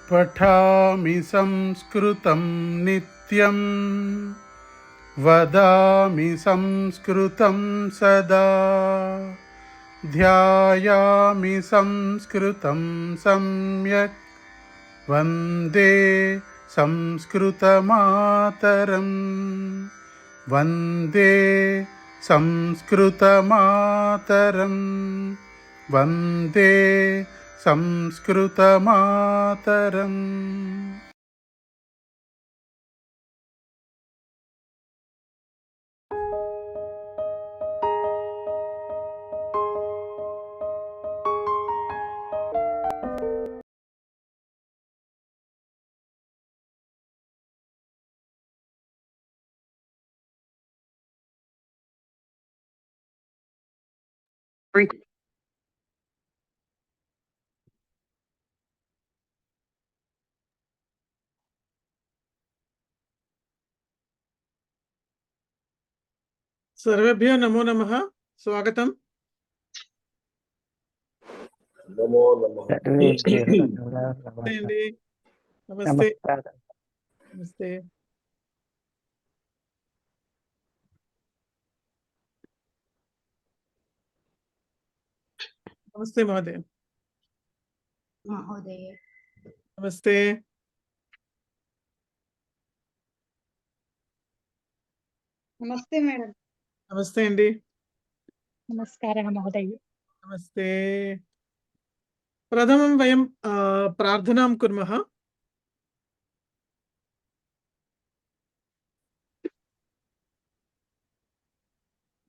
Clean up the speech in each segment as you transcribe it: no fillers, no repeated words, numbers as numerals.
पठामि संस्कृतं नित्यं वदामि संस्कृतं सदा ध्यायामि संस्कृतं सम्यक् वन्दे संस्कृतमातरं वन्दे संस्कृतमातरं वन्दे संस्कृतमातरम्। सर्वेभ्यो नमो नमः। स्वागतम। नमो नमः। नमस्ते। नमस्ते। नमस्ते महोदय। नमस्ते। नमस्ते मैडम। नमस्ते अंडी। नमस्कारः महोदय। नमस्ते। प्रथमं वयं प्रार्थनां कुर्मः।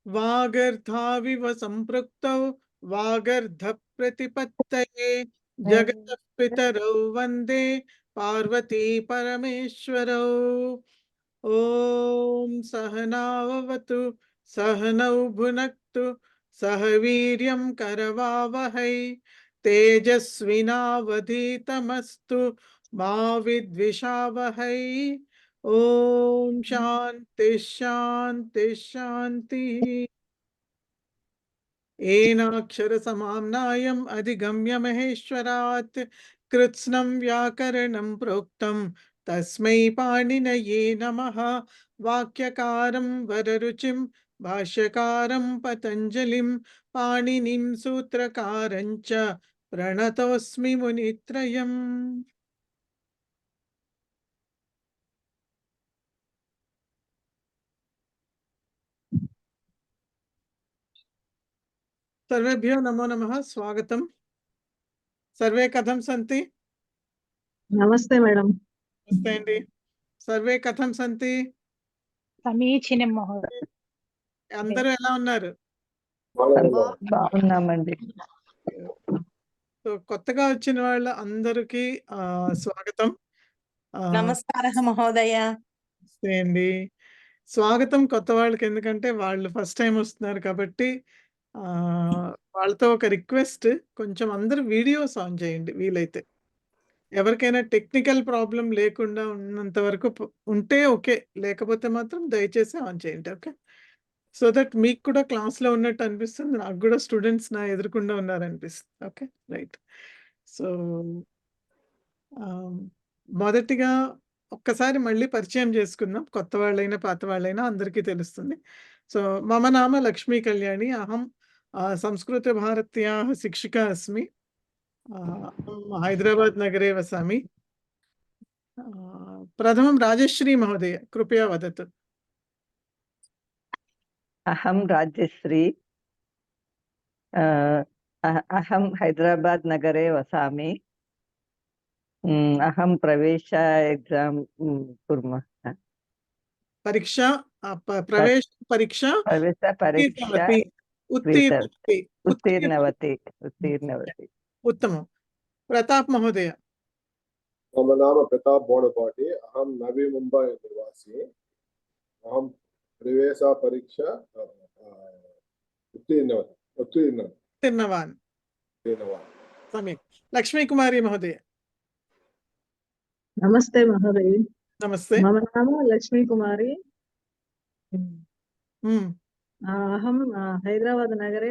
वागर्धाविव सम्पृक्तौ वागर्ध प्रतिपत्तये जगतः पितरौ वन्दे पार्वती परमेश्वरौ। ओम सहनाववतु सहनौ भुनक्तु सह वीर्यं करवावहै तेजस्विनावधीतमस्तु मा विद्विषावहै। ओम शांति शांति शांति। येनाक्षर समाम्नायम् अधिगम्य महेश्वरात् कृत्स्नं व्याकरणं प्रोक्तं तस्मै पाणिनये नमः। वाक्यकारं वररुचिं भाष्यकारं पतञ्जलिं पाणिनिं सूत्रकारं च प्रणतोऽस्मि मुनित्रयम्। सर्वेभ्यो नमो नमः। स्वागतम्। सर्वे कथं सन्ति? नमस्ते मैडम। नमस्ते अंडी। सर्वे कथं सन्ति? समीचीनं महोदय। అందరూ ఎలా ఉన్నారు? బాగున్నామండి. సో కొత్తగా వచ్చిన వాళ్ళ అందరికీ స్వాగతం. నమస్కారం మహోదయ. నమస్తే అండి. స్వాగతం కొత్త వాళ్ళకి, ఎందుకంటే వాళ్ళు ఫస్ట్ టైం వస్తున్నారు కాబట్టి వాళ్ళతో ఒక రిక్వెస్ట్, కొంచెం అందరూ వీడియోస్ ఆన్ చేయండి వీలైతే. ఎవరికైనా టెక్నికల్ ప్రాబ్లం లేకుండా ఉన్నంత వరకు ఉంటే ఓకే, లేకపోతే మాత్రం దయచేసి ఆన్ చేయండి. ఓకే, సో దట్ మీకు కూడా క్లాస్లో ఉన్నట్టు అనిపిస్తుంది, నాకు కూడా స్టూడెంట్స్ నా ఎదురుకుండా ఉన్నారనిపిస్తుంది. Okay, right. సో మొదటిగా ఒక్కసారి మళ్ళీ పరిచయం చేసుకుందాం. కొత్త వాళ్ళైనా పాత వాళ్ళైనా అందరికీ తెలుస్తుంది. సో మమ నామ లక్ష్మీ కళ్యాణి, అహం సంస్కృత భారత్యాः शिक्षिका अस्मि। हैदराबाद नगरे वसामि। प्रथमं राजश्री महोदय कृपया वदतु। अहं राजश्री, अहं हैदराबाद नगरे वसामि। अहं प्रवेश एग्जाम् कुर्मः। परीक्षा प्रवेश परीक्षा उत्तीर्णवती। उत्तमं। प्रताप महोदय। मम नाम प्रताप बोडपाटी, अहं नवी मुंबई निवासी। अहं प्रवेश परीक्षा उत्तीर्णवान्। सम्यक्। लक्ष्मी कुमारी महोदय। नमस्ते महोदय। नमस्ते। मम नाम लक्ष्मी कुमारी। अहं हैदराबाद नगरे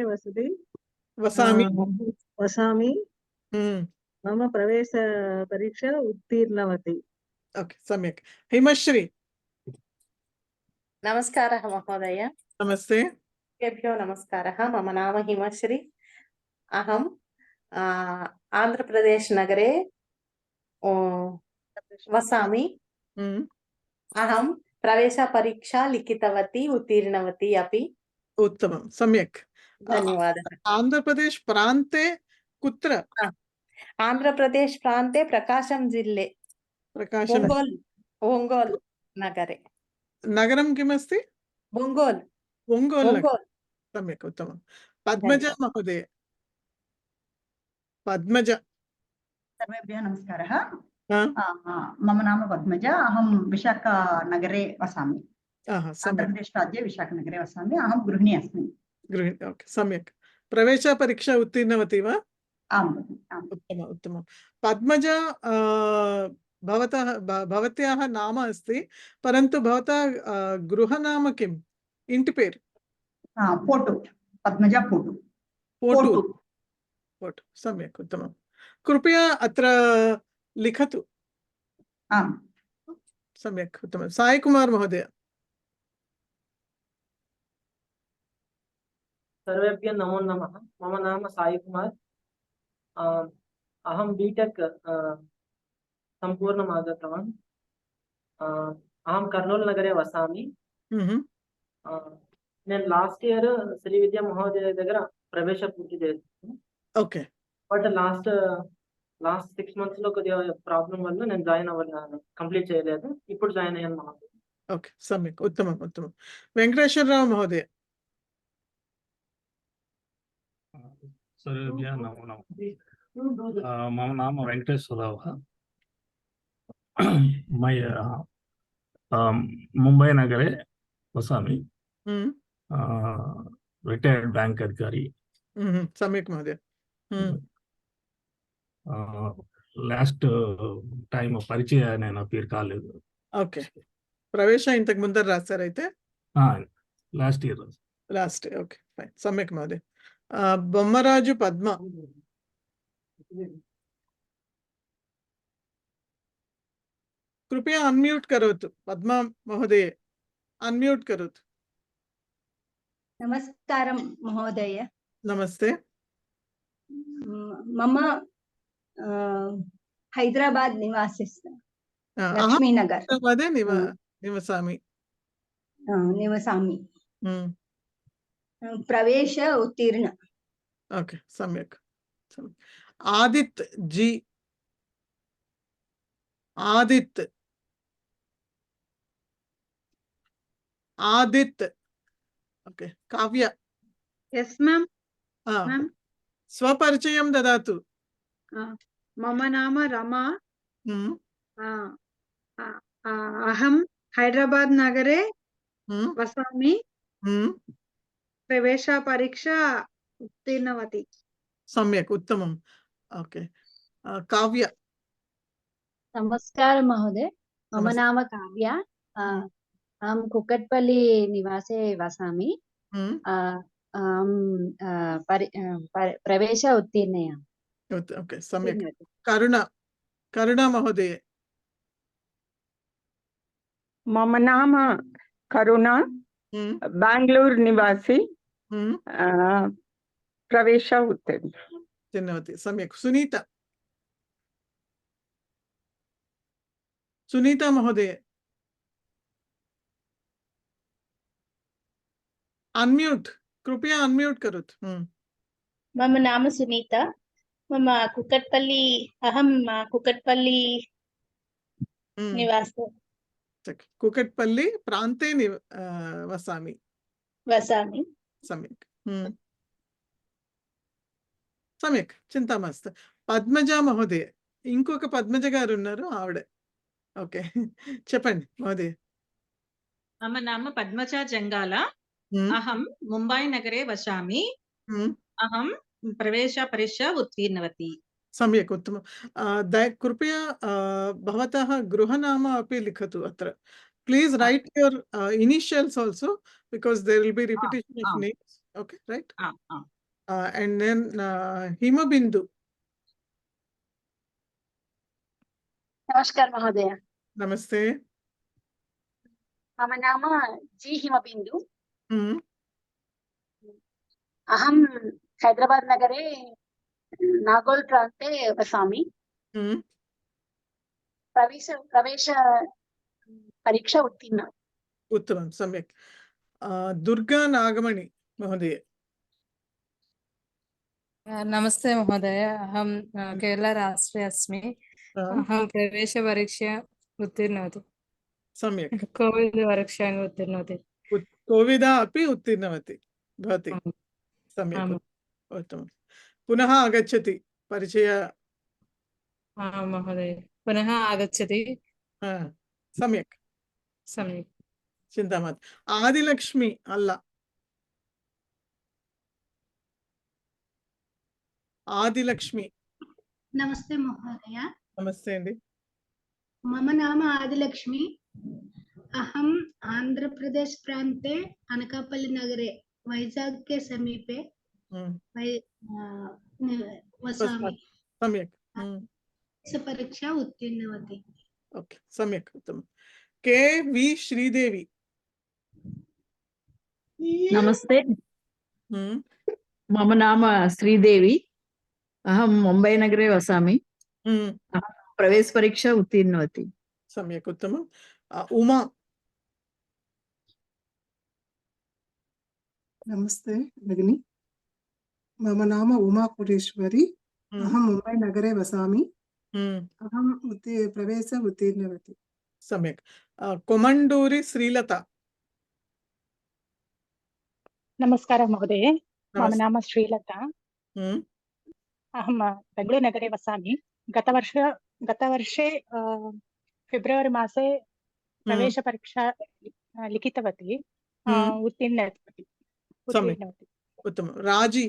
वसामि। मम प्रवेशपरीक्षा उत्तीर्णवती। ओके सम्यक्। हिमश्री नमस्कारः महोदय। नमस्ते। केभ्यो नमस्कारः। मम नाम हिमश्री। अहं आन्ध्रप्रदेशनगरे वसामि। अहं प्रवेशपरीक्षा लिखितवती, उत्तीर्णवती अपि। उत्तमं सम्यक्। धन्यवादः। आन्ध्रप्रदेश प्रान्ते कुत्र? आन्ध्रप्रदेश प्रान्ते प्रकाशं जिल्ले प्रकाशं ओङ्गोल् नगरे। नगरं किमस्ति? ओङ्गोल् ओङ्गोल् नगरं। ओङ्गोल्। सम्यक् उत्तमं। पद्मजा महोदय। पद्मजा। सर्वेभ्यः नमस्कारः। हा? मम नाम पद्मजा। अहं विशाखनगरे वसामि। सम्यक्। आन्ध्रप्रदेशराज्ये विशाखनगरे वसामि। अहं गृहिणी अस्मि। गृहिणी। ओके सम्यक्। प्रवेशपरीक्षा उत्तीर्णवती वा? आम् भगिनि, आम्। उत्तमम् उत्तमं। पद्मजा भवत्याः नाम अस्ति, परन्तु भवतः गृहनाम किम्? इंटि पेर्? पोटु, पद्मजा पोटु। पोटु। पोटु सम्यक् उत्तमं। कृपया अत्र लिखतु। आम्। सम्यक् उत्तमं। साई कुमार महोदय। सर्वेभ्यः नमो नमः। मम नाम साई कुमार। अहं बीटेक् सम्पूर्णम् आगतवान्। अहं कर्नूल् नगरे वसामि। నేను లాస్ట్ ఇయర్ శ్రీ విద్యా మహోదయ దగ్గర ప్రవేశ పూర్తి చేశాను. ఓకే. బట్ లాస్ట్ 6 months లో కొద్దిగా ప్రాబ్లం వల్ల నేను జాయిన్ అవ్వలేదు, కంప్లీట్ చేయలేదు. ఇప్పుడు జాయిన్ అయ్యాను మహోదయ. ఓకే सम्यक् उत्तमम् उत्तमं। वेंकटेश्वरराव महोदय। सर्वेभ्यः नमो नमः। मम नाम वेंकटेश्वररावः। मुंबई नगरे वसामि। रिटैर्ड बैंक अधिकारी। सम्यक् महोदय। లాస్ట్ టైం పరిచయ నేను అపీర్ కాలేదు. ఓకే. ప్రవేశ ఇంతకు ముందర రాశారైతే? Last year. Last okay fine सम्यक् महोदय। బొమ్మరాజు పద్మ। कृपया अनम्यूट करोतु। पद्मा महोदय अनम्यूट करोतु। नमस्कारं महोदय। नमस्ते। मम हैदराबाद निवासिस्थ लक्ष्मीनगर हैदराबादे निवसामि। निवसामि। प्रवेश उत्तीर्ण। ओके सम्यक्। Aditya ji. Aditya okay. Kavya. Yes ma'am. स्वपरिचयं ददातु। मम नाम रमा। अहं हैदराबाद नगरे वसामि। प्रवेशपरीक्षा उत्तीर्णवती। सम्यक् उत्तमम्। ओके। काव्य। नमस्कार महोदय। मम नाम काव्या। अहं कुक्कटपल्ली निवासे वसामि। प्रवेश उत्तीर्णया। ओके सम्यक्। करुणा महोदय। मम नाम करुणा, बेंगलूर निवासी, प्रवेश उत्तीर्ण। धन्यवाद। सम्यक्। सुनीता। सुनीता महोदय अनम्यूट, कृपया अनम्यूट करोतु। मम नाम सुनीता। मम कुक्कटपल्ली, अहं कुक्कटपल्ली निवासे। कुक्कटपल्ली प्रान्ते वसामि। सम्यक्। सम्यक् चिंता मास्तु। पद्मजा महोदय इंकोक पद्मज गारु उन्नारु आवडे। ओके చెప్పండి महोदय। मम नाम पद्मजा जंगाल। अहं मुंबई नगरे वसामि। अहं प्रवेशपरीक्षा उत्तीर्णवती। सम्यक् उत्तमं। कृपया भवतः गृहनाम अपि लिखतु अत्र। Please write your initials also because there will be repetition of names. Okay, right? And then Himabindu. नमस्कार महोदय। नमस्ते। मम नाम जी हिमबिन्दु। हम्म, अहं हैदराबाद नगरे नागोल प्रान्ते वसामि। हम्म, प्रवेश परीक्षा उत्तीर्णा। उत्तमं, सम्यक्। दुर्गा नागमणि महोदय। नमस्ते महोदय, अहं केरलराष्ट्रे अस्मि। अहं प्रवेशपरीक्षा उत्तीर्णवती। सम्यक्। कोविड् परीक्षां उत्तीर्णवती। कोविदा अपि उत्तीर्णवती भवती। सम्यक्, उत्तमं। पुनः आगच्छति परिचय। महोदय, पुनः आगच्छति। सम्यक् सम्यक्। चिन्ता मास्तु। आदिलक्ष्मी अल्ल। आदिलक्ष्मी। नमस्ते महोदय। नमस्ते अंडी। मम नाम आदिलक्ष्मी। अहम आंध्र प्रदेश प्रांते अनकापल्ली नगरे वैजाग के समीपे वसामि। सम्यक्। परीक्षा उत्तीर्णवती। ओके, सम्यक्, उत्तमं। के वी श्रीदेवी। नमस्ते। मम नाम श्रीदेवी। अहं मुम्बै नगरे वसामि। प्रवेशपरीक्षा उत्तीर्णवती। सम्यक्, उत्तमम्। उमा। नमस्ते भगिनी, मम नाम उमा कोटेश्वरी। अहं मुम्बै नगरे वसामि। अहं प्रवेश उत्तीर्णवती। सम्यक्। कोमण्डूरि श्रीलता। नमस्कारः महोदय, मम नाम श्रीलता। अहं बेङ्गळूरुनगरे वसामि। गतवर्षे फेब्रुवरी मासे प्रवेशपरीक्षा लिखितवती, उत्तीर्णवती। उत्तमं। राजी।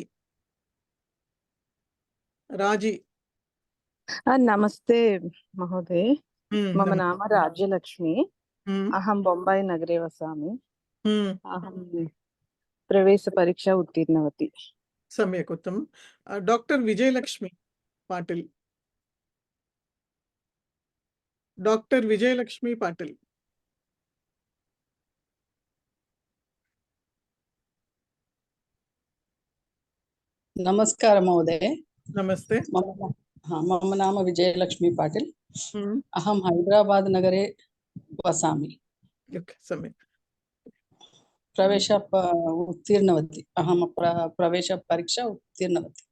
राजी। नमस्ते महोदय, मम नाम राज्यलक्ष्मी। अहं बॉम्बे नगरे वसामि। अहं प्रवेशपरीक्षा उत्तीर्णवती। सम्यक्, उत्तमं। डॉक्टर विजयलक्ष्मी पाटिल। डॉक्टर विजयलक्ष्मी पाटिल। नमस्कार महोदय। नमस्ते। मम नाम विजयलक्ष्मी पाटिल। अहं हैदराबाद नगरे वसामि। सम्यक्। प्रवेश उत्तीर्णवती। अहं प्रवेशपरीक्षा उत्तीर्णवती।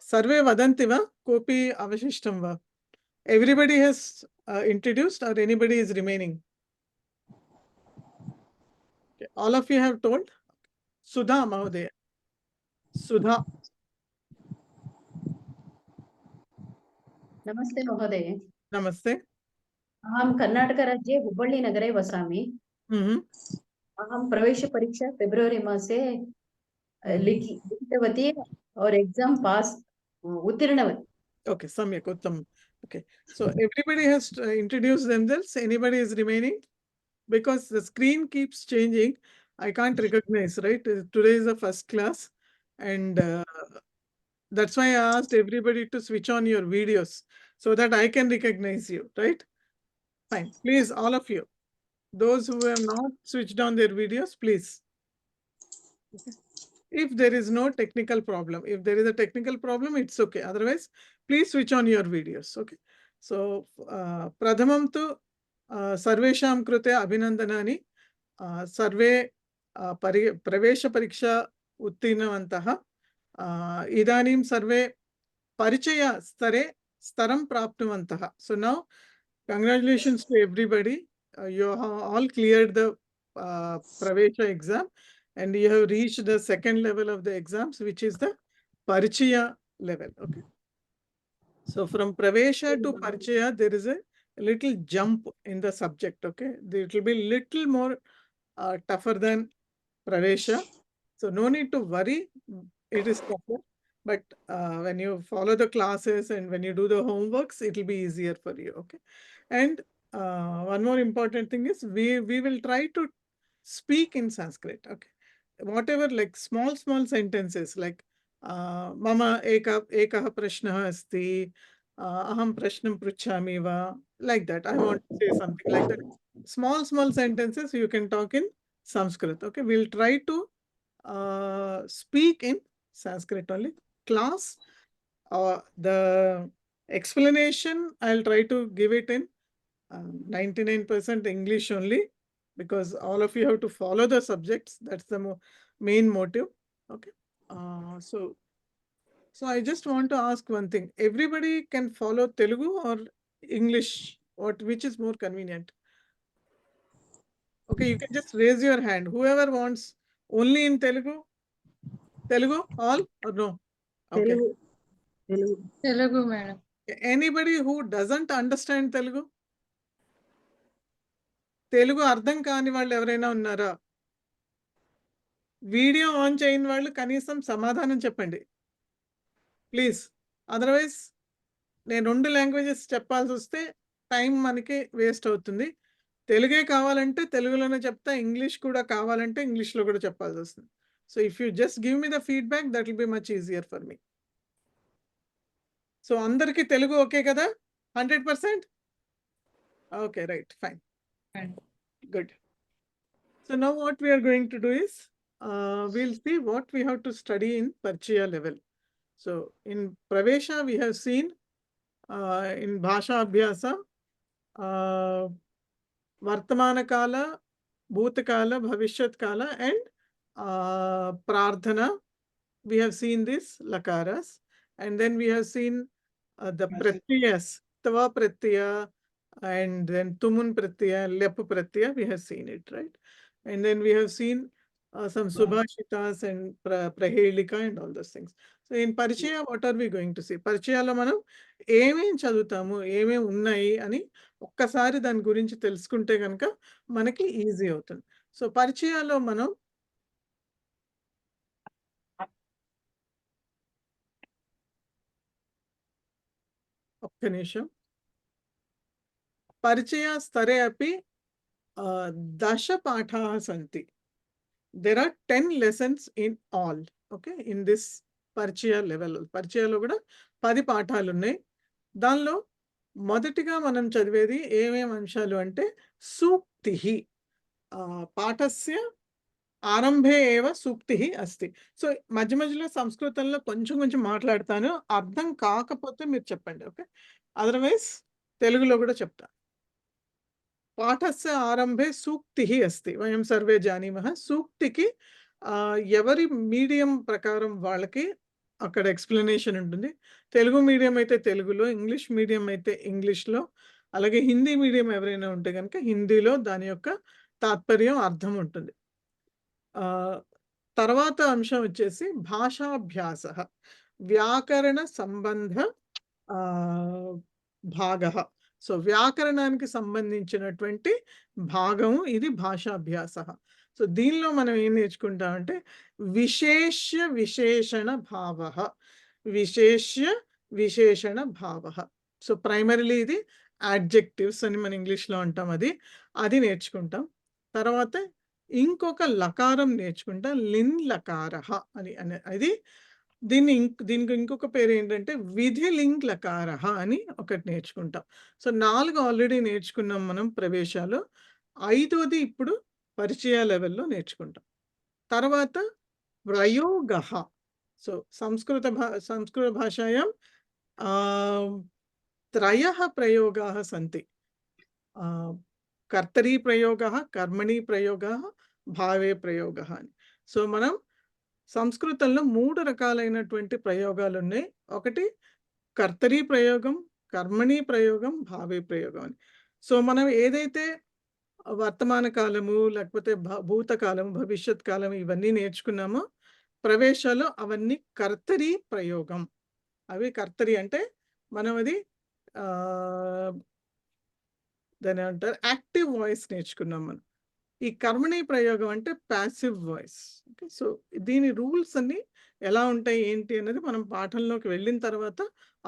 सर्वे वदन्ति वा कोऽपि अवशिष्टं वा? Everybody has introduced or anybody is remaining? Okay. All of you have told? Sudha Mahodaya. Sudha. नमस्ते महोदय। नमस्ते। अहं कर्नाटकराज्ये हुब्बळ्ळि नगरे वसामि। अहं प्रवेशपरीक्षा फेब्रुवरी मासे लिखितवती और एग्जाम पास उत्तीर्णवती। Okay, सम्यक्, उत्तमम्. Okay, so everybody has introduced themselves. Anybody is remaining? Because the screen keeps changing, I can't recognize, right? Today is the first class, and that's why I asked everybody to switch on your videos so that I can recognize you, right? Fine. Please, all of you, those who have not switched on their videos, please. Okay. If there is no technical problem, if there is a technical problem, it's okay. Otherwise, please switch on your videos. Okay. So, pradhamam tu sarvesham krute abhinandanani. सर्वे प्रवेशपरीक्षा उत्तीर्णवन्तः। इदानीं सर्वे परिचय स्तरं प्राप्नुवन्तः। So now, congratulations to everybody. You have all cleared the pravesha exam, and you have reached the second level of the exams, which is the parichaya level. Okay. So from pravesha to parichaya, there is a little jump in the subject. Okay, it will be little more tougher than pravesha. So no need to worry. It is tougher, but when you follow the classes and when you do the homeworks, it will be easier for you. Okay. And one more important thing is we will try to speak in Sanskrit. Okay. Whatever, like small sentences like mama ekah prashnah asti, aham prashnam pruchhami va, like that. I want to say something like that. Small sentences you can talk in Sanskrit. Okay, we'll try to speak in Sanskrit only. Class, the explanation I'll try to give it in 99% English only, because all of you have to follow the subjects. That's the main motive. Okay, so I just want to ask one thing. Everybody can follow Telugu or English? Which is more convenient? Okay, you can just raise your hand. Whoever wants only in Telugu? Telugu, all or no? Okay. Telugu, madam. Anybody who doesn't understand Telugu? Telugu అర్థం కాని వాళ్ళు ఎవరైనా ఉన్నారా? Video on చేయని వాళ్ళు కనీసం సమాధానం చెప్పండి ప్లీజ్. అదర్వైజ్ నేను 2 లాంగ్వేజెస్ చెప్పాల్సి వస్తే టైం మనకి వేస్ట్ అవుతుంది. తెలుగే కావాలంటే తెలుగులోనే చెప్తా, ఇంగ్లీష్ కూడా కావాలంటే ఇంగ్లీష్లో కూడా చెప్పాల్సి వస్తుంది. So if you just give me the feedback, that will be much easier for me. So అందరికీ తెలుగు ఓకే కదా? 100%? Okay, right, fine, good. So now what we are going to do is we'll see what we have to study in Parichaya level. So in Pravesha we have seen in Bhasha Abhyasa Vartamana Kala, Bhuta Kala, Bhavishyat Kala and Prarthana. We have seen this Lakaras, and then we have seen the Pratyayas, Tava Pratyaya, and then Tumun Pratyaya, Lep Pratyaya, we have seen it, right? And then we have seen some Subhashitas and Prahelika and all those things. So in Parichaya, what are we going to see? Parichayalo మనం ఏమేం చదువుతాము, ఏమేం ఉన్నాయి అని ఒక్కసారి దాని గురించి తెలుసుకుంటే కనుక మనకి ఈజీ అవుతుంది. సో పరిచయాలో మనం ఒక్క నిమిషం. పరిచయ స్తరే అపి దశ పాఠాः సంతి. There are 10 lessons in all. Okay, in this పరిచయ లెవెల్. పరిచయలో కూడా 10 పాఠాలు ఉన్నాయి. దానిలో మొదటిగా మనం చదివేది ఏమేమి అంశాలు అంటే సూక్తిః. పాఠస్య ఆరంభే ఏవ సూక్తిః అస్తి. సో మధ్య మధ్యలో సంస్కృతంలో కొంచెం మాట్లాడతాను, అర్థం కాకపోతే మీరు చెప్పండి. ఓకే, అదర్వైజ్ తెలుగులో కూడా చెప్తా. పాఠస్య ఆరంభే సూక్తిః అస్తి. వయం సర్వే జానీమః. సూక్తికి ఎవరి మీడియం ప్రకారం వాళ్ళకి అక్కడ ఎక్స్ప్లెనేషన్ ఉంటుంది. తెలుగు మీడియం అయితే తెలుగులో, ఇంగ్లీష్ మీడియం అయితే ఇంగ్లీష్లో, అలాగే హిందీ మీడియం ఎవరైనా ఉంటే కనుక హిందీలో దాని యొక్క తాత్పర్యం, అర్థం ఉంటుంది. తర్వాత అంశం వచ్చేసి భాషాభ్యాసః, వ్యాకరణ సంబంధ భాగః. సో వ్యాకరణానికి సంబంధించినటువంటి భాగము ఇది భాషాభ్యాసః. సో దీనిలో మనం ఏం నేర్చుకుంటామంటే విశేష్య విశేషణ భావః, విశేష్య విశేషణ భావః. సో ప్రైమరీలీ ఇది యాడ్జెక్టివ్స్ అని మన ఇంగ్లీష్లో అంటాం, అది నేర్చుకుంటాం. తర్వాత ఇంకొక లకారం నేర్చుకుంటాం, లిన్ లకారః అని. అది దీనికి ఇంకొక పేరు ఏంటంటే విధి లింగ్ లకారః అని ఒకటి నేర్చుకుంటాం. సో 4 ఆల్రెడీ నేర్చుకున్నాం మనం ప్రవేశాలు. 5వది ఇప్పుడు పరిచయ లెవెల్లో నేర్చుకుంటాం. తర్వాత ప్రయోగః. సో సంస్కృత భాషాయాం త్రయః ప్రయోగాः సంతి. కర్తరీ ప్రయోగः, కర్మణి ప్రయోగः, భావే ప్రయోగः అని. సో మనం సంస్కృతంలో 3 రకాలైనటువంటి ప్రయోగాలు ఉన్నాయి. ఒకటి కర్తరీ ప్రయోగం, కర్మణి ప్రయోగం, భావే ప్రయోగం అని. సో మనం ఏదైతే వర్తమాన కాలము, లేకపోతే భూతకాలం, భవిష్యత్ కాలం ఇవన్నీ నేర్చుకున్నామో ప్రవేశాలు అవన్నీ కర్తరీ ప్రయోగం. అవి కర్తరీ అంటే మనం అది దాని అంటారు యాక్టివ్ వాయిస్ నేర్చుకున్నాం మనం. ఈ కర్మణి ప్రయోగం అంటే ప్యాసివ్ వాయిస్. ఓకే, సో దీని రూల్స్ అన్ని ఎలా ఉంటాయి ఏంటి అనేది మనం పాఠంలోకి వెళ్ళిన తర్వాత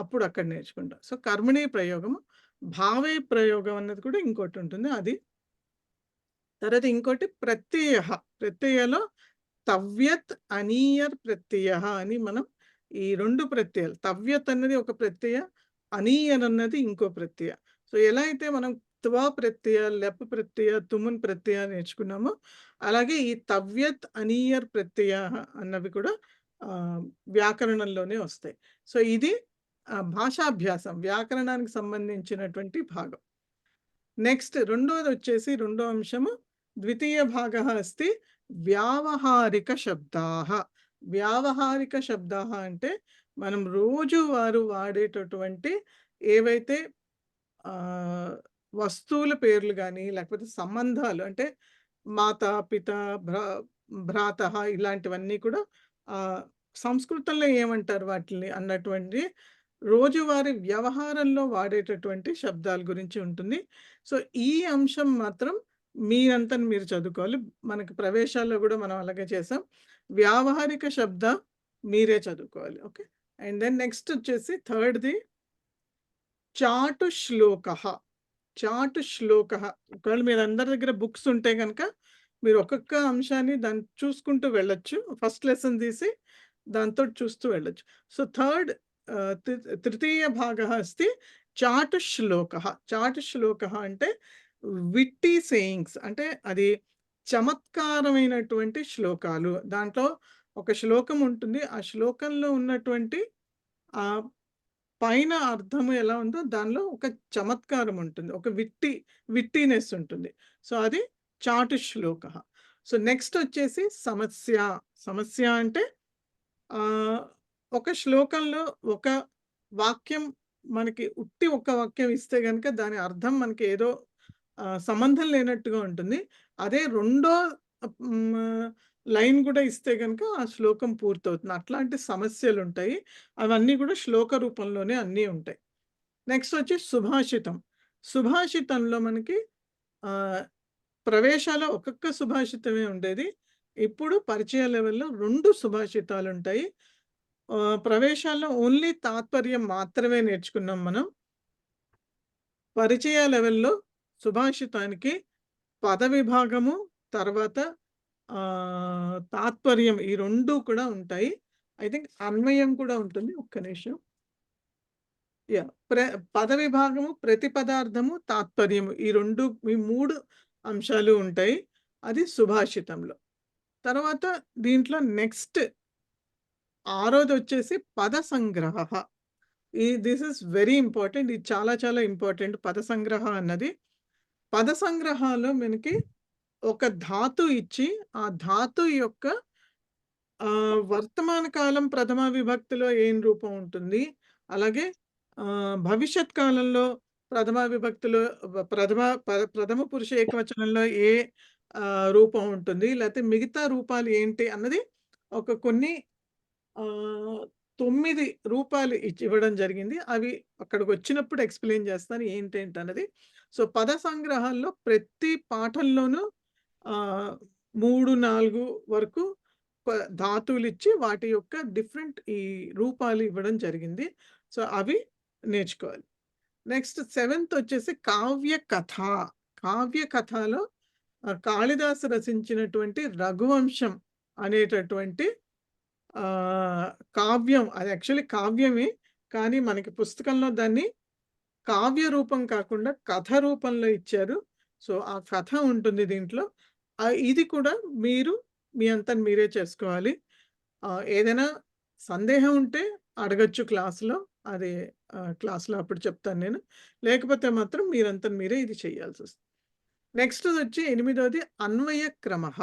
అప్పుడు అక్కడ నేర్చుకుంటాం. సో కర్మణి ప్రయోగం. భావే ప్రయోగం అన్నది కూడా ఇంకోటి ఉంటుంది, అది. తర్వాత ఇంకోటి ప్రత్యయ. ప్రత్యయలో తవ్యత్, అనీయర్ ప్రత్యయ అని మనం ఈ 2 ప్రత్యయాలు. తవ్యత్ అనేది ఒక ప్రత్యయ, అనీయర్ అన్నది ఇంకో ప్రత్యయ. సో ఎలా అయితే మనం త్వ ప్రత్యయ, లెప్ ప్రత్యయ, తుమున్ ప్రత్యయ నేర్చుకున్నామో అలాగే ఈ తవ్యత్, అనీయర్ ప్రత్యయ అన్నవి కూడా వ్యాకరణంలోనే వస్తాయి. సో ఇది భాషాభ్యాసం, వ్యాకరణానికి సంబంధించినటువంటి భాగం. నెక్స్ట్ రెండోది వచ్చేసి రెండో అంశము ద్వితీయ భాగः అస్తి వ్యావహారిక శబ్దాः. వ్యావహారిక శబ్దాः అంటే మనం రోజువారు వాడేటటువంటి ఏవైతే వస్తువుల పేర్లు కానీ లేకపోతే సంబంధాలు అంటే మాత, పిత, భ్రాతః ఇలాంటివన్నీ కూడా సంస్కృతంలో ఏమంటారు వాటిని అన్నటువంటి రోజువారీ వ్యవహారంలో వాడేటటువంటి శబ్దాల గురించి ఉంటుంది. సో ఈ అంశం మాత్రం మీరంతా మీరు చదువుకోవాలి. మనకి ప్రవేశాల్లో కూడా మనం అలాగే చేసాం. వ్యావహారిక శబ్ద మీరే చదువుకోవాలి. ఓకే. అండ్ దెన్ నెక్స్ట్ వచ్చేసి థర్డ్ది చాటు శ్లోకః. చాటు శ్లోకః. ఒకవేళ మీరు అందరి దగ్గర బుక్స్ ఉంటే కనుక మీరు ఒక్కొక్క అంశాన్ని దాన్ని చూసుకుంటూ వెళ్ళొచ్చు. ఫస్ట్ లెసన్ తీసి దాంతో చూస్తూ వెళ్ళొచ్చు. సో థర్డ్ తృతీయ భాగः అస్తి చాటు శ్లోకः. చాటు శ్లోకः అంటే విట్టి సేయింగ్స్, అంటే అది చమత్కారమైనటువంటి శ్లోకాలు. దాంట్లో ఒక శ్లోకం ఉంటుంది. ఆ శ్లోకంలో ఉన్నటువంటి పైన అర్థము ఎలా ఉందో దానిలో ఒక చమత్కారం ఉంటుంది, ఒక విట్టినెస్ ఉంటుంది. సో అది చాటు శ్లోకः. సో నెక్స్ట్ వచ్చేసి సమస్య. సమస్య అంటే ఒక శ్లోకంలో ఒక వాక్యం మనకి ఉట్టి ఒక వాక్యం ఇస్తే కనుక దాని అర్థం మనకి ఏదో సంబంధం లేనట్టుగా ఉంటుంది. అదే రెండో లైన్ కూడా ఇస్తే కనుక ఆ శ్లోకం పూర్తవుతుంది. అట్లాంటి సమస్యలు ఉంటాయి. అవన్నీ కూడా శ్లోక రూపంలోనే అన్నీ ఉంటాయి. నెక్స్ట్ వచ్చి సుభాషితం. సుభాషితంలో మనకి ప్రవేశాలు ఒక్కొక్క సుభాషితమే ఉండేది. ఇప్పుడు పరిచయ లెవెల్లో 2 సుభాషితాలు ఉంటాయి. ప్రవేశాల్లో ఓన్లీ తాత్పర్యం మాత్రమే నేర్చుకున్నాం మనం. పరిచయ లెవెల్లో సుభాషితానికి పద విభాగము తర్వాత తాత్పర్యం ఈ 2 కూడా ఉంటాయి. ఐ థింక్ అన్వయం కూడా ఉంటుంది. ఒక్క నిమిషం. పద విభాగము, ప్రతిపదార్థము, తాత్పర్యము ఈ 3 అంశాలు ఉంటాయి. అది సుభాషితంలో. తర్వాత దీంట్లో నెక్స్ట్ 6ది వచ్చేసి పద సంగ్రహ. This is very important. ఇది చాలా చాలా ఇంపార్టెంట్. పద సంగ్రహ అన్నది. పద సంగ్రహాలో మనకి ఒక ధాతు ఇచ్చి ఆ ధాతు యొక్క వర్తమాన కాలం ప్రథమ విభక్తిలో ఏం రూపం ఉంటుంది, అలాగే భవిష్యత్ కాలంలో ప్రథమ విభక్తిలో ప్రథమ పురుష ఏకవచనంలో ఏ రూపం ఉంటుంది, లేకపోతే మిగతా రూపాలు ఏంటి అన్నది ఒక కొన్ని 9 రూపాలు ఇవ్వడం జరిగింది. అవి అక్కడికి వచ్చినప్పుడు ఎక్స్ప్లెయిన్ చేస్తాను ఏంటేంటి అన్నది. సో పద సంగ్రహాల్లో ప్రతి పాఠంలోనూ 3-4 వరకు ధాతువులు ఇచ్చి వాటి యొక్క డిఫరెంట్ ఈ రూపాలు ఇవ్వడం జరిగింది. సో అవి నేర్చుకోవాలి. నెక్స్ట్ 7th వచ్చేసి కావ్య కథ. కావ్య కథలో కాళిదాసు రచించినటువంటి రఘువంశం అనేటటువంటి కావ్యం. అది యాక్చువల్లీ కావ్యమే, కానీ మనకి పుస్తకంలో దాన్ని కావ్య రూపం కాకుండా కథ రూపంలో ఇచ్చారు. సో ఆ కథ ఉంటుంది దీంట్లో. ఇది కూడా మీరు మీ అంతా మీరే చేసుకోవాలి. ఏదైనా సందేహం ఉంటే అడగచ్చు క్లాస్లో. అది క్లాస్లో అప్పుడు చెప్తాను నేను. లేకపోతే మాత్రం మీరంతా మీరే ఇది చేయాల్సి వస్తుంది. నెక్స్ట్ వచ్చి 8వది అన్వయ క్రమః.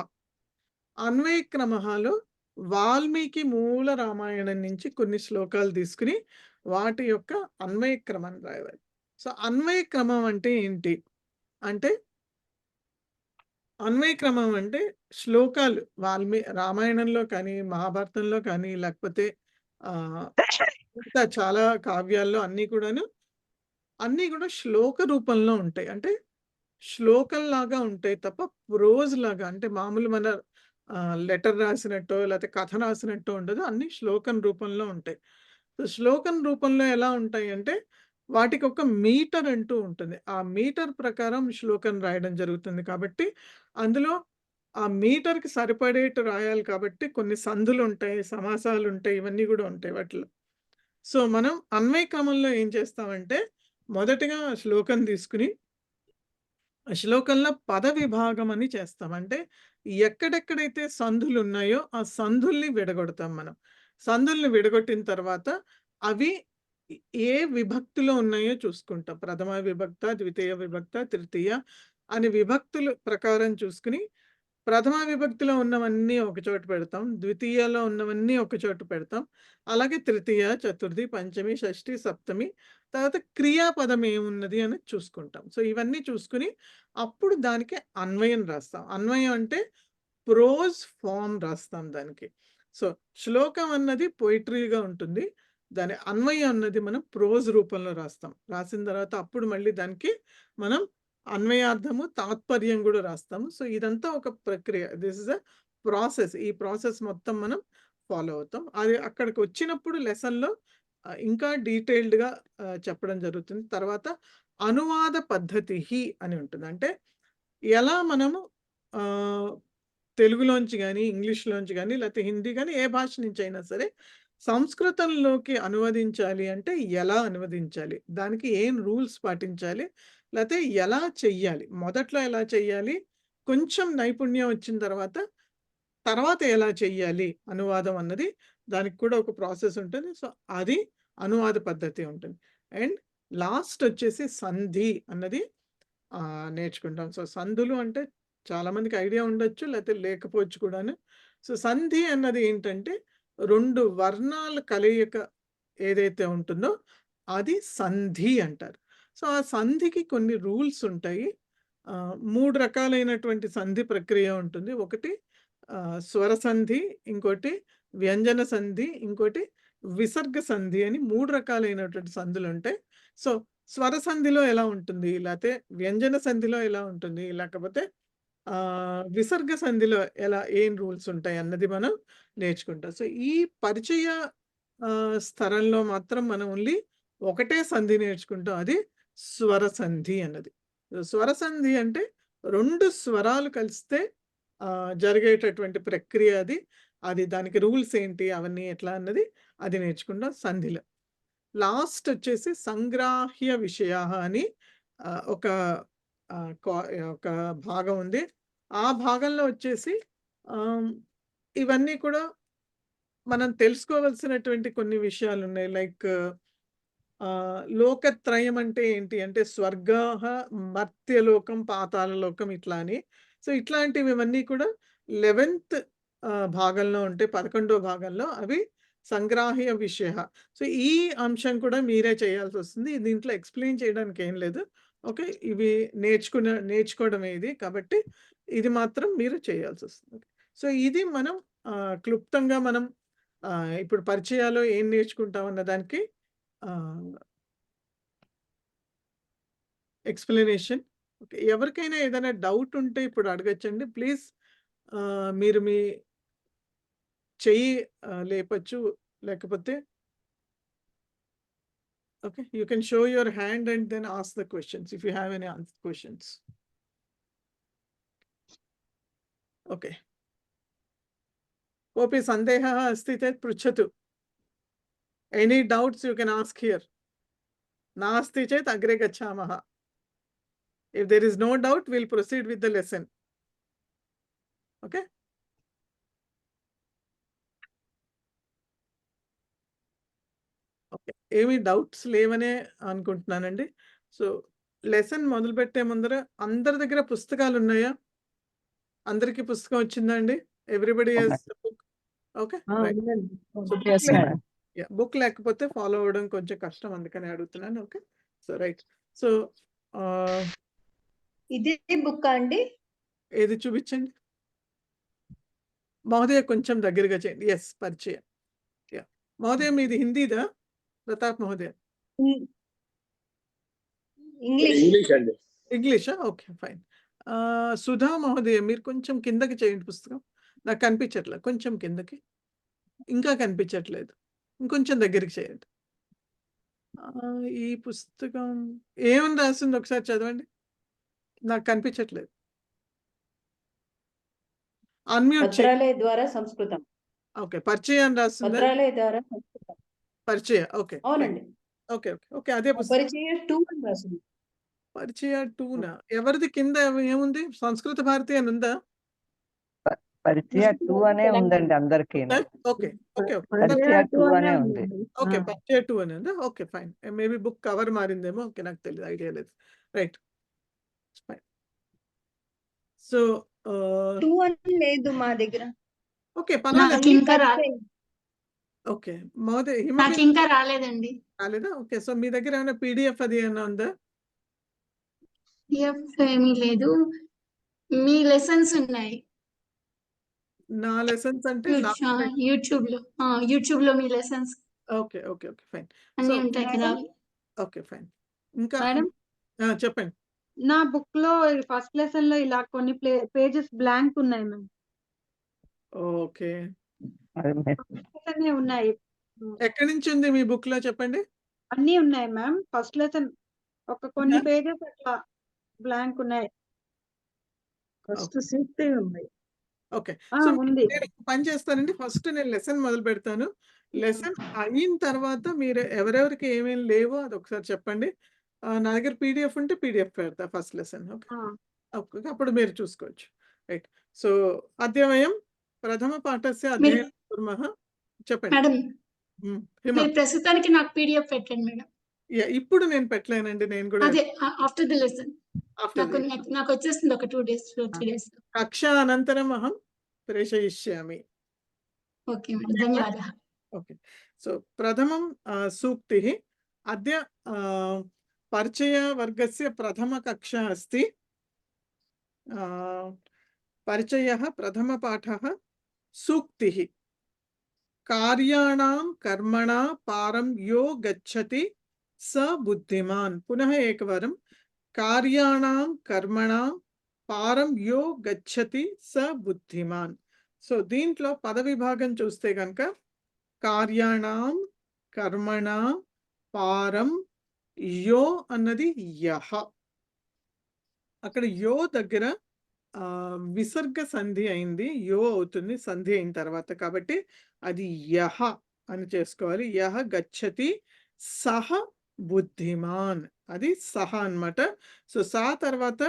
అన్వయ క్రమఃలో వాల్మీకి మూల రామాయణం నుంచి కొన్ని శ్లోకాలు తీసుకుని వాటి యొక్క అన్వయ క్రమం రాయాలి. సో అన్వయ క్రమం అంటే ఏంటి అంటే, అన్వయ క్రమం అంటే శ్లోకాలు రామాయణంలో కానీ మహాభారతంలో కానీ లేకపోతే చాలా కావ్యాల్లో అన్నీ కూడా శ్లోక రూపంలో ఉంటాయి. అంటే శ్లోకంలాగా ఉంటాయి తప్ప ప్రోజ్ లాగా అంటే మామూలు మన లెటర్ రాసినట్టో లేకపోతే కథ రాసినట్టో ఉండదు. అన్ని శ్లోకం రూపంలో ఉంటాయి. సో శ్లోకం రూపంలో ఎలా ఉంటాయి అంటే వాటికి ఒక మీటర్ అంటూ ఉంటుంది. ఆ మీటర్ ప్రకారం శ్లోకం రాయడం జరుగుతుంది. కాబట్టి అందులో ఆ మీటర్కి సరిపడేట్టు రాయాలి. కాబట్టి కొన్ని సందులు ఉంటాయి, సమాసాలు ఉంటాయి, ఇవన్నీ కూడా ఉంటాయి వాటిలో. సో మనం అన్వయ క్రమంలో ఏం చేస్తామంటే మొదటగా శ్లోకం తీసుకుని శ్లోకంలో పద విభాగం అని చేస్తాం. అంటే ఎక్కడెక్కడైతే సందులు ఉన్నాయో ఆ సందుల్ని విడగొడతాం మనం. సందుల్ని విడగొట్టిన తర్వాత అవి ఏ విభక్తిలో ఉన్నాయో చూసుకుంటాం. ప్రథమ విభక్త, ద్వితీయ విభక్త, తృతీయ అని విభక్తుల ప్రకారం చూసుకుని ప్రథమ విభక్తిలో ఉన్నవన్నీ ఒక చోట పెడతాం. ద్వితీయలో ఉన్నవన్నీ ఒక చోట పెడతాం. అలాగే తృతీయ, చతుర్థి, పంచమి, షష్ఠి, సప్తమి తర్వాత క్రియాపదం ఏమున్నది అని చూసుకుంటాం. సో ఇవన్నీ చూసుకుని అప్పుడు దానికి అన్వయం రాస్తాం. అన్వయం అంటే ప్రోజ్ ఫామ్ రాస్తాం దానికి. సో శ్లోకం అన్నది పొయిటరీగా ఉంటుంది. దాని అన్వయం అన్నది మనం ప్రోజ్ రూపంలో రాస్తాం. రాసిన తర్వాత అప్పుడు మళ్ళీ దానికి మనం అన్వయార్థము తాత్పర్యం కూడా రాస్తాము. సో ఇదంతా ఒక ప్రక్రియ. This is a process. ఈ ప్రాసెస్ మొత్తం మనం ఫాలో అవుతాం. అది అక్కడికి వచ్చినప్పుడు లెసన్లో ఇంకా డీటెయిల్డ్గా చెప్పడం జరుగుతుంది. తర్వాత అనువాద పద్ధతి అని ఉంటుంది. అంటే ఎలా మనము తెలుగులోంచి కానీ ఇంగ్లీష్లోంచి కానీ లేకపోతే హిందీ కానీ ఏ భాష నుంచి అయినా సరే సంస్కృతంలోకి అనువదించాలి అంటే ఎలా అనువదించాలి, దానికి ఏం రూల్స్ పాటించాలి, లేకపోతే ఎలా చెయ్యాలి, మొదట్లో ఎలా చెయ్యాలి, కొంచెం నైపుణ్యం వచ్చిన తర్వాత ఎలా చెయ్యాలి అనువాదం అన్నది దానికి కూడా ఒక ప్రాసెస్ ఉంటుంది. సో అది అనువాద పద్ధతి ఉంటుంది. అండ్ లాస్ట్ వచ్చేసి సంధి అన్నది నేర్చుకుంటాం. సో సంధులు అంటే చాలామందికి ఐడియా ఉండొచ్చు లేకపోతే లేకపోవచ్చు కూడాను. సో సంధి అన్నది ఏంటంటే 2 వర్ణాల కలయిక ఏదైతే ఉంటుందో అది సంధి అంటారు. సో ఆ సంధికి కొన్ని రూల్స్ ఉంటాయి. 3 రకాలైనటువంటి సంధి ప్రక్రియ ఉంటుంది. ఒకటి స్వర సంధి, ఇంకోటి వ్యంజన సంధి, ఇంకోటి విసర్గ సంధి అని 3 రకాలైనటువంటి సంధులు ఉంటాయి. సో స్వర సంధిలో ఎలా ఉంటుంది, లేకపోతే వ్యంజన సంధిలో ఎలా ఉంటుంది, లేకపోతే విసర్గ సంధిలో ఏం రూల్స్ ఉంటాయి అన్నది మనం నేర్చుకుంటాం. సో ఈ పరిచయ స్థరంలో మాత్రం మనం ఓన్లీ ఒకటే సంధి నేర్చుకుంటాం. అది స్వర సంధి అన్నది. స్వర సంధి అంటే 2 స్వరాలు కలిస్తే జరిగేటటువంటి ప్రక్రియ అది. అది దానికి రూల్స్ ఏంటి అవన్నీ ఎట్లా అన్నది అది నేర్చుకుంటాం సంధిలో. లాస్ట్ వచ్చేసి సంగ్రాహ్య విషయ అని ఒక భాగం ఉంది. ఆ భాగంలో వచ్చేసి ఇవన్నీ కూడా మనం తెలుసుకోవాల్సినటువంటి కొన్ని విషయాలు ఉన్నాయి. లైక్ లోకత్రయం అంటే ఏంటి అంటే స్వర్గ, మర్త్యలోకం, పాతాళ లోకం ఇట్లా అని. సో ఇట్లాంటివన్నీ కూడా 11th భాగంలో ఉంటే 11వ భాగంలో అవి సంగ్రాహ్య విషయ. సో ఈ అంశం కూడా మీరే చేయాల్సి వస్తుంది. దీంట్లో ఎక్స్ప్లెయిన్ చేయడానికి ఏం లేదు. ఓకే, ఇవి నేర్చుకోవడమే ఇది. కాబట్టి ఇది మాత్రం మీరు చేయాల్సి వస్తుంది. సో ఇది మనం క్లుప్తంగా మనం ఇప్పుడు పరిచయాలు ఏం నేర్చుకుంటాం అన్న దానికి ఎక్స్ప్లెనేషన్. ఓకే, ఎవరికైనా ఏదైనా డౌట్ ఉంటే ఇప్పుడు అడగచ్చండి ప్లీజ్. మీరు మీ చెయ్యి లేపచ్చు, లేకపోతే okay, you can show your hand and then ask the questions if you have any questions. Okay. कोऽपि सन्देहः अस्ति चेत् पृच्छतु. Any doubts you can ask here. नास्ति चेत् अग्रे गच्छामः. If there is no doubt, we'll proceed with the lesson. Okay. Okay, ఏమీ డౌట్స్ లేవనే అనుకుంటున్నానండి. సో లెసన్ మొదలుపెట్టే ముందర అందరి దగ్గర పుస్తకాలు ఉన్నాయా? అందరికీ పుస్తకం వచ్చిందా అండి? Everybody has book? Okay, book లేకపోతే ఫాలో అవ్వడం కొంచెం కష్టం, అందుకని అడుగుతున్నాను. Okay, so right. సో ఇదే బుక్ అండి? ఏది చూపించండి మహోదయ, కొంచెం దగ్గరగా చేయండి. ఎస్, పరిచయ. మహోదయ మీది హిందీదా? ప్రతాప్ మహోదయ ఇంగ్లీష్ అండి. ఇంగ్లీషా? Okay, fine. సుధా మహోదయ మీరు కొంచెం కిందకి చేయండి పుస్తకం. నాకు కనిపించట్లేదు, కొంచెం కిందకి. ఇంకా కనిపించట్లేదు, ఇంకొంచెం దగ్గరికి చేయండి. ఈ పుస్తకం ఏమని రాసింది ఒకసారి చదవండి, నాకు కనిపించట్లేదు. అన్మ్యూట్ పత్రాలయ ద్వారా సంస్కృతం. ఓకే, పరిచయం రాసిందా? పత్రాలయ ద్వారా సంస్కృతం. పరిచయ. ఓకే. అవునండి. ఓకే. ఓకే. ఓకే. అదే పుస్తకం. పరిచయ 2 అని రాసింది. పరిచయ 2నా? ఎవరిది కింద ఏముంది? సంస్కృత భారతి అని ఉందా? పరిచయ 2 అనే ఉందండి అందరికి. ఓకే. ఓకే. పరిచయ 2 అనే ఉంది. ఓకే. పరిచయ 2 అని ఉందా? Okay. Fine. Maybe book cover మారిందేమో. ఓకే. నాకు తెలీదు. ఐడియా లేదు. రైట్. ఫైన్. సో 2 అని లేదు మా దగ్గర. ఓకే. నాకు పర్వాలేదు. ఇంకా ఓకే. మహోదయ్ నాకు హిమబిందు ఇంకా రాలేదండి. రాలేదా? ఓకే. సో మీ దగ్గర ఏమైనా పీడీఎఫ్ అది ఏమైనా ఉందా? పిఎఫ్ ఏమీ లేదు. మీ లెసన్స్ ఉన్నాయి నా లెసన్స్ అంటే యూట్యూబ్ లో మీ lessons okay. Okay. Okay. Fine. So అన్ని ఉంటాయి కదా. ఓకే. ఫైన్. ఇంకా మేడం చెప్పండి. నా బుక్ లో ఫస్ట్ లెసన్ లో ఇలా కొన్ని పేజెస్ బ్లాంక్ ఉన్నాయి మ్యామ్. ఓకే. ఉన్నాయి. ఎక్కడి నుంచి ఉంది మీ బుక్ లో చెప్పండి? అన్ని ఉన్నాయి మ్యామ్. ఫస్ట్ లెసన్ కొన్ని పేజెస్ అట్లా బ్లాంక్ ఉన్నాయి. ఫస్ట్ సూక్తే ఉంది. ఓకే. సో ఉంది. నేను పని చేస్తానండి. ఫస్ట్ నేను లెసన్ మొదలు పెడతాను. లెసన్ అయిన తర్వాత మీరు ఎవరెవరికి ఏమేమి లేవో అది ఒకసారి చెప్పండి. నా దగ్గర పీడిఎఫ్ ఉంటే పీడిఎఫ్ పెడతా ఫస్ట్ లెసన్. ఓకే. ఓకే. అప్పుడు మీరు చూసుకోవచ్చు. రైట్. సో అధ్యాయం ప్రథమ పాఠస్య అధ్యాయం కుర్మః. చెప్పండి. మేడం హిమ. మీరు ప్రస్తుతానికి నాకు పీడిఎఫ్ పెట్టండి మేడం. ఇప్పుడు నేను పెట్టలేనండి. నేను కూడా అదే ఆఫ్టర్ ది లెసన్ నాకు వచ్చేస్తుంది ఒక 2 days 3 days. కక్షా అనంతరం అహం ప్రేషయిష్యామి. Okay madam. ధన్యవాదాः. ఓకే. సో ప్రథమం సూక్తిः అద్య పరిచయవర్గस्य प्रथमकक्षा अस्ति. परिचयः प्रथमपाठः सूक्तिः कार्याणां कर्मणा पारं यो गच्छति स बुद्धिमान्. पुनः एकवारं कार्याणां कर्मणां పారం యో గచ్చతి స బుద్ధిమాన్. సో దీంట్లో పద విభాగం చూస్తే కనుక కార్యాణం కర్మణ పారం యో అన్నది యహ. అక్కడ యో దగ్గర విసర్గ సంధి అయింది. యో అవుతుంది సంధి అయిన తర్వాత. కాబట్టి అది యహ అని చేసుకోవాలి. యహ గచ్చతి సహ బుద్ధిమాన్. అది సహ అన్నమాట. సో సా తర్వాత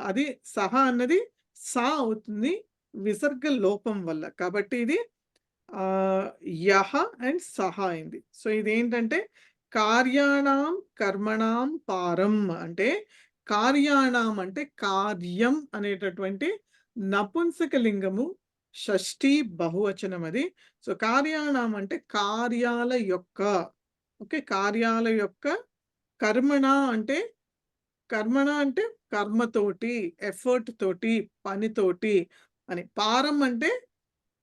అది సహ అన్నది సా అవుతుంది విసర్గ లోపం వల్ల. కాబట్టి ఇది యహ అండ్ సహ అయింది. సో ఇదేంటంటే కార్యాణం కర్మణం పారం అంటే కార్యాణం అంటే కార్యం అనేటటువంటి నపుంసక లింగము షష్ఠీ బహువచనం అది. సో కార్యాణం అంటే కార్యాల యొక్క. ఓకే. కార్యాల యొక్క కర్మణ అంటే కర్మతోటి ఎఫర్ట్ తోటి పనితోటి అని. పారం అంటే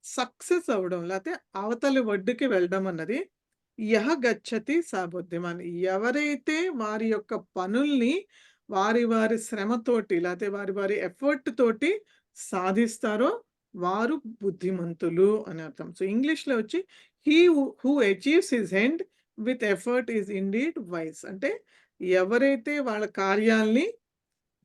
సక్సెస్ అవ్వడం లేకపోతే అవతలి ఒడ్డుకి వెళ్ళడం అన్నది. యహ గచ్చతి సా బుద్ధిమాన్. ఎవరైతే వారి యొక్క పనుల్ని వారి వారి శ్రమతోటి లేకపోతే వారి వారి ఎఫర్ట్ తోటి సాధిస్తారో వారు బుద్ధిమంతులు అని అర్థం. సో ఇంగ్లీష్లో వచ్చి he who achieves his end with effort is indeed wise. అంటే ఎవరైతే వాళ్ళ కార్యాల్ని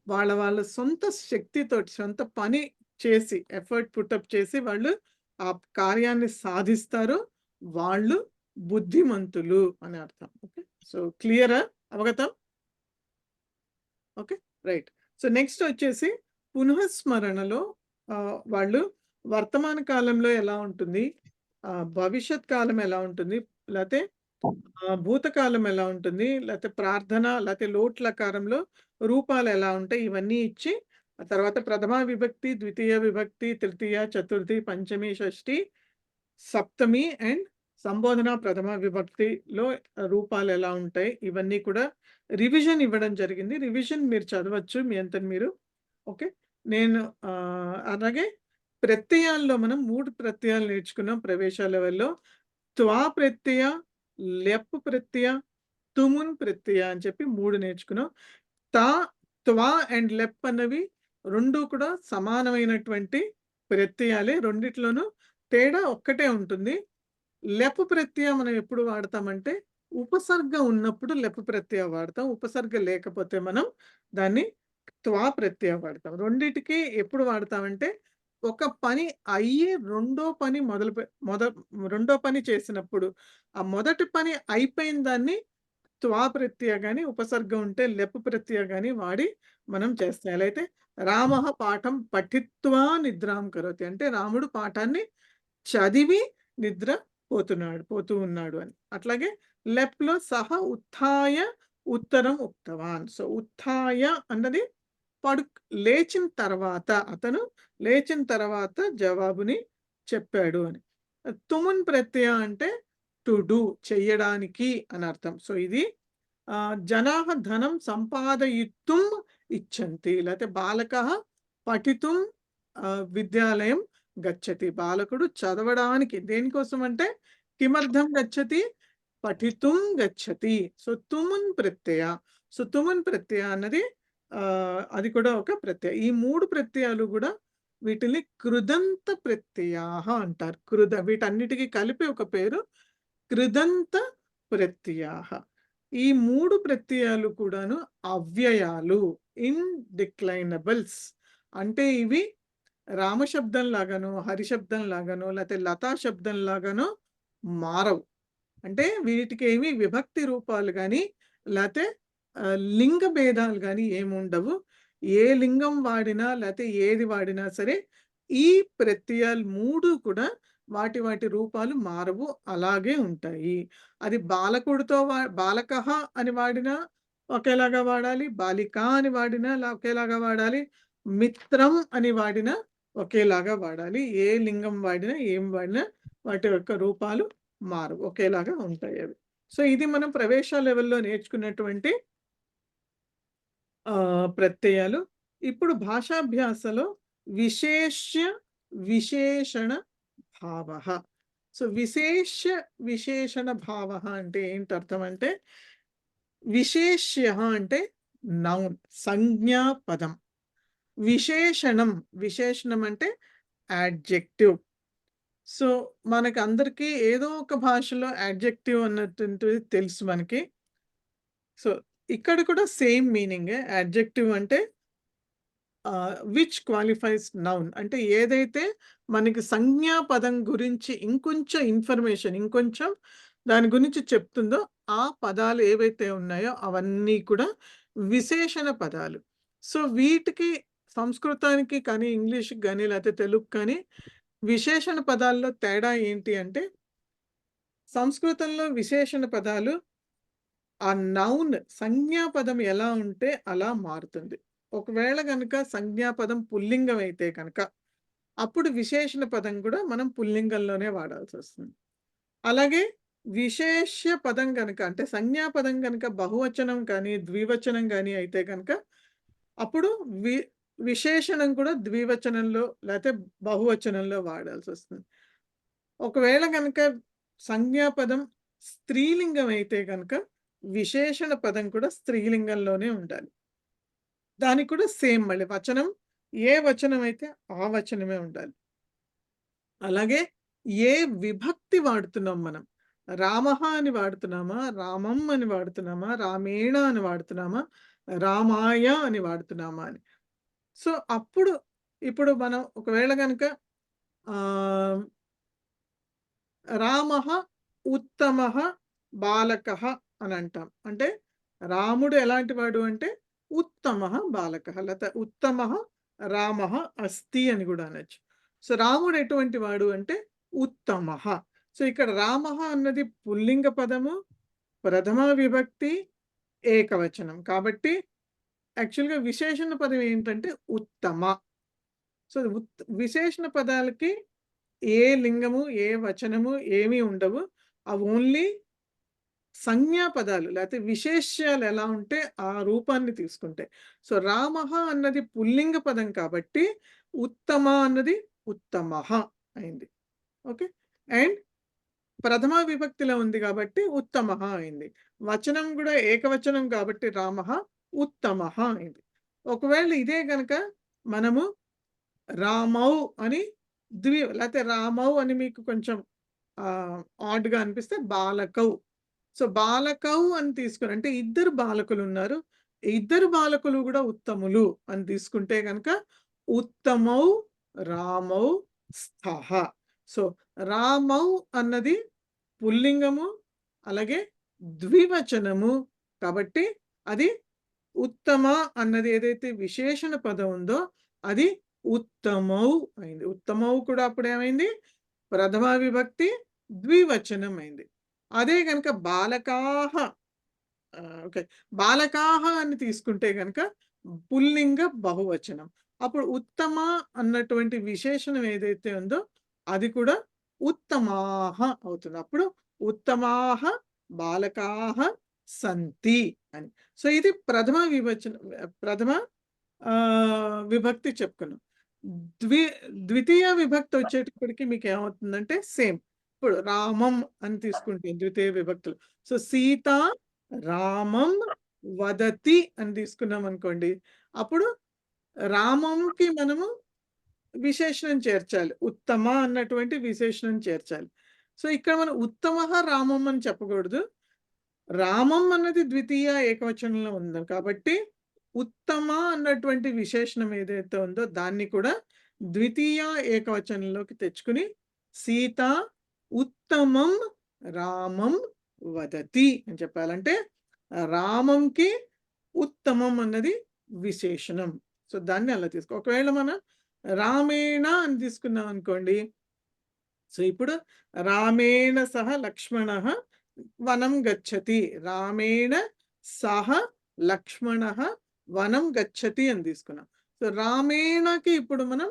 వాళ్ళ సొంత శక్తితోటి సొంత పని చేసి ఎఫర్ట్ పుటప్ చేసి వాళ్ళు ఆ కార్యాన్ని సాధిస్తారో వాళ్ళు బుద్ధిమంతులు అని అర్థం. ఓకే. సో క్లియరా? అవగతం? ఓకే. రైట్. సో నెక్స్ట్ వచ్చేసి పునఃస్మరణలో వాళ్ళు వర్తమాన కాలంలో ఎలా ఉంటుంది, భవిష్యత్ కాలం ఎలా ఉంటుంది, లేకపోతే భూతకాలం ఎలా ఉంటుంది, లేకపోతే ప్రార్థన లేకపోతే లోట్లకారంలో రూపాలు ఎలా ఉంటాయి ఇవన్నీ ఇచ్చి ఆ తర్వాత ప్రథమ విభక్తి, ద్వితీయ విభక్తి, తృతీయ, చతుర్థి, పంచమి, షష్ఠి, సప్తమి అండ్ సంబోధన ప్రథమ విభక్తిలో రూపాలు ఎలా ఉంటాయి ఇవన్నీ కూడా రివిజన్ ఇవ్వడం జరిగింది. రివిజన్ మీరు చదవచ్చు మీ అంతటి మీరు. ఓకే. నేను అలాగే ప్రత్యయాల్లో మనం 3 ప్రత్యయాలు నేర్చుకున్నాం ప్రవేశ లెవెల్లో. త్వా ప్రత్యయ, లెప్ ప్రత్యయ, తుమున్ ప్రత్యయ అని చెప్పి 3 నేర్చుకున్నాం. త్వా అండ్ లెప్ అన్నవి 2 కూడా సమానమైనటువంటి ప్రత్యయాలే. రెండిట్లోనూ తేడా ఒక్కటే ఉంటుంది. లెప్ ప్రత్యయ మనం ఎప్పుడు వాడతామంటే ఉపసర్గ ఉన్నప్పుడు లెప్ ప్రత్యయ వాడతాం. ఉపసర్గ లేకపోతే మనం దాన్ని త్వా ప్రత్యయ వాడతాం. రెండిటికి ఎప్పుడు వాడతామంటే ఒక పని అయ్యి రెండో పని చేసినప్పుడు ఆ మొదటి పని అయిపోయిన దాన్ని త్వా ప్రత్యయ గాని, ఉపసర్గం ఉంటే లెప్ ప్రత్యయ గాని వాడి మనం చేస్తాం. ఎలా అయితే రామః పాఠం పఠిత్వా నిద్రాం కరోతి అంటే రాముడు పాఠాన్ని చదివి నిద్ర పోతూ ఉన్నాడు అని. అట్లాగే లెప్‌లో సహ ఉత్థాయ ఉత్తరం ఉక్తవాన్. సో, ఉత్థాయ అన్నది లేచిన తర్వాత అతను లేచిన తర్వాత జవాబుని చెప్పాడు అని. తుమున్ ప్రత్యయ అంటే టు డూ చెయ్యడానికి అని అర్థం. సో, ఇది జనాః ధనం సంపాదయితుం ఇచ్చంతి. లేకపోతే బాలకః పఠితుం విద్యాలయం గచ్చతి. బాలకుడు చదవడానికి దేనికోసం అంటే కిమర్థం గచ్చతి? పఠితుం గచ్చతి. సో, తుమున్ ప్రత్యయ. సో, తుమున్ ప్రత్యయ అన్నది అది కూడా ఒక ప్రత్యయ. ఈ 3 ప్రత్యయాలు కూడా వీటిని కృదంత ప్రత్యయాః అంటారు. వీటన్నిటికి కలిపి ఒక పేరు కృదంత ప్రత్యయాః. ఈ 3 ప్రత్యయాలు కూడాను అవ్యయాలు, ఇండిక్లైనబుల్స్. అంటే ఇవి రామశబ్దం లాగానో, హరిశబ్దం లాగానో, లేకపోతే లతా శబ్దం లాగానో మారవు. అంటే వీటికి ఏమి విభక్తి రూపాలు గాని, లేకపోతే లింగ భేదాలు గాని ఏముండవు. ఏ లింగం వాడినా లేకపోతే ఏది వాడినా సరే ఈ ప్రత్యయాలు 3 కూడా వాటి రూపాలు మారవు, అలాగే ఉంటాయి. అది బాలకుడితో బాలకః అని వాడినా ఒకేలాగా వాడాలి, బాలిక అని వాడినా ఒకేలాగా వాడాలి, మిత్రం అని వాడినా ఒకేలాగా వాడాలి. ఏ లింగం వాడినా ఏం వాడినా వాటి యొక్క రూపాలు మారవు, ఒకేలాగా ఉంటాయి అవి. సో, ఇది మనం ప్రవేశ లెవెల్‌లో నేర్చుకున్నటువంటి ప్రత్యయాలు. ఇప్పుడు భాషాభ్యాసలో విశేష్య విశేషణ భావః. సో, విశేష్య విశేషణ భావః అంటే ఏంటి అర్థం అంటే విశేష్యః అంటే నౌన్, సంజ్ఞా పదం. విశేషణం అంటే యాడ్జెక్టివ్. సో, మనకందరికీ ఏదో ఒక భాషలో యాడ్జెక్టివ్ అన్నటువంటిది తెలుసు మనకి. సో, ఇక్కడ కూడా సేమ్ మీనింగే. యాడ్జెక్టివ్ అంటే విచ్ క్వాలిఫైస్ నౌన్ అంటే ఏదైతే మనకి సంజ్ఞా పదం గురించి ఇంకొంచెం ఇన్ఫర్మేషన్, ఇంకొంచెం దాని గురించి చెప్తుందో ఆ పదాలు ఏవైతే ఉన్నాయో అవన్నీ కూడా విశేషణ పదాలు. సో, వీటికి సంస్కృతానికి కానీ, ఇంగ్లీష్‌కి గాని, లేకపోతే తెలుగుకి కానీ విశేషణ పదాల్లో తేడా ఏంటి అంటే సంస్కృతంలో విశేషణ పదాలు ఆ నౌన్ సంజ్ఞాపదం ఎలా ఉంటే అలా మారుతుంది. ఒకవేళ గనుక సంజ్ఞాపదం పుల్లింగం అయితే కనుక అప్పుడు విశేషణ పదం కూడా మనం పుల్లింగంలోనే వాడాల్సి వస్తుంది. అలాగే విశేష్య పదం గనుక అంటే సంజ్ఞాపదం గనుక బహువచనం కానీ, ద్వివచనం కానీ అయితే కనుక అప్పుడు విశేషణం కూడా ద్వివచనంలో లేకపోతే బహువచనంలో వాడాల్సి వస్తుంది. ఒకవేళ గనుక సంజ్ఞాపదం స్త్రీలింగం అయితే కనుక విశేషణ పదం కూడా స్త్రీలింగంలోనే ఉండాలి. దానికి కూడా సేమ్ మళ్ళీ వచనం ఏ వచనం అయితే ఆ వచనమే ఉండాలి. అలాగే ఏ విభక్తి వాడుతున్నాం మనం, రామః అని వాడుతున్నామా, రామం అని వాడుతున్నామా, రామేణ అని వాడుతున్నామా, రామాయ అని వాడుతున్నామా అని. సో, ఇప్పుడు మనం ఒకవేళ గనుక రామః ఉత్తమః బాలకః అని అంటాం. అంటే రాముడు ఎలాంటి వాడు అంటే ఉత్తమః బాలకః, లేకపోతే ఉత్తమః రామః అస్తి అని కూడా అనొచ్చు. సో, రాముడు ఎటువంటి వాడు అంటే ఉత్తమః. సో, ఇక్కడ రామః అన్నది పుల్లింగ పదము, ప్రథమ విభక్తి, ఏకవచనం. కాబట్టి యాక్చువల్‌గా విశేషణ పదం ఏంటంటే ఉత్తమ. సో, విశేషణ పదాలకి ఏ లింగము, ఏ వచనము ఏమీ ఉండవు. అవి ఓన్లీ సంజ్ఞా పదాలు లేకపోతే విశేష్యాలు ఎలా ఉంటే ఆ రూపాన్ని తీసుకుంటాయి. సో, రామః అన్నది పుల్లింగ పదం కాబట్టి ఉత్తమ అన్నది ఉత్తమః అయింది. ఓకే. అండ్ ప్రథమ విభక్తిలో ఉంది కాబట్టి ఉత్తమః అయింది. వచనం కూడా ఏకవచనం కాబట్టి రామః ఉత్తమః అయింది. ఒకవేళ ఇదే గనక మనము రామౌ అని లేకపోతే రామౌ అని మీకు కొంచెం ఆడ్‌గా అనిపిస్తే బాలకౌ. సో, బాలకౌ అని తీసుకొని అంటే ఇద్దరు బాలకులు ఉన్నారు. ఇద్దరు బాలకులు కూడా ఉత్తములు అని తీసుకుంటే గనక ఉత్తమౌ రామౌ స్థః. సో రామౌ అన్నది పుల్లింగము, అలాగే ద్వివచనము. కాబట్టి అది ఉత్తమ అన్నది ఏదైతే విశేషణ పదం ఉందో అది ఉత్తమౌ అయింది. ఉత్తమౌ కూడా అప్పుడేమైంది, ప్రథమ విభక్తి ద్వివచనం అయింది. అదే కనుక బాలకాహ, ఓకే, బాలకాహ అని తీసుకుంటే కనుక పుల్లింగ బహువచనం. అప్పుడు ఉత్తమ అన్నటువంటి విశేషణం ఏదైతే ఉందో అది కూడా ఉత్తమాహ అవుతుంది. అప్పుడు ఉత్తమాహ బాలకాహ సంతి అని. సో ఇది ప్రథమ విభక్తి చెప్పుకున్నాం. ద్వితీయ విభక్తి వచ్చేటప్పటికి మీకు ఏమవుతుందంటే సేమ్. ఇప్పుడు రామం అని తీసుకుంటే ద్వితీయ విభక్తులు, సో సీత రామం వదతి అని తీసుకున్నాం అనుకోండి, అప్పుడు రామంకి మనము విశేషణం చేర్చాలి, ఉత్తమ అన్నటువంటి విశేషణం చేర్చాలి. సో ఇక్కడ మనం ఉత్తమ రామం అని చెప్పకూడదు. రామం అన్నది ద్వితీయ ఏకవచనంలో ఉంది కాబట్టి ఉత్తమ అన్నటువంటి విశేషణం ఏదైతే ఉందో దాన్ని కూడా ద్వితీయ ఏకవచనంలోకి తెచ్చుకుని సీత ఉత్తమం రామం వదతి అని చెప్పాలంటే రామంకి ఉత్తమం అన్నది విశేషణం. సో దాన్ని అలా తీసుకో. ఒకవేళ మనం రామేణ అని తీసుకున్నాం అనుకోండి, సో ఇప్పుడు రామేణ సహ లక్ష్మణ వనం గచ్చతి, రామేణ సహ లక్ష్మణ వనం గచ్చతి అని తీసుకున్నాం. సో రామేణకి ఇప్పుడు మనం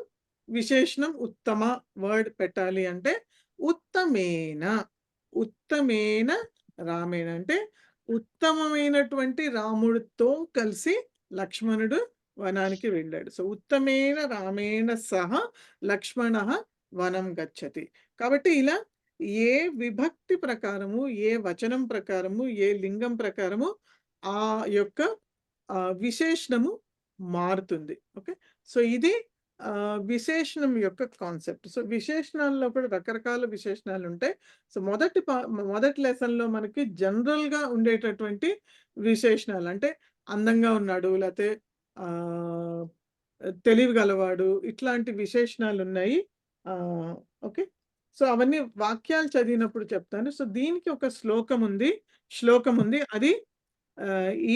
విశేషణం ఉత్తమ వర్డ్ పెట్టాలి అంటే ఉత్తమేన. ఉత్తమేన రామేణ అంటే ఉత్తమమైనటువంటి రాముడితో కలిసి లక్ష్మణుడు వనానికి వెళ్ళాడు. సో ఉత్తమేన రామేణ సహ లక్ష్మణ వనం గచ్చతి. కాబట్టి ఇలా ఏ విభక్తి ప్రకారము, ఏ వచనం ప్రకారము, ఏ లింగం ప్రకారము ఆ యొక్క విశేషణము మారుతుంది. ఓకే, సో ఇది విశేషణం యొక్క కాన్సెప్ట్. సో విశేషణాల్లో కూడా రకరకాల విశేషణాలు ఉంటాయి. సో మొదటి లెసన్లో మనకి జనరల్గా ఉండేటటువంటి విశేషణాలు అంటే అందంగా ఉన్నాడు, లేకపోతే తెలివి గలవాడు, ఇట్లాంటి విశేషణాలు ఉన్నాయి. ఓకే, సో అవన్నీ వాక్యాలు చదివినప్పుడు చెప్తాను. సో దీనికి ఒక శ్లోకం ఉంది. అది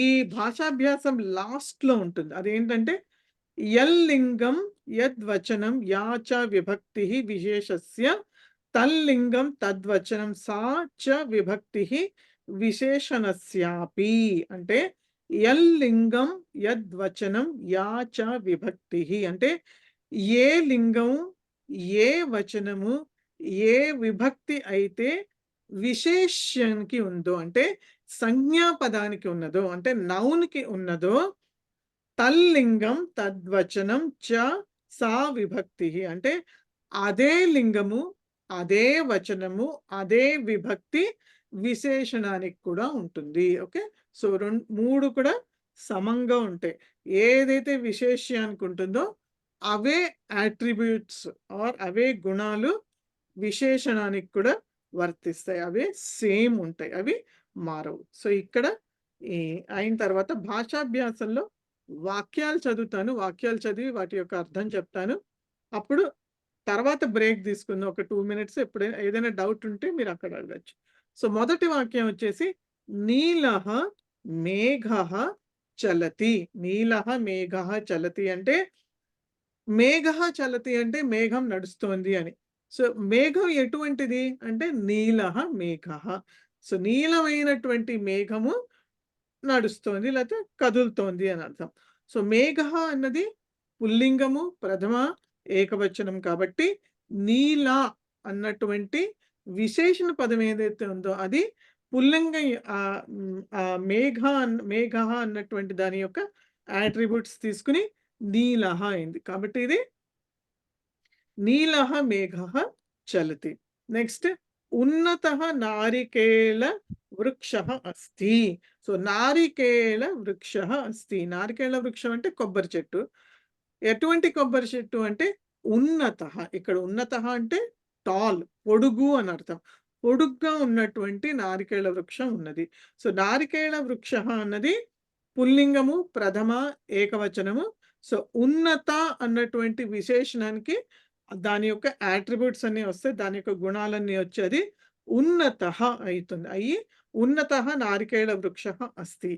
ఈ భాషాభ్యాసం లాస్ట్లో ఉంటుంది. అదేంటంటే యల్లింగం యద్వచనం యాచ విభక్తి విశేషస్య తల్లింగం తద్వచనం సా చ విభక్తి విశేషణస్యాపి. అంటే యల్లింగం యద్వచనం యాచ విభక్తి అంటే ఏ లింగం, ఏ వచనము, ఏ విభక్తి అయితే విశేష్యానికి ఉందో, అంటే సంజ్ఞాపదానికి ఉన్నదో, అంటే నౌన్కి ఉన్నదో, తల్లింగం తద్వచనం చ సా విభక్తి అంటే అదే లింగము, అదే వచనము, అదే విభక్తి విశేషణానికి కూడా ఉంటుంది. ఓకే, సో మూడు కూడా సమంగా ఉంటాయి. ఏదైతే విశేష్యానికి ఉంటుందో అవే అట్రిబ్యూట్స్ ఆర్ అవే గుణాలు విశేషణానికి కూడా వర్తిస్తాయి. అవే సేమ్ ఉంటాయి, అవి మారవు. సో ఇక్కడ అయిన తర్వాత భాషాభ్యాసంలో వాక్యాలు చదువుతాను, వాక్యాలు చదివి వాటి యొక్క అర్థం చెప్తాను. అప్పుడు తర్వాత బ్రేక్ తీసుకుందాం ఒక 2 minutes. ఎప్పుడైనా ఏదైనా డౌట్ ఉంటే మీరు అక్కడ అడగచ్చు. సో మొదటి వాక్యం వచ్చేసి నీలః మేఘః చలతి. నీలః మేఘః చలతి అంటే మేఘః చలతి అంటే మేఘం నడుస్తోంది అని. సో మేఘం ఎటువంటిది అంటే నీలః మేఘః. సో నీలమైనటువంటి మేఘము నడుస్తోంది లేకపోతే కదులుతోంది అని అర్థం. సో మేఘః అన్నది పుల్లింగము, ప్రథమ ఏకవచనం కాబట్టి నీల అన్నటువంటి విశేషణ పదం ఏదైతే ఉందో అది పుల్లింగ మేఘః అన్నటువంటి దాని యొక్క అట్రిబ్యూట్స్ తీసుకుని నీలః అయింది. కాబట్టి ఇది నీలః మేఘః చలతి. నెక్స్ట్ ఉన్నతః నారికేళ వృక్షః అస్తి. సో నారికేళ వృక్షః అస్తి. నారికేళ వృక్షం అంటే కొబ్బరి చెట్టు. ఎటువంటి కొబ్బరి చెట్టు అంటే ఉన్నతః. ఇక్కడ ఉన్నతః అంటే టాల్, పొడుగు అని అర్థం. పొడుగ్గా ఉన్నటువంటి నారికేళ వృక్షం ఉన్నది. సో నారికేళ వృక్షః అన్నది పుల్లింగము, ప్రథమ ఏకవచనము. సో ఉన్నత అన్నటువంటి విశేషణానికి దాని యొక్క యాట్రిబ్యూట్స్ అన్ని వస్తాయి, దాని యొక్క గుణాలన్నీ వచ్చి అది ఉన్నత అవుతుంది. అయ్యి ఉన్నత నారికేళ వృక్ష అస్తి.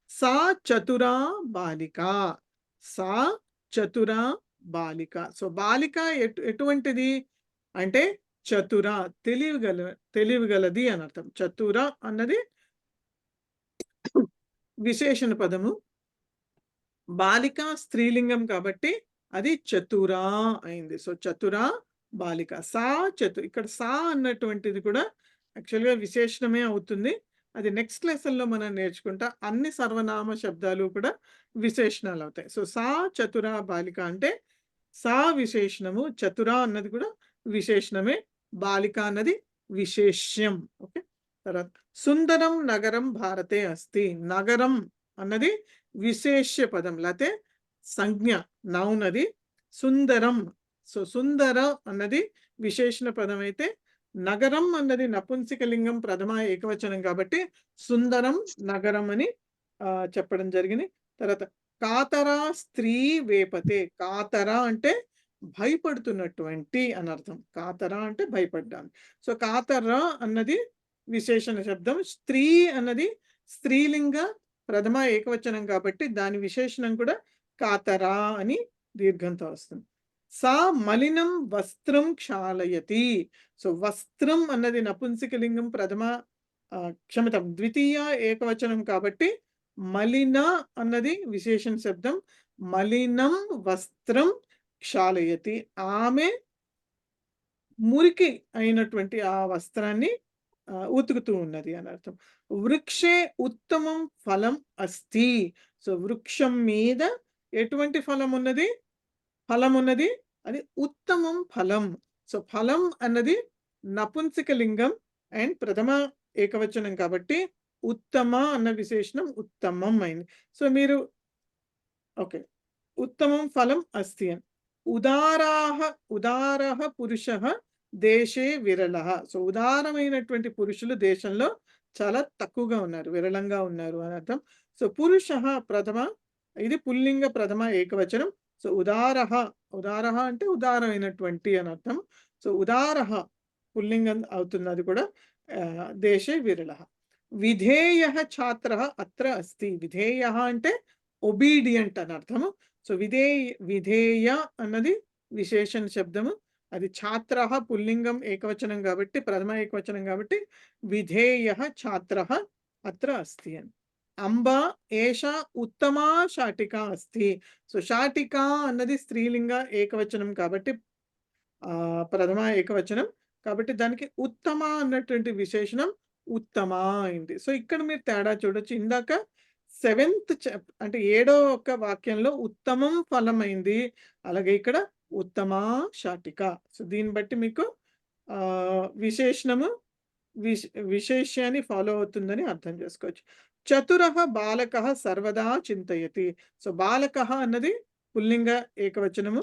సా చతురా బాలిక, సా చతురా బాలిక. సో బాలిక ఎటువంటిది అంటే చతుర, తెలివిగలది అని అర్థం. చతుర అన్నది విశేషణ పదము, బాలిక స్త్రీలింగం కాబట్టి అది చతురా అయింది. సో చతురా బాలిక. సా ఇక్కడ సా అన్నటువంటిది కూడా యాక్చువల్గా విశేషణమే అవుతుంది. అది నెక్స్ట్ లెసన్లో మనం నేర్చుకుంటా. అన్ని సర్వనామ శబ్దాలు కూడా విశేషణాలు అవుతాయి. సో సా చతురా బాలిక అంటే సా విశేషణము, చతురా అన్నది కూడా విశేషణమే, బాలిక అన్నది విశేష్యం. ఓకే. తర్వాత సుందరం నగరం భారతే అస్తి. నగరం అన్నది విశేష్య పదం, లేకపోతే సంజ్ఞ, నౌన్ అది. సుందరం, సో సుందర అన్నది విశేషణ పదం అయితే నగరం అన్నది నపుంసకలింగం ప్రథమ ఏకవచనం కాబట్టి సుందరం నగరం అని చెప్పడం జరిగింది. తర్వాత కాతరా స్త్రీ వేపతే. కాతర అంటే భయపడుతున్నటువంటి అని అర్థం. కాతర అంటే భయపడ్డాను. సో కాతర అన్నది విశేషణ శబ్దం. స్త్రీ అన్నది స్త్రీలింగ ప్రథమ ఏకవచనం కాబట్టి దాని విశేషణం కూడా కాతరా అని దీర్ఘంతో వస్తుంది. సా మలినం వస్త్రం క్షాళయతి. సో వస్త్రం అన్నది నపుంసకలింగం ప్రథమ క్షమితం ద్వితీయ ఏకవచనం కాబట్టి మలిన అన్నది విశేషణ శబ్దం. మలినం వస్త్రం క్షాళయతి, ఆమె మురికి అయినటువంటి ఆ వస్త్రాన్ని ఉతుకుతూ ఉన్నది అని అర్థం. వృక్షే ఉత్తమం ఫలం అస్తి. సో వృక్షం మీద ఎటువంటి ఫలం ఉన్నది? ఫలం ఉన్నది, అది ఉత్తమం ఫలం. సో ఫలం అన్నది నపుంసకలింగం అండ్ ప్రథమ ఏకవచనం కాబట్టి ఉత్తమ అన్న విశేషణం ఉత్తమం అయింది. సో మీరు ఓకే, ఉత్తమం ఫలం అస్తి అని. ఉదారః పురుషః దేశే విరళః. సో ఉదారమైనటువంటి పురుషులు దేశంలో చాలా తక్కువగా ఉన్నారు, విరళంగా ఉన్నారు అని అర్థం. సో పురుషః ప్రథమ, ఇది పుల్లింగ ప్రథమ ఏకవచనం. సో ఉదారః అంటే ఉదారమైనటువంటి అని అర్థం. సో ఉదారః పుల్లింగం అవుతుంది, అది కూడా దేశే విరళః. విధేయః ఛాత్రః అత్ర అస్తి. విధేయః అంటే ఒబీడియంట్ అని అర్థము. సో విధేయ అన్నది విశేషణ శబ్దము, అది ఛాత్రః పుల్లింగం ఏకవచనం కాబట్టి ప్రథమ ఏకవచనం కాబట్టి విధేయః ఛాత్రః అత్ర అస్తి అని. అంబ ఏష ఉత్తమా శాటికా అస్తి. సో శాటికా అన్నది స్త్రీలింగ ఏకవచనం కాబట్టి ప్రథమ ఏకవచనం కాబట్టి దానికి ఉత్తమ అన్నటువంటి విశేషణం ఉత్తమా అయింది. సో ఇక్కడ మీరు తేడా చూడొచ్చు. ఇందాక 7th అంటే 7వ వాక్యంలో ఉత్తమం ఫలం అయింది, అలాగే ఇక్కడ ఉత్తమా శాటిక. సో దీన్ని బట్టి మీకు విశేషణము విశేష్యాన్ని ఫాలో అవుతుందని అర్థం చేసుకోవచ్చు. చతురః బాలకః సర్వదా చింతయతి. సో బాలకః అన్నది పుల్లింగ ఏకవచనము.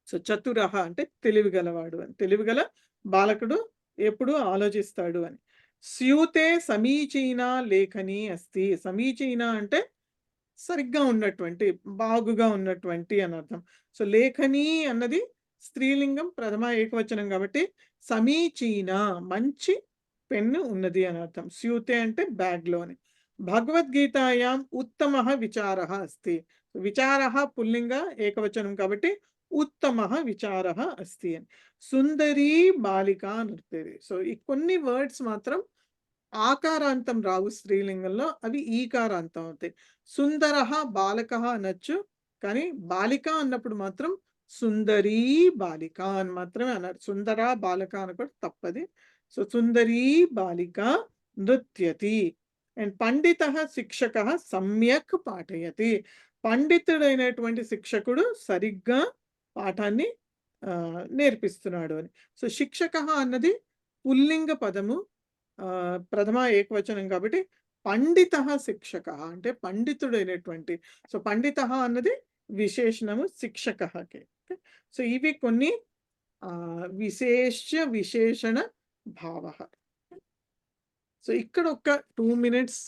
సో చతురః అంటే తెలివిగలవాడు అని, తెలివిగల బాలకుడు ఎప్పుడు ఆలోచిస్తాడు అని. స్యూతే సమీచీన లేఖని అస్తి. సమీచీన అంటే సరిగ్గా ఉన్నటువంటి, బాగుగా ఉన్నటువంటి అని అర్థం. సో లేఖని అన్నది స్త్రీలింగం ప్రథమ ఏకవచనం కాబట్టి సమీచీన మంచి పెన్ను ఉన్నది అని అర్థం. స్యూతే అంటే బ్యాగ్లో అని. భగవద్గీతాయాం ఉత్తమః విచారః అస్తి. విచారః పుల్లింగ ఏకవచనం కాబట్టి ఉత్తమః విచారః అస్తి అని. సుందరీ బాలిక నృత్యది. సో ఈ కొన్ని వర్డ్స్ మాత్రం ఆకారాంతం రావు స్త్రీలింగంలో, అవి ఈకారాంతం అవుతాయి. సుందరః బాలకః అనొచ్చు, కానీ బాలిక అన్నప్పుడు మాత్రం సుందరీ బాలిక అని మాత్రమే అన్నారు. సుందర బాలిక అనకూడదు, తప్పది. సో సుందరీ బాలిక నృత్యతి. అండ్ పండితః శిక్షకః సమ్యక్ పాఠయతి. పండితుడైనటువంటి శిక్షకుడు సరిగ్గా పాఠాన్ని నేర్పిస్తున్నాడు అని. సో శిక్షకః అన్నది పుల్లింగ పదము, ప్రథమ ఏకవచనం కాబట్టి పండితః శిక్షకః అంటే పండితుడైనటువంటి. సో పండితః అన్నది విశేషణము శిక్షకఃకి. సో ఇవి కొన్ని విశేషణ భావః. సో ఇక్కడ ఒక 2 minutes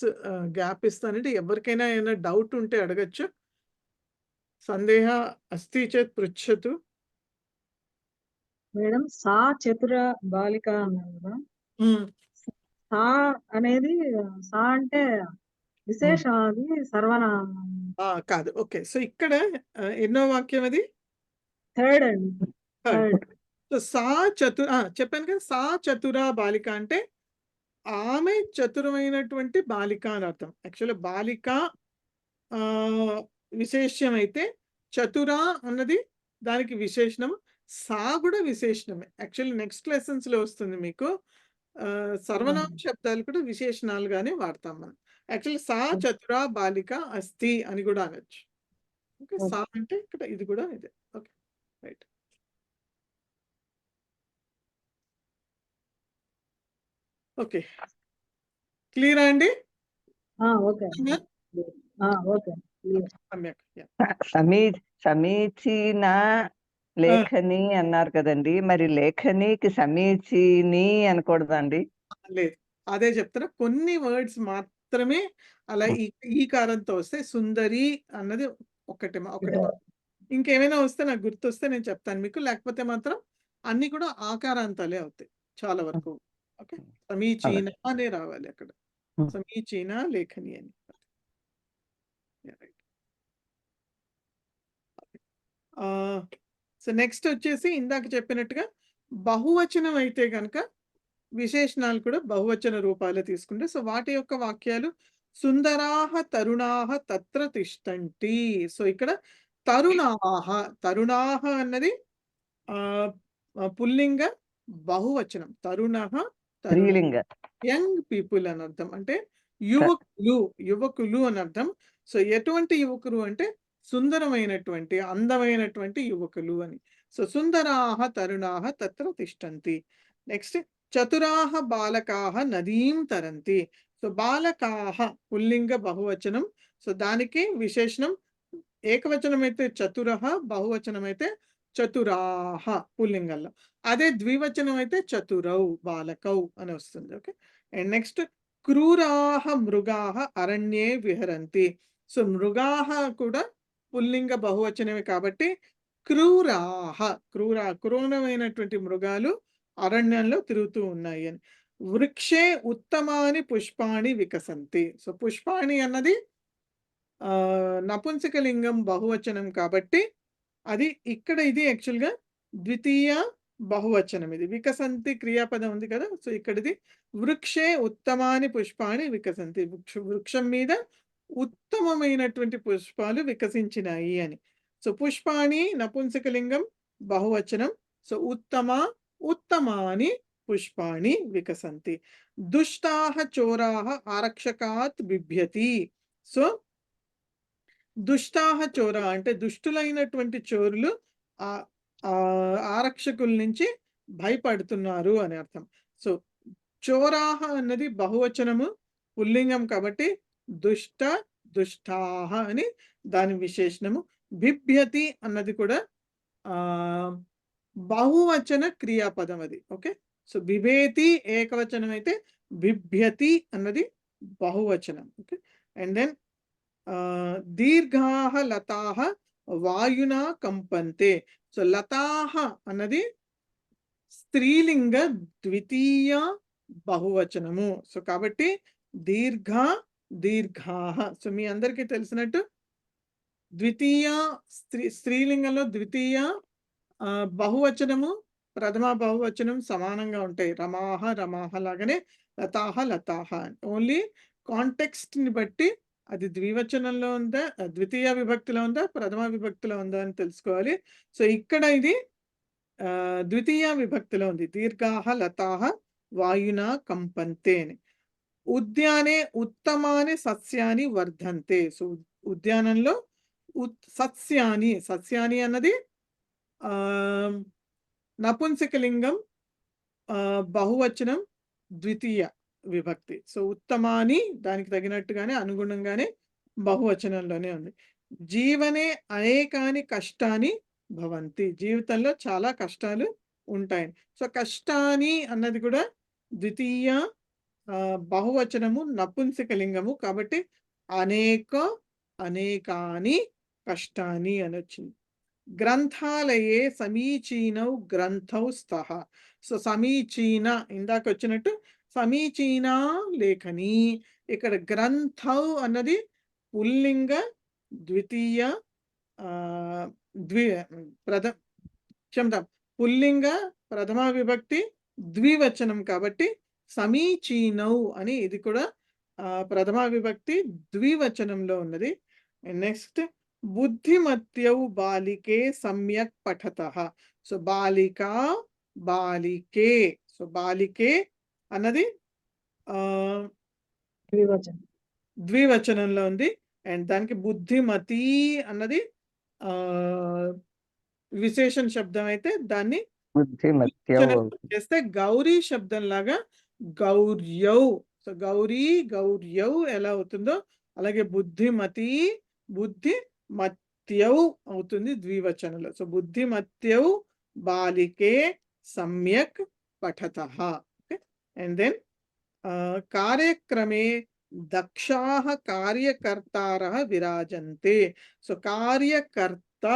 గ్యాప్ ఇస్తానంటే ఎవరికైనా ఏమైనా డౌట్ ఉంటే అడగచ్చు. సందేహ అస్తి చేత్ పృచ్చతు. మేడం సా చతుర బాలిక అన్నారు కదా, హ్మ్. సా అనేది సా అంటే విశేషం, అది సర్వనామం. కాదు. ఓకే. సో ఇక్కడ ఎన్నో వాక్యం అది? థర్డ్ అండి. థర్డ్. థర్డ్. సో సా చెప్పాను కదా, సా చతుర బాలిక అంటే ఆమె చతురమైనటువంటి బాలిక అని అర్థం. యాక్చువల్లీ బాలిక విశేష్యం అయితే, చతుర అన్నది దానికి విశేషణం. సా కూడా విశేషణమే. యాక్చువల్లీ నెక్స్ట్ లెసన్స్ లో వస్తుంది మీకు. సర్వనామ శబ్దాలు కూడా విశేషణాలుగానే వాడతాం మనం. యాక్చువల్లీ సా చతుర బాలిక అస్తి అని కూడా అనొచ్చు. ఓకే. సా అంటే ఇక్కడ ఇది కూడా ఇదే. Okay, right. ఓకే, క్లియరా అండి? Okay okay. సమ్యక్. సమీచీన లేఖని అన్నారు కదండి, మరి లేఖనికి సమీచీని అనకూడదండి? లేదు, అదే చెప్తారా. కొన్ని వర్డ్స్ మాత్రమే అలా ఈ కారంతో వస్తే, సుందరి అన్నది ఒకటి. ఇంకేమైనా వస్తే నాకు గుర్తొస్తే నేను చెప్తాను మీకు. లేకపోతే మాత్రం అన్ని కూడా ఆకారాంతాలే అవుతాయి చాలా వరకు. ఓకే, సమీచీన అనే రావాలి అక్కడ. సమీచీన లేఖని అని. సో నెక్స్ట్ వచ్చేసి ఇందాక చెప్పినట్టుగా బహువచనం అయితే కనుక విశేషణాలు కూడా బహువచన రూపాలే తీసుకుంటే, సో వాటి యొక్క వాక్యాలు సుందరాహ తరుణాహ తత్ర తిష్టంటి. సో ఇక్కడ తరుణాహ అన్నది పుల్లింగ బహువచనం. తరుణః స్త్రీలింగ. యంగ్ పీపుల్ అని అర్థం. అంటే యువకులు అని అర్థం. సో ఎటువంటి యువకులు అంటే సుందరమైనటువంటి, అందమైనటువంటి యువకులు అని. సో సుందరాహ తరుణాహ తత్ర తిష్టంతి. నెక్స్ట్ చతురాహ బాలకాహ నదీం తరంతి. సో బాలకాహ పుల్లింగ బహువచనం. సో దానికి విశేషణం ఏకవచనం అయితే చతురః, బహువచనం అయితే చతురాహ పుల్లింగంలో. అదే ద్వివచనం అయితే చతురౌ బాలకౌ అని వస్తుంది. ఓకే. అండ్ నెక్స్ట్ క్రూరాహ మృగాహ అరణ్యే విహరంతి. సో మృగాహ కూడా పుల్లింగ బహువచనమే కాబట్టి క్రూరమైనటువంటి మృగాలు అరణ్యంలో తిరుగుతూ ఉన్నాయి అని. వృక్షే ఉత్తమాని పుష్పాణి వికసంతి. సో పుష్పాణి అన్నది నపుంసకలింగం బహువచనం కాబట్టి అది ఇక్కడ ఇది యాక్చువల్గా ద్వితీయ బహువచనం. ఇది వికసంతి క్రియాపదం ఉంది కదా, సో ఇక్కడిది వృక్షే ఉత్తమాని పుష్పాణి వికసంతి. వృక్షం మీద ఉత్తమమైనటువంటి పుష్పాలు వికసించినాయి అని. సో పుష్పాణి నపుంసకలింగం బహువచనం. సో ఉత్తమాని పుష్పాణి వికసంతి. దుష్టాహ చోరాహ ఆరక్షకాత్ బిభ్యతి. సో దుష్టాహ చోర అంటే దుష్టులైనటువంటి చోరులు ఆరక్షకుల నుంచి భయపడుతున్నారు అని అర్థం. సో చోరాహ అన్నది బహువచనము, పుల్లింగం కాబట్టి దుష్టాహ అని దాని విశేషణము. బిభ్యతి అన్నది కూడా బహువచన క్రియాపదం అది. ఓకే. సో బిభేతి ఏకవచనం అయితే, బిభ్యతి అన్నది బహువచనం. ఓకే. అండ్ దెన్ దీర్ఘాహ లతాహ వాయునా కంపంతే. సో లతాహ అన్నది స్త్రీలింగ ద్వితీయ బహువచనము. సో కాబట్టి దీర్ఘాహ. సో మీ అందరికీ తెలిసినట్టు ద్వితీయ స్త్రీలింగంలో ద్వితీయ బహువచనము, ప్రథమ బహువచనం సమానంగా ఉంటాయి. రమాహ లాగానే లతాహ. ఓన్లీ కాంటెక్స్ట్ ని బట్టి అది ద్వివచనంలో ఉందా, ద్వితీయ విభక్తిలో ఉందా, ప్రథమ విభక్తిలో ఉందా అని తెలుసుకోవాలి. సో ఇక్కడ ఇది ద్వితీయ విభక్తిలో ఉంది. దీర్ఘాహ లతాహ వాయునా కంపంతే అని. ఉద్యానే ఉత్తమాని సస్యాని వర్ధంతే. సో ఉద్యానంలో సస్యాని అన్నది నపుంసకలింగం బహువచనం ద్వితీయ విభక్తి. సో ఉత్తమాని దానికి తగినట్టుగానే అనుగుణంగానే బహువచనంలోనే ఉంది. జీవనే అనేకాని కష్టాని భవంతి. జీవితంలో చాలా కష్టాలు ఉంటాయి. సో కష్టాని అన్నది కూడా ద్వితీయ బహువచనము, నపుంసకలింగము కాబట్టి అనేకాని కష్టాని అని వచ్చింది. గ్రంథాలయే సమీచీనౌ గ్రంథౌ స్తః. సో సమీచీన ఇందాక వచ్చినట్టు సమీచీన లేఖని. ఇక్కడ గ్రంథౌ అన్నది పుల్లింగ ద్వితీయ పుల్లింగ ప్రథమ విభక్తి ద్వివచనం కాబట్టి సమీచీనౌ అని ఇది కూడా ప్రథమ విభక్తి ద్వివచనంలో ఉన్నది. నెక్స్ట్ బుద్ధిమత్యౌ బాలికే సమ్యక్ పఠతః. సో బాలిక బాలికే. సో బాలికే అన్నది ద్వివచనంలో ఉంది. అండ్ దానికి బుద్ధిమతి అన్నది విశేషణ శబ్దం అయితే దాన్ని చేస్తే గౌరీ శబ్దం లాగా గౌర్యౌ. సో గౌరీ గౌర్యౌ ఎలా అవుతుందో అలాగే బుద్ధిమతి బుద్ధిమత్యౌ అవుతుంది ద్వివచనంలో. సో బుద్ధిమత్యౌ బాలికే సమ్యక్ పఠతః. అండ్ దెన్ కార్యక్రమే దక్షాః కార్యకర్తారః విరాజంతే. సో కార్యకర్త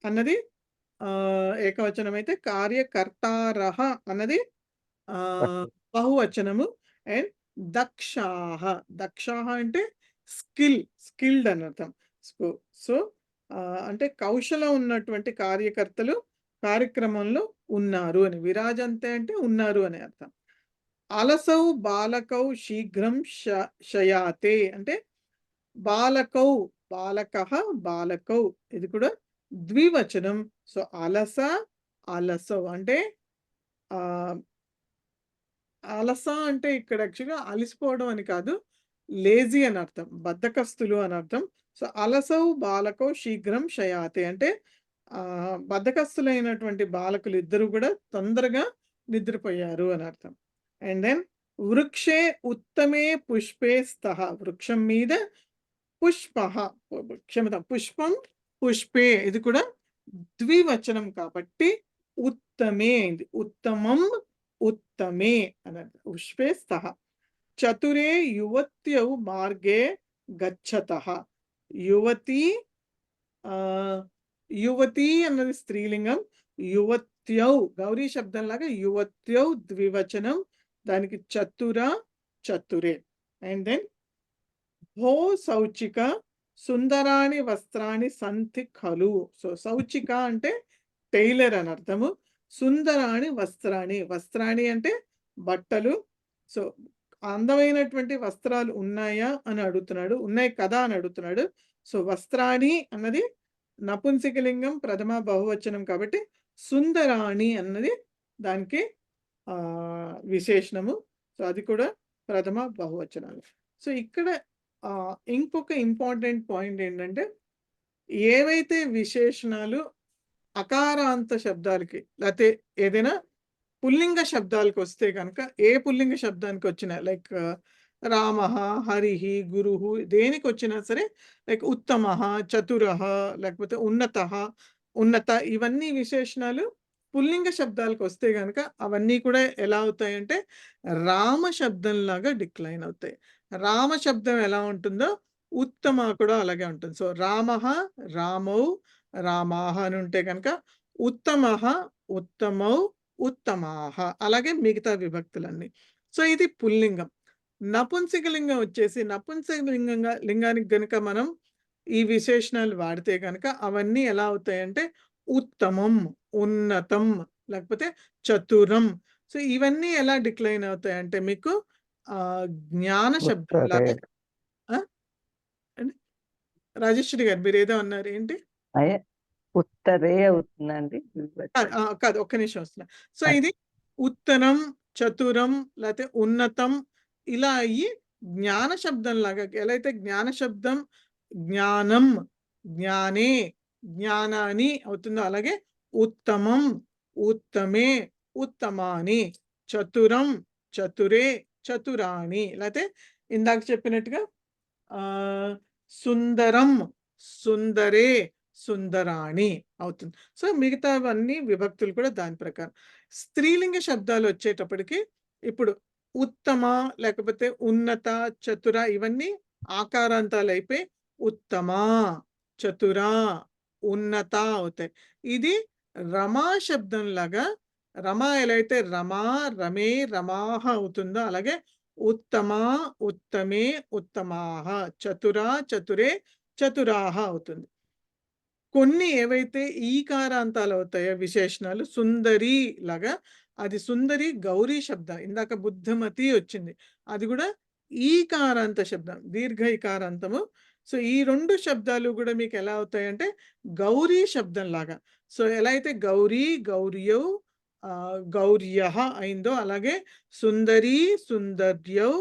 అన్నది ఏకవచనం అయితే కార్యకర్తారః అన్నది బహువచనము. అండ్ దక్షాః దక్షాః అంటే స్కిల్డ్ అని అర్థం. సో అంటే కౌశలం ఉన్నటువంటి కార్యకర్తలు కార్యక్రమంలో ఉన్నారు అని. విరాజంతే అంటే ఉన్నారు అని అర్థం. అలసౌ బాలకౌ శీఘ్రం శయాతే అంటే బాలకౌ బాలకః బాలకౌ ఇది కూడా ద్వివచనం. సో అలస అలసౌ అంటే అలస అంటే ఇక్కడ యాక్చువల్గా అలిసిపోవడం అని కాదు, లేజీ అని అర్థం, బద్ధకస్తులు అని అర్థం. సో అలసౌ బాలకౌ శీఘ్రం శయాతే అంటే బద్ధకస్తులైనటువంటి బాలకులు ఇద్దరు కూడా తొందరగా నిద్రపోయారు అని అర్థం. అండ్ దెన్ వృక్షే ఉత్తమే పుష్పే స్తః. వృక్షం మీద పుష్పం పుష్పే ఇది కూడా ద్వివచనం కాబట్టి ఉత్తమే అయింది. ఉత్తమం ఉత్తమే అని అర్థం. పుష్పే స్తః. చతురే యువత్యౌ మార్గే గచ్చతః. యువతి అన్నది స్త్రీలింగం. యువత్యౌ గౌరీ శబ్దం లాగా యువత్యౌ ద్వివచనం. దానికి చతుర చతురే. అండ్ దెన్ భో శౌచిక సుందరాణి వస్త్రాన్ని సంతి ఖలు. సో శౌచిక అంటే టైలర్ అని అర్థము. సుందరాణి వస్త్రాణి అంటే బట్టలు. సో అందమైనటువంటి వస్త్రాలు ఉన్నాయా అని అడుగుతున్నాడు, ఉన్నాయి కదా అని అడుగుతున్నాడు. సో వస్త్రాణి అన్నది నపుంసకలింగం ప్రథమ బహువచనం కాబట్టి సుందరాణి అన్నది దానికి విశేషణము. సో అది కూడా ప్రథమ బహువచనాలు. సో ఇక్కడ ఇంకొక ఇంపార్టెంట్ పాయింట్ ఏంటంటే ఏవైతే విశేషణాలు అకారాంత శబ్దాలకి లేకపోతే ఏదైనా పుల్లింగ శబ్దాలకు వస్తే కనుక ఏ పుల్లింగ శబ్దానికి వచ్చినా లైక్ రామః హరిః గురుః దేనికి వచ్చినా సరే లైక్ ఉత్తమః చతురః లేకపోతే ఉన్నత ఇవన్నీ విశేషణాలు పుల్లింగ శబ్దాలకు వస్తే కనుక అవన్నీ కూడా ఎలా అవుతాయంటే రామ శబ్దం లాగా డిక్లైన్ అవుతాయి. రామ శబ్దం ఎలా ఉంటుందో ఉత్తమ కూడా అలాగే ఉంటుంది. సో రామః రామౌ రామాః అని ఉంటే కనుక ఉత్తమః ఉత్తమౌ ఉత్తమాః అలాగే మిగతా విభక్తులన్నీ. సో ఇది పుల్లింగం. నపుంసకలింగం వచ్చేసి లింగానికి గనుక మనం ఈ విశేషణాలు వాడితే కనుక అవన్నీ ఎలా అవుతాయంటే ఉత్తమం ఉన్నతం లేకపోతే చతురం. సో ఇవన్నీ ఎలా డిక్లైన్ అవుతాయంటే మీకు జ్ఞాన శబ్దం లాగా. రాజేశ్వరి గారు మీరు ఏదో అన్నారు ఏంటి? ఉత్తరే అవుతుందండి కాదు ఒక్క నిమిషం వస్తున్నా. సో ఇది ఉత్తరం చతురం లేకపోతే ఉన్నతం ఇలా అయ్యి జ్ఞాన శబ్దం లాగా ఎలా అయితే జ్ఞాన శబ్దం జ్ఞానం జ్ఞానే జ్ఞానాని అవుతుందో అలాగే ఉత్తమం ఉత్తమే ఉత్తమాని చతురం చతురే చతురాని లేకపోతే ఇందాక చెప్పినట్టుగా సుందరం సుందరే సుందరాణి అవుతుంది. సో మిగతావన్నీ విభక్తులు కూడా దాని ప్రకారం. స్త్రీలింగ శబ్దాలు వచ్చేటప్పటికి ఇప్పుడు ఉత్తమ లేకపోతే ఉన్నత చతుర ఇవన్నీ ఆకారాంతాలు అయిపోయి ఉత్తమ చతురా, ఉన్నత అవుతాయి. ఇది రమా శబ్దం లాగా, రమా ఎలా అయితే రమా, రమే, రమాహ అవుతుందో అలాగే ఉత్తమ, ఉత్తమే, ఉత్తమాహ, చతురా, చతురే, చతురాహ అవుతుంది. కొన్ని ఏవైతే ఈకారాంతాలు అవుతాయో విశేషణాలు, సుందరి లాగా, అది సుందరి గౌరీ శబ్దం. ఇందాక బుద్ధమతి వచ్చింది, అది కూడా ఈకారాంత శబ్దం, దీర్ఘ ఈకారాంతము. సో ఈ 2 శబ్దాలు కూడా మీకు ఎలా అవుతాయంటే గౌరీ శబ్దం లాగా. సో ఎలా అయితే గౌరీ, గౌర్యౌ, గౌర్యః అయిందో అలాగే సుందరి, సుందర్యౌ,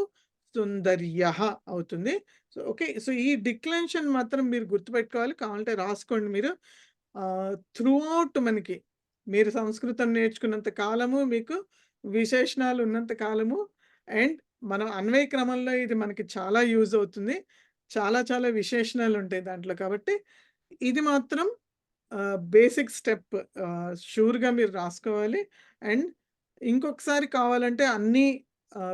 సుందర్యః అవుతుంది. So okay. సో ఈ డిక్లెన్షన్ మాత్రం మీరు గుర్తుపెట్టుకోవాలి. కావాలంటే రాసుకోండి మీరు. త్రూ అవుట్ మనకి మీరు సంస్కృతం నేర్చుకున్నంత కాలము, మీకు విశేషణాలు ఉన్నంత కాలము, అండ్ మనం అన్వయ క్రమంలో ఇది మనకి చాలా యూజ్ అవుతుంది. చాలా చాలా విశేషణాలు ఉంటాయి దాంట్లో. కాబట్టి ఇది మాత్రం బేసిక్ స్టెప్ షూర్‌గా మీరు రాసుకోవాలి. అండ్ ఇంకొకసారి కావాలంటే అన్ని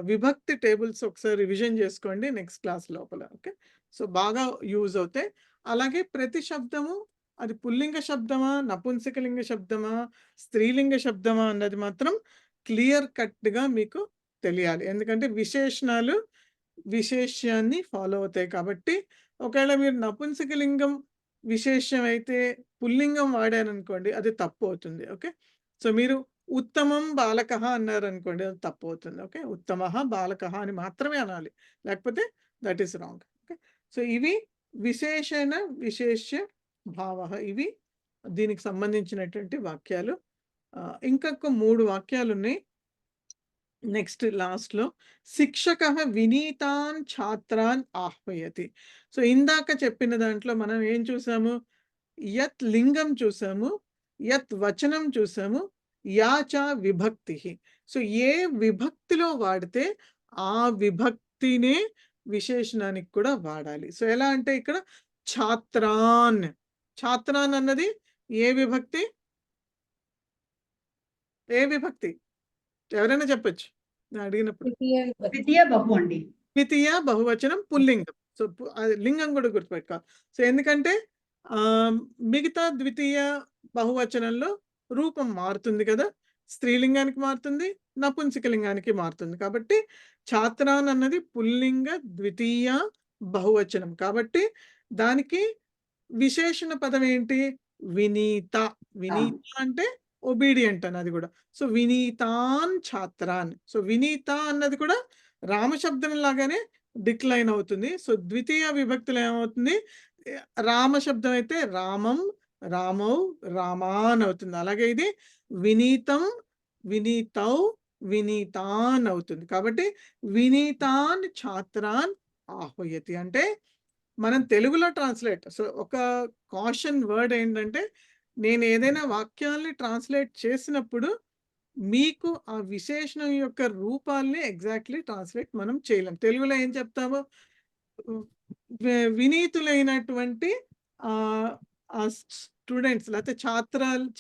విభక్తి టేబుల్స్ ఒకసారి రివిజన్ చేసుకోండి నెక్స్ట్ క్లాస్ లోపల. ఓకే. సో బాగా యూజ్ అవుతాయి. అలాగే ప్రతి శబ్దము అది పుల్లింగ శబ్దమా, నపుంసకలింగ శబ్దమా, స్త్రీలింగ శబ్దమా అన్నది మాత్రం క్లియర్ కట్‌గా మీకు తెలియాలి. ఎందుకంటే విశేషణాలు విశేష్యాన్ని ఫాలో అవుతాయి కాబట్టి, ఒకవేళ మీరు నపుంసకలింగం విశేష్యం అయితే పుల్లింగం వాడారనుకోండి అది తప్పు అవుతుంది. ఓకే. సో మీరు ఉత్తమం బాలకః అన్నారనుకోండి అది తప్పు అవుతుంది. ఓకే. ఉత్తమః బాలకః అని మాత్రమే అనాలి, లేకపోతే that is wrong. Okay. So ఇవి విశేషణ, విశేష్య భావః, ఇవి దీనికి సంబంధించినటువంటి వాక్యాలు. ఇంకొక 3 వాక్యాలున్నాయి నెక్స్ట్ లాస్ట్‌లో. శిక్షకః వినీతాన్ ఛాత్రాన్ ఆహ్వయతి. సో ఇందాక చెప్పిన దాంట్లో మనం ఏం చూసాము? యత్ లింగం చూసాము, యత్ వచనం చూసాము, యా చ విభక్తిః. సో ఏ విభక్తిలో వాడితే ఆ విభక్తినే విశేషణానికి కూడా వాడాలి. సో ఎలా అంటే ఇక్కడ ఛాత్రాన్, ఛాత్రాన్ అన్నది ఏ విభక్తి? ఏ విభక్తి? ఎవరైనా చెప్పొచ్చు నేను అడిగినప్పుడు. ద్వితీయ బహు అండి. ద్వితీయ బహువచనం పుల్లింగం. సో అది లింగం కూడా గుర్తుపెట్టుకోవాలి. సో ఎందుకంటే మిగతా ద్వితీయ బహువచనంలో రూపం మారుతుంది కదా, స్త్రీలింగానికి మారుతుంది, నపుంసకలింగానికి మారుతుంది. కాబట్టి ఛాత్రాన్ అన్నది పుల్లింగ ద్వితీయ బహువచనం. కాబట్టి దానికి విశేషణ పదం ఏంటి? వినీత. వినీత అంటే ఒబీడియంట్ అన్నది కూడా. సో వినీతాన్ ఛాత్రాన్. సో వినీత అన్నది కూడా రామశబ్దం లాగానే డిక్లైన్ అవుతుంది. సో ద్వితీయ విభక్తిలో ఏమవుతుంది? రామశబ్దం అయితే రామం, రామౌ, రామాన్ అవుతుంది. అలాగే ఇది వినీతం, వినీతౌ, వినీతాన్ అవుతుంది. కాబట్టి వినీతాన్ ఛాత్రాన్ ఆహ్వయతి అంటే మనం తెలుగులో ట్రాన్స్లేట్. సో ఒక కాషన్ వర్డ్ ఏంటంటే, నేను ఏదైనా వాక్యాల్ని ట్రాన్స్లేట్ చేసినప్పుడు మీకు ఆ విశేషణం యొక్క రూపాల్ని ఎగ్జాక్ట్లీ ట్రాన్స్లేట్ మనం చేయలేం. తెలుగులో ఏం చెప్తాము? వినీతులైనటువంటి స్టూడెంట్స్ లేకపోతే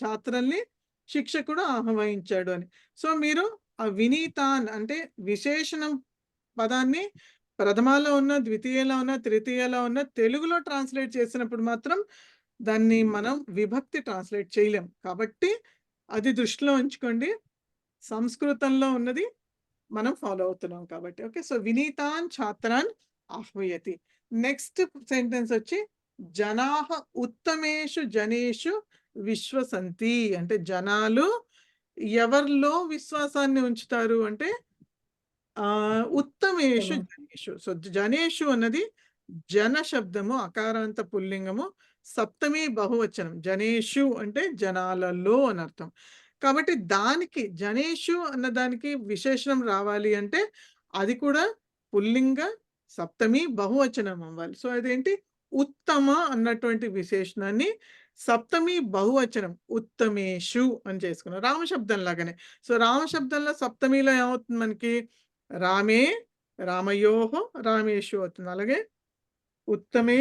ఛాత్రల్ని శిక్షకుడు ఆహ్వానించాడు అని. సో మీరు ఆ వినీతాన్ అంటే విశేషణం పదాన్ని ప్రథమాలో ఉన్న, ద్వితీయలో ఉన్న, తృతీయలో ఉన్న తెలుగులో ట్రాన్స్లేట్ చేసినప్పుడు మాత్రం దాన్ని మనం విభక్తి ట్రాన్స్లేట్ చేయలేం. కాబట్టి అది దృష్టిలో ఉంచుకోండి. సంస్కృతంలో ఉన్నది మనం ఫాలో అవుతున్నాం కాబట్టి. ఓకే. సో వినీతాన్ ఛాత్రాన్ ఆహ్వయతి. నెక్స్ట్ సెంటెన్స్ వచ్చి జనాః ఉత్తమేషు జనేషు విశ్వసంతి. అంటే జనాలు ఎవరిలో విశ్వాసాన్ని ఉంచుతారు అంటే ఉత్తమేషు జనేషు. సో జనేషు అన్నది జన శబ్దము, అకారాంత పుల్లింగము, సప్తమి బహువచనం. జనేషు అంటే జనాలలో అని అర్థం. కాబట్టి దానికి జనేషు అన్న దానికి విశేషణం రావాలి అంటే అది కూడా పుల్లింగ సప్తమి బహువచనం అవ్వాలి. సో అదేంటి? ఉత్తమ అన్నటువంటి విశేషణాన్ని సప్తమి బహువచనం ఉత్తమేషు అని చేసుకున్నాం రామశబ్దం లాగానే. సో రామశబ్దంలో సప్తమిలో ఏమవుతుంది మనకి? రామే, రామయోహో, రామేషు అవుతుంది. అలాగే ఉత్తమే,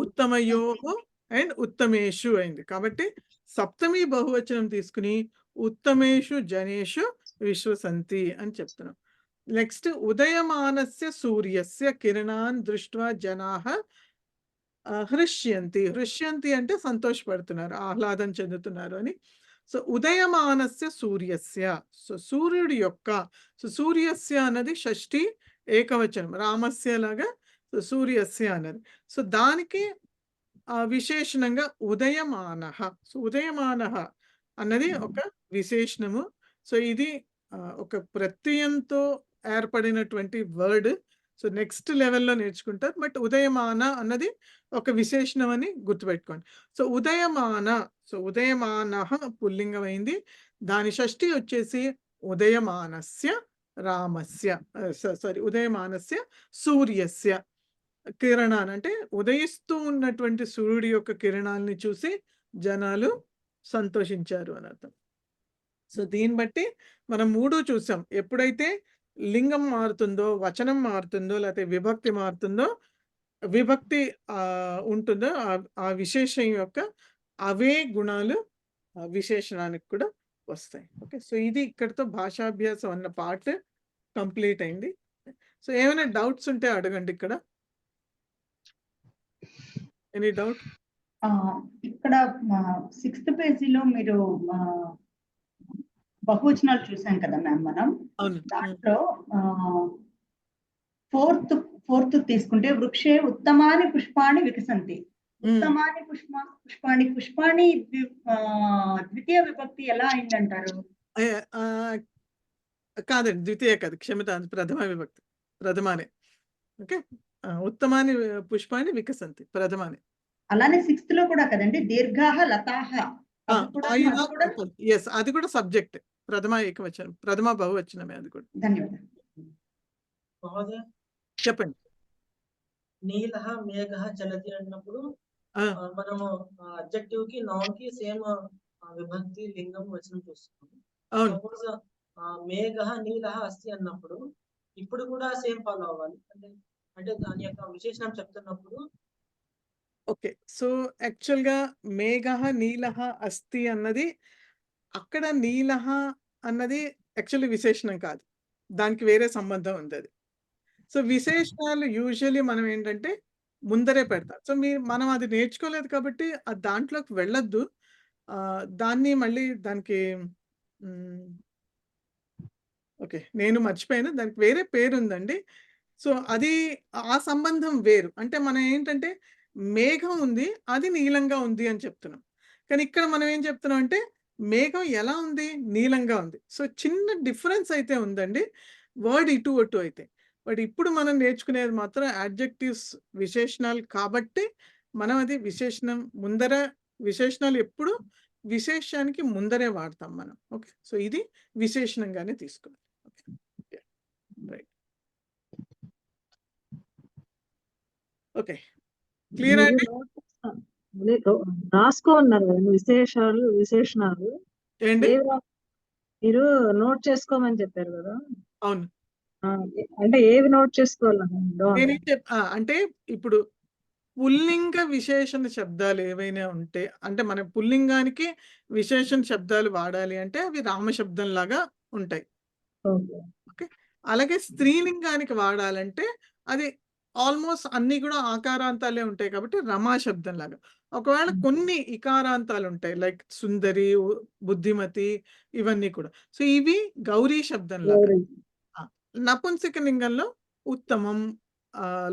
ఉత్తమయోహో అండ్ ఉత్తమేషు అయింది. కాబట్టి సప్తమి బహువచనం తీసుకుని ఉత్తమేషు జనేషు విశ్వసంతి అని చెప్తున్నాం. నెక్స్ట్ ఉదయమానస్య సూర్యస్య కిరణాన్ దృష్ట్వా జనాః హృష్యంతి. హృష్యంతి అంటే సంతోషపడుతున్నారు, ఆహ్లాదం చెందుతున్నారు అని. సో ఉదయమానస్య సూర్యస్య, సో సూర్యుడి యొక్క, సో సూర్యస్య అన్నది షష్ఠి ఏకవచనం, రామస్య లాగా సూర్యస్య అన్నది. సో దానికి విశేషణంగా ఉదయమానః. సో ఉదయమానః అన్నది ఒక విశేషణము. సో ఇది ఒక ప్రత్యయంతో ఏర్పడినటువంటి వర్డ్. సో నెక్స్ట్ లెవెల్లో నేర్చుకుంటారు. బట్ ఉదయమాన అన్నది ఒక విశేషణం అని గుర్తుపెట్టుకోండి. సో ఉదయమాన, సో ఉదయమానః పుల్లింగం అయింది. దాని షష్ఠి వచ్చేసి ఉదయమానస్య రామస్య, సారీ ఉదయమానస్య సూర్యస్య. కిరణాన్ని అంటే ఉదయిస్తూ ఉన్నటువంటి సూర్యుడి యొక్క కిరణాలని చూసి జనాలు సంతోషించారు అని అర్థం. సో దీన్ని బట్టి మనం 3 చూసాం. ఎప్పుడైతే లింగం మారుతుందో, వచనం మారుతుందో, లేకపోతే విభక్తి మారుతుందో, విభక్తి ఉంటుందో ఆ విశేషం యొక్క అవే గుణాలు విశేషణానికి కూడా వస్తాయి. ఓకే, సో ఇది ఇక్కడితో భాషాభ్యాసం అన్న పార్ట్ కంప్లీట్ అయింది. సో ఏమైనా డౌట్స్ ఉంటే అడగండి ఇక్కడ. Any doubt? ఇక్కడ 6th పేజీలో మీరు బహువచనాలు చూసాం కదా మ్యామ్ మనం. దాంట్లో 4th తీసుకుంటే వృక్షే ఉత్తమాని పుష్పాణి వికసంతి. ఉత్తమాని పుష్పాణి పుష్పాణి ద్వితీయ విభక్తి ఎలా అయిందంటారు? కాదండి, ద్వితీయ కాదు, క్షమిత, ప్రథమ విభక్తి, ప్రథమానే. ఓకే, ఉత్తమాని పుష్పాన్ని వికసంతి, ప్రథమాని. అలానే 6th లో కూడా కదండి, దీర్ఘాహ లతాహ. ఎస్, అది కూడా సబ్జెక్ట్, ప్రథమ ఏకవచనం, ప్రథమ బహువచనమే అది కూడా. ధన్యవాదాలు. మహోదయ చెప్పండి. నీలః మేఘః చలతి అన్నప్పుడు మనము అడ్జెక్టివ్ కి నౌన్ కి సేమ్ విభక్తి లింగం వచనం చూస్తున్నాము. సపోజ్ మేఘః నీలః అస్తి అన్నప్పుడు ఇప్పుడు కూడా సేమ్ ఫాలో అవ్వాలి అంటే దాని యొక్క విశేషణం చెప్తున్నప్పుడు. ఓకే, సో యాక్చువల్గా మేఘః నీలః అస్తి అన్నది, అక్కడ నీలః అన్నది యాక్చువల్లీ విశేషణం కాదు, దానికి వేరే సంబంధం ఉంది అది. సో విశేషణాలు యూజువల్లీ మనం ఏంటంటే ముందరే పెడతాం. సో మనం అది నేర్చుకోలేదు కాబట్టి దాంట్లోకి వెళ్ళొద్దు. దాన్ని మళ్ళీ దానికి ఓకే, నేను మర్చిపోయాను, దానికి వేరే పేరు ఉందండి. సో అది ఆ సంబంధం వేరు. అంటే మనం ఏంటంటే మేఘం ఉంది, అది నీలంగా ఉంది అని చెప్తున్నాం. కానీ ఇక్కడ మనం ఏం చెప్తున్నాం అంటే మేఘం ఎలా ఉంది, నీలంగా ఉంది. సో చిన్న డిఫరెన్స్ అయితే ఉందండి, వర్డ్ ఇటు అటు అయితే. బట్ ఇప్పుడు మనం నేర్చుకునేది మాత్రం యాడ్జెక్టివ్స్, విశేషణాలు కాబట్టి మనం అది విశేషణం ముందర, విశేషణాలు ఎప్పుడు విశేషానికి ముందరే వాడతాం మనం. ఓకే, సో ఇది విశేషణంగానే తీసుకోవాలి. Okay, right. ఓకే, క్లియర్ అండి? రాసుకో ఉన్నారు కదా విశేషాలు, విశేషణాలు ఏంటి మీరు నోట్ చేసుకోమని చెప్పారు కదా. అవును, అంటే ఏవి నోట్ చేసుకోవాలి? నేనేం అంటే ఇప్పుడు పుల్లింగ విశేషణ శబ్దాలు ఏవైనా ఉంటే, అంటే మన పుల్లింగానికి విశేషణ శబ్దాలు వాడాలి అంటే అవి రామశబ్దం లాగా ఉంటాయి. ఓకే, అలాగే స్త్రీలింగానికి వాడాలంటే అది ఆల్మోస్ట్ అన్ని కూడా ఆకారాంతాలే ఉంటాయి కాబట్టి రమా శబ్దం లాగా. ఒకవేళ కొన్ని ఇకారాంతాలు ఉంటాయి, లైక్ సుందరి, బుద్ధిమతి, ఇవన్నీ కూడా. సో ఇవి గౌరీ శబ్దం లాగా. నపుంసక లింగంలో ఉత్తమం,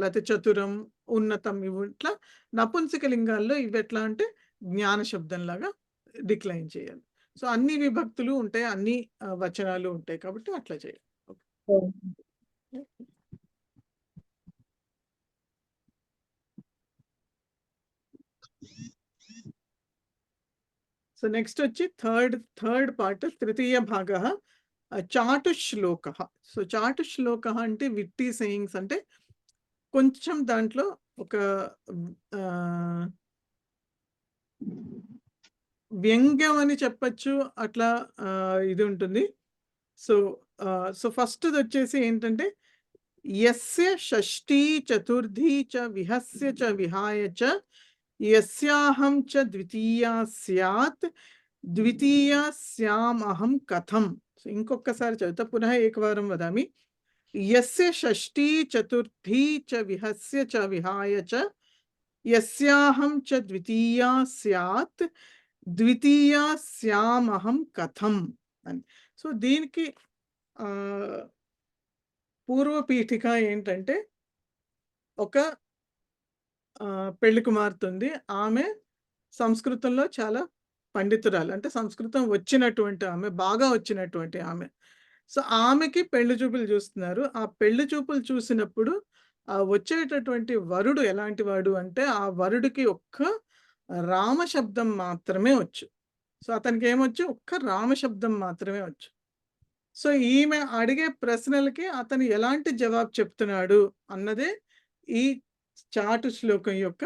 లేకపోతే చతురం, ఉన్నతం, ఇవి ఇట్లా నపుంసక లింగాల్లో ఇవి ఎట్లా అంటే జ్ఞాన శబ్దం లాగా డిక్లైన్ చేయాలి. సో అన్ని విభక్తులు ఉంటాయి, అన్ని వచనాలు ఉంటాయి కాబట్టి అట్లా చేయాలి. సో నెక్స్ట్ వచ్చి థర్డ్ పార్ట్, తృతీయ భాగ చాటుశ్లోక. సో చాటుశ్లోక అంటే విట్టి సేయింగ్స్, అంటే కొంచెం దాంట్లో ఒక వ్యంగ్యం అని చెప్పచ్చు, అట్లా ఇది ఉంటుంది. సో ఫస్ట్ వచ్చేసి ఏంటంటే యస్య షష్ఠీ చతుర్థీ చ విహస్య చ విహాయ చ యస్యాహం చ ద్వితీయా స్యాత్ ద్వితీయా స్యామహం కథం. సో ఇంకొకసారి చదువుతా, పునః ఏకవారం వదామి. యస్య షష్ఠీ చతుర్థీ చ విహస్య చ విహాయ చ యస్యాహం చ ద్వితీయా స్యాత్ ద్వితీయా స్యామహం కథం అని. సో దీనికి పూర్వపీఠిక ఏంటంటే, ఒక పెళ్లి కుమార్తె ఉంది. ఆమె సంస్కృతంలో చాలా పండితురాలు. అంటే సంస్కృతం వచ్చినటువంటి ఆమె, బాగా వచ్చినటువంటి ఆమె. సో ఆమెకి పెళ్లి చూపులు చూస్తున్నారు. ఆ పెళ్లి చూపులు చూసినప్పుడు వచ్చేటటువంటి వరుడు ఎలాంటి వాడు అంటే, ఆ వరుడికి ఒక్క రామశబ్దం మాత్రమే వచ్చు. సో అతనికి ఏమొచ్చు? ఒక్క రామశబ్దం మాత్రమే వచ్చు. సో ఈమె అడిగే ప్రశ్నలకి అతను ఎలాంటి జవాబు చెప్తున్నాడు అన్నదే ఈ చాటు శ్లోకం యొక్క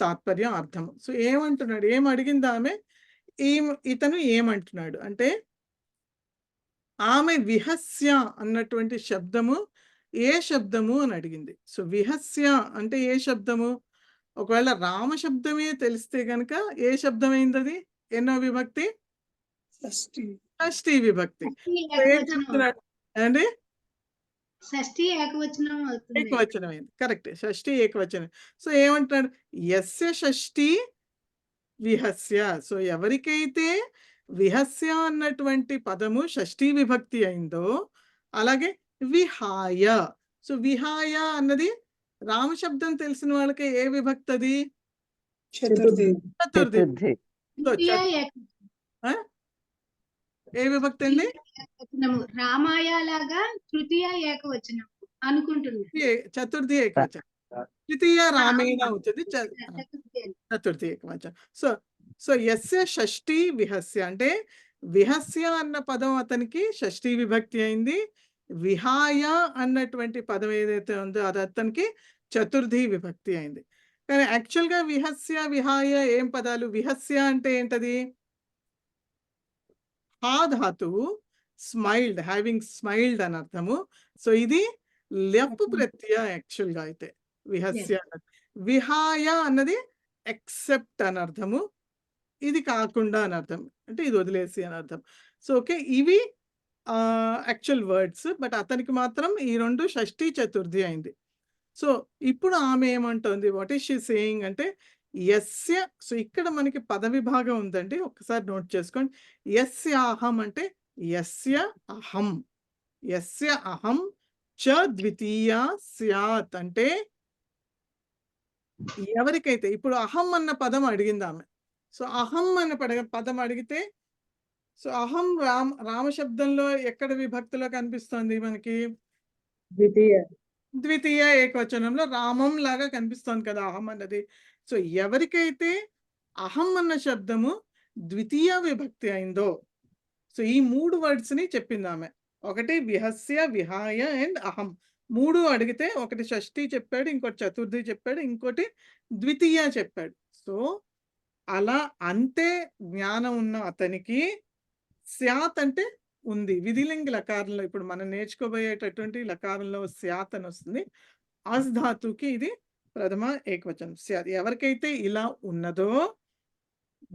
తాత్పర్యం, అర్థం. సో ఏమంటున్నాడు? ఏం అడిగింది ఆమె? ఇతను ఏమంటున్నాడు అంటే, ఆమె విహస్య అన్నటువంటి శబ్దము ఏ శబ్దము అని అడిగింది. సో విహస్య అంటే ఏ శబ్దము? ఒకవేళ రామ శబ్దమే తెలిస్తే గనక ఏ శబ్దం అయింది అది? ఎన్నో విభక్తి? షష్ఠీ విభక్తి. ఏం చెప్తున్నాడు అండి? షష్ఠీ ఏకవచనం అవుతుంది. ఏకవచనం అయింది. కరెక్ట్. షష్ఠీ ఏకవచనం. సో ఏమంటున్నాడు? యస్య షష్ఠీ విహస్య. సో ఎవరికైతే విహస్య అన్నటువంటి పదము షష్ఠీ విభక్తి అయిందో, అలాగే విహాయ. సో విహాయ అన్నది రామశబ్దం తెలిసిన వాళ్ళకి ఏ విభక్తి అది? చతుర్థి. ఏ విభక్తి అండి? రామాయ లాగా తృతీయ ఏకవచనం అనుకుంటున్నా. చతుర్థి ఏకవచనం. తృతీయ రామేణ అవుతుంది, చతుర్థి ఏకవచనం. సో సో యస్య షష్ఠీ విహస్య అంటే విహస్య అన్న పదం అతనికి షష్ఠీ విభక్తి అయింది. విహాయ అన్నటువంటి పదం ఏదైతే ఉందో అది అతనికి చతుర్థి విభక్తి అయింది. కానీ యాక్చువల్గా విహస్య విహాయ ఏం పదాలు? విహస్య అంటే ఏంటది? హా ధాతువు స్మైల్డ్, హ్యావింగ్ స్మైల్డ్ అని అర్థము. సో ఇది లెఫ్ట్ ప్రత్యయ యాక్చువల్గా అయితే విహస్య. విహాయ అన్నది ఎక్సెప్ట్ అని అర్థము, ఇది కాకుండా అని అర్థం, అంటే ఇది వదిలేసి అని అర్థం. సో ఓకే, ఇవి యాక్చువల్ వర్డ్స్. బట్ అతనికి మాత్రం ఈ రెండు షష్ఠీ చతుర్థి అయింది. సో ఇప్పుడు ఆమె ఏమంటుంది? వాట్ ఈస్ షీ సేయింగ్ అంటే యస్య. సో ఇక్కడ మనకి పద విభాగం ఉందండి, ఒక్కసారి నోట్ చేసుకోండి. యస్య అహం అంటే యస్య అహం, యస్య అహం చ ద్వితీయ స్యాత్ అంటే ఎవరికైతే, ఇప్పుడు అహం అన్న పదం అడిగింది ఆమె. సో అహం అన్న పదం అడిగితే, సో అహం రామశబ్దంలో ఎక్కడ విభక్తిలో కనిపిస్తుంది మనకి? ద్వితీయ ఏకవచనంలో రామం లాగా కనిపిస్తుంది కదా అహం అన్నది. సో ఎవరికైతే అహం అన్న శబ్దము ద్వితీయ విభక్తి అయిందో, సో ఈ మూడు వర్డ్స్ ని చెప్పింది ఆమె. ఒకటి విహస్య, విహాయ అండ్ అహం. మూడు అడిగితే ఒకటి షష్ఠి చెప్పాడు, ఇంకోటి చతుర్థి చెప్పాడు, ఇంకోటి ద్వితీయ చెప్పాడు. సో అలా అంతే జ్ఞానం ఉన్న అతనికి స్యాత్ అంటే ఉంది. విధిలింగ లకారంలో ఇప్పుడు మనం నేర్చుకోబోయేటటువంటి లకారంలో స్యాత్ అని వస్తుంది. అస్ ధాతుకి ఇది ప్రథమ ఏకవచనం స్యాత్. ఎవరికైతే ఇలా ఉన్నదో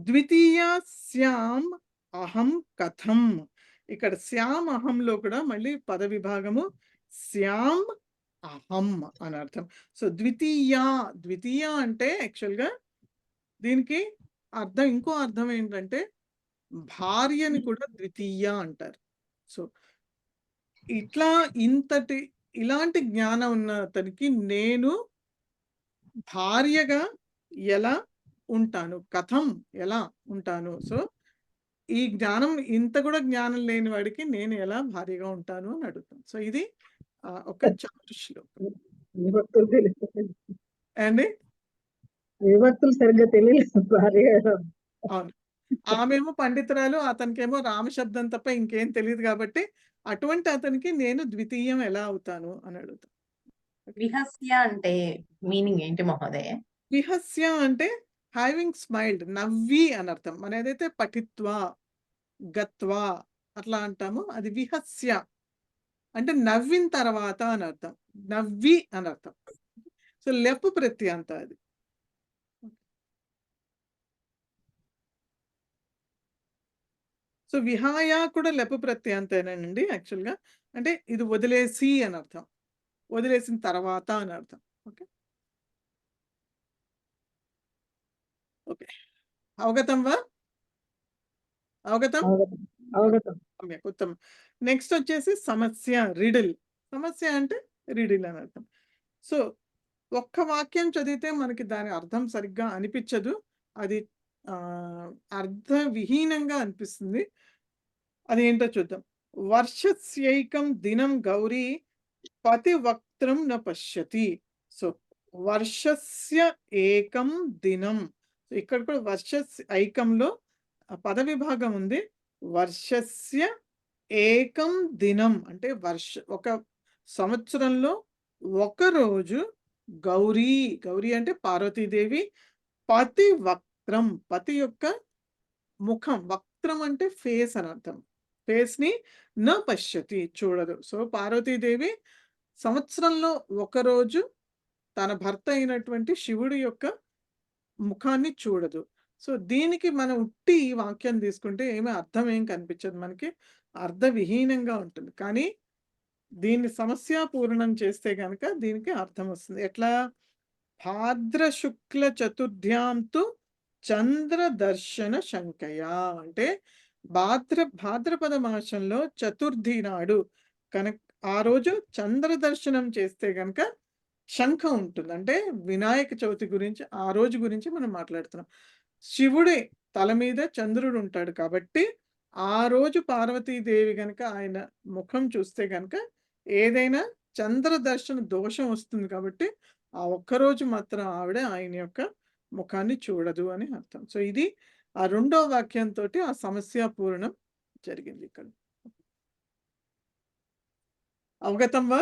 ద్వితీయ శ్యామ్ అహం కథం. ఇక్కడ శ్యామ్ అహంలో కూడా మళ్ళీ పద విభాగము శ్యామ్ అహం అని అర్థం. సో ద్వితీయ అంటే యాక్చువల్గా దీనికి అర్థం, ఇంకో అర్థం ఏంటంటే భార్యని కూడా ద్వితీయ అంటారు. సో ఇలాంటి జ్ఞానం ఉన్న అతనికి నేను భార్యగా ఎలా ఉంటాను, కథం ఎలా ఉంటాను. సో ఈ జ్ఞానం, ఇంత కూడా జ్ఞానం లేని వాడికి నేను ఎలా భార్యగా ఉంటాను అని అడుగుతాను. సో ఇది ఒక చాటు శ్లోకం అండి. విభక్తులు సరిగ్గా తెలియలేదు భార్య. అవును, ఆమెమో పండితురాలు, అతనికేమో రామశబ్దం తప్ప ఇంకేం తెలియదు కాబట్టి అటువంటి అతనికి నేను ద్వితీయం ఎలా అవుతాను అని అడుగుతాను. విహస్య అంటే మీనింగ్ ఏంటి మహోదయ? విహస్య అంటే హ్యావింగ్ స్మైల్డ్, నవ్వి అని అర్థం. మన ఏదైతే పఠిత్వా గత్వా అట్లా అంటామో అది విహస్య అంటే నవ్విన తర్వాత అని అర్థం, నవ్వి అని అర్థం. సో లెప్ ప్రత్యంత అది. సో విహాయ కూడా లెప్ ప్రత్యంతేనండి యాక్చువల్గా. అంటే ఇది వదిలేసి అని అర్థం, వదిలేసిన తర్వాత అని అర్థం. Okay, okay. అవగతం వా? అవగతం? అవగతం. సమ్యక్ ఉత్తమం. నెక్స్ట్ వచ్చేసి సమస్య, రిడిల్. సమస్య అంటే రిడిల్ అని అర్థం. సో ఒక్క వాక్యం చదివితే మనకి దాని అర్థం సరిగ్గా అనిపించదు. అది అర్థవిహీనంగా అనిపిస్తుంది. అదేంటో చూద్దాం. వర్షస్యైకం దినం గౌరీ పతివక్త్రం న పశ్యతి. సో వర్షస్య ఏకం దినం. ఇక్కడ కూడా ఐకంలో పద విభాగం ఉంది. వర్షస్య ఏకం దినం అంటే ఒక సంవత్సరంలో ఒక రోజు గౌరీ, గౌరీ అంటే పార్వతీదేవి, పతి వక్త్రం, పతి యొక్క ముఖం, వక్త్రం అంటే ఫేస్ అని అర్థం. ఫేస్ ని న పశ్యతి, చూడదు. సో పార్వతీదేవి సంవత్సరంలో ఒకరోజు తన భర్త అయినటువంటి శివుడి యొక్క ముఖాన్ని చూడదు. సో దీనికి మనం ఉట్టి ఈ వాక్యం తీసుకుంటే ఏమీ అర్థం ఏం కనిపించదు, మనకి అర్థవిహీనంగా ఉంటుంది. కానీ దీన్ని సమస్యాపూర్ణం చేస్తే కనుక దీనికి అర్థం వస్తుంది. ఎట్లా? భాద్ర శుక్ల చతుర్థ్యాంతు చంద్ర దర్శన శంకయా అంటే భాద్రపద మాసంలో చతుర్థి నాడు కనుక ఆ రోజు చంద్ర దర్శనం చేస్తే కనుక శంఖం ఉంటుంది. అంటే వినాయక చవితి గురించి, ఆ రోజు గురించి మనం మాట్లాడుతున్నాం. శివుడి తల మీద చంద్రుడు ఉంటాడు కాబట్టి ఆ రోజు పార్వతీదేవి కనుక ఆయన ముఖం చూస్తే కనుక ఏదైనా చంద్ర దర్శన దోషం వస్తుంది. కాబట్టి ఆ ఒక్కరోజు మాత్రం ఆవిడ ఆయన యొక్క ముఖాన్ని చూడదు అని అర్థం. సో ఇది ఆ రెండో వాక్యంతో ఆ సమస్య పూర్ణం జరిగింది ఇక్కడ. అవగతం వా?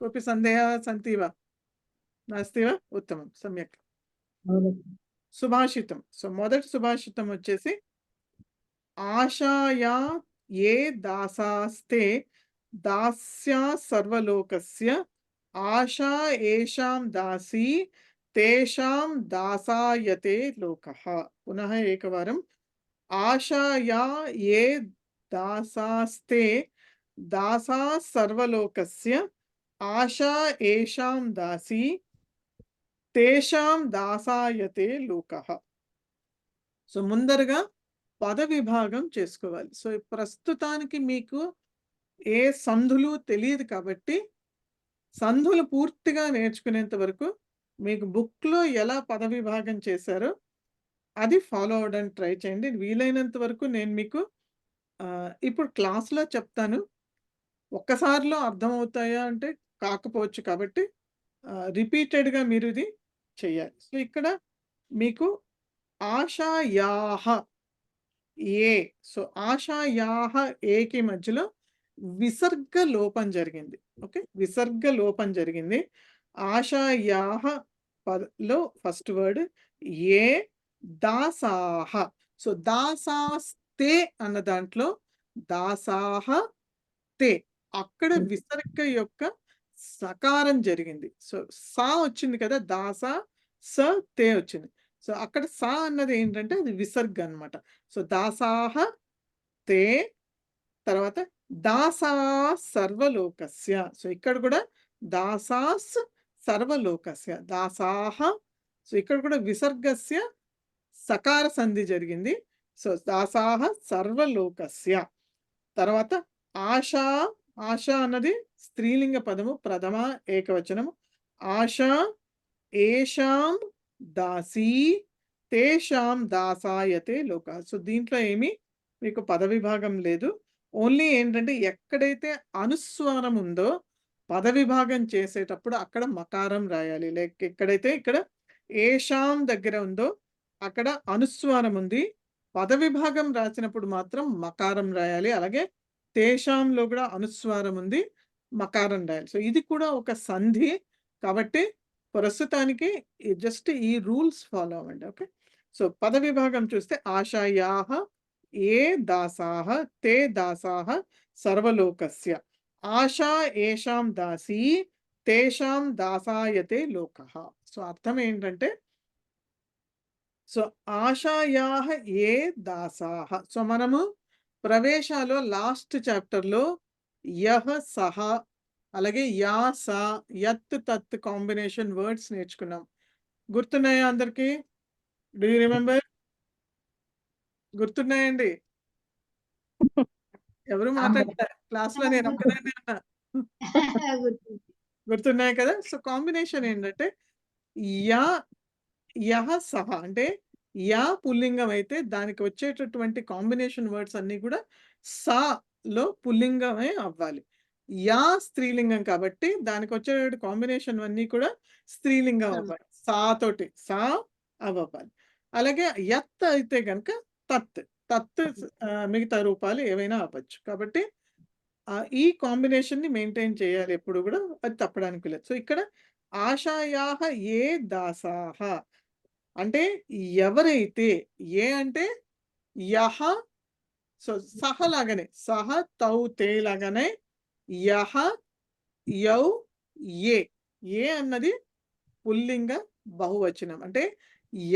కోపి సందేహ సంతి వా? నాస్తి వా? ఉత్తమం, సమ్యక్. సుభాషితం. సో మొదటి సుభాషితం వచ్చేసి ఆశాయా ఏ దాసాస్తే దాస్యా సర్వలోకస్య ఆశా ఏషాం దాసీ తేషాం దాసాయతే లోకః. పునః ఏకవారం. ఆశాయా ఏ దాసాస్తే దాసా సర్వలోకస్య ఆశా ఏషాం దాసీ తేషాం దాసాయతే లోకః. సో ముందరగా పద విభాగం చేసుకోవాలి. సో ప్రస్తుతానికి మీకు ఏ సంధులు తెలియదు కాబట్టి సంధులు పూర్తిగా నేర్చుకునేంత వరకు మీకు బుక్లో ఎలా పద విభాగం చేశారో అది ఫాలో అవడానికి ట్రై చేయండి. వీలైనంత వరకు నేను మీకు ఇప్పుడు క్లాస్లో చెప్తాను. ఒక్కసారిలో అర్థమవుతాయా అంటే కాకపోవచ్చు. కాబట్టి రిపీటెడ్గా మీరు ఇది చేయాలి. సో ఇక్కడ మీకు ఆశాయాహ ఏ, సో ఆశాయాహ ఏకి మధ్యలో విసర్గ లోపం జరిగింది. ఓకే, విసర్గ లోపం జరిగింది. ఆశాయాహ పదలో ఫస్ట్ వర్డ్ ఏ దాసాహ. సో దాసాస్తే అన్న దాంట్లో దాసాహ తే, అక్కడ విసర్గ యొక్క సకారం జరిగింది. సో సా వచ్చింది కదా, దాసా స తే వచ్చింది. సో అక్కడ సా అన్నది ఏంటంటే అది విసర్గ అనమాట. సో దాసాహ తే, తర్వాత దాసా సర్వలోకస్య. సో ఇక్కడ కూడా దాసాస్ సర్వలోకస్య, దాసాహ. సో ఇక్కడ కూడా విసర్గస్య సకార సంధి జరిగింది. సో దాసాహ సర్వలోకస్య. తర్వాత ఆశా, ఆశా అన్నది స్త్రీలింగ పదము, ప్రథమ ఏకవచనము. ఆశా ఏషాం దాసీ తేషాం దాసాయతే లోక. సో దీంట్లో ఏమి మీకు పద విభాగం లేదు. ఓన్లీ ఏంటంటే ఎక్కడైతే అనుస్వారం ఉందో పద విభాగం చేసేటప్పుడు అక్కడ మకారం రాయాలి. లైక్ ఎక్కడైతే ఇక్కడ ఏషాం దగ్గర ఉందో అక్కడ అనుస్వారం ఉంది, పద విభాగం రాసినప్పుడు మాత్రం మకారం రాయాలి. అలాగే తేషాంలో కూడా అనుస్వారం ఉంది, మకారం రాయాలి. సో ఇది కూడా ఒక సంధి కాబట్టి ప్రస్తుతానికి జస్ట్ ఈ రూల్స్ ఫాలో అవ్వండి. ఓకే, సో పద విభాగం చూస్తే ఆశాయాహ ఏ దాసాహ తే దాసాహ సర్వలోకస్య ఆశా ఏషాం దాసీ తేషాం దాసాయతే లోకః. సో అర్థం ఏంటంటే, సో ఆశాయాహ ఏ దాసాహ. సో మనము ప్రవేశాలో లాస్ట్ చాప్టర్లో యహ సహ అలాగే యా సా యత్ తత్ కాంబినేషన్ వర్డ్స్ నేర్చుకున్నాం. గుర్తున్నాయా అందరికీ? Do you remember? గుర్తున్నాయండి? ఎవరు మాట్లాడతారు క్లాస్లో, నేను ఒక్కదాన్నే ఉన్నా. గుర్తున్నాయి కదా? సో కాంబినేషన్ ఏంటంటే యా, యహ, సహ. అంటే యా పుల్లింగం అయితే దానికి వచ్చేటటువంటి కాంబినేషన్ వర్డ్స్ అన్ని కూడా సా లో పుల్లింగమే అవ్వాలి. యా స్త్రీలింగం కాబట్టి దానికి వచ్చే కాంబినేషన్ అన్నీ కూడా స్త్రీలింగం అవ్వాలి. సా తోటి సా అవ్వాలి. అలాగే యత్ అయితే కనుక తత్, తత్ మిగతా రూపాలు ఏవైనా అవ్వచ్చు. కాబట్టి ఈ కాంబినేషన్ ని మెయింటైన్ చేయాలి ఎప్పుడు కూడా, అది తప్పడానికి లేదు. సో ఇక్కడ ఆశాయాహ ఏ దాసాహ అంటే ఎవరైతే, ఏ అంటే యహ, సో సహ లాగానే, సహ తౌ తే లాగానే యహ యౌ ఏ, ఏ అన్నది పుల్లింగ బహువచనం. అంటే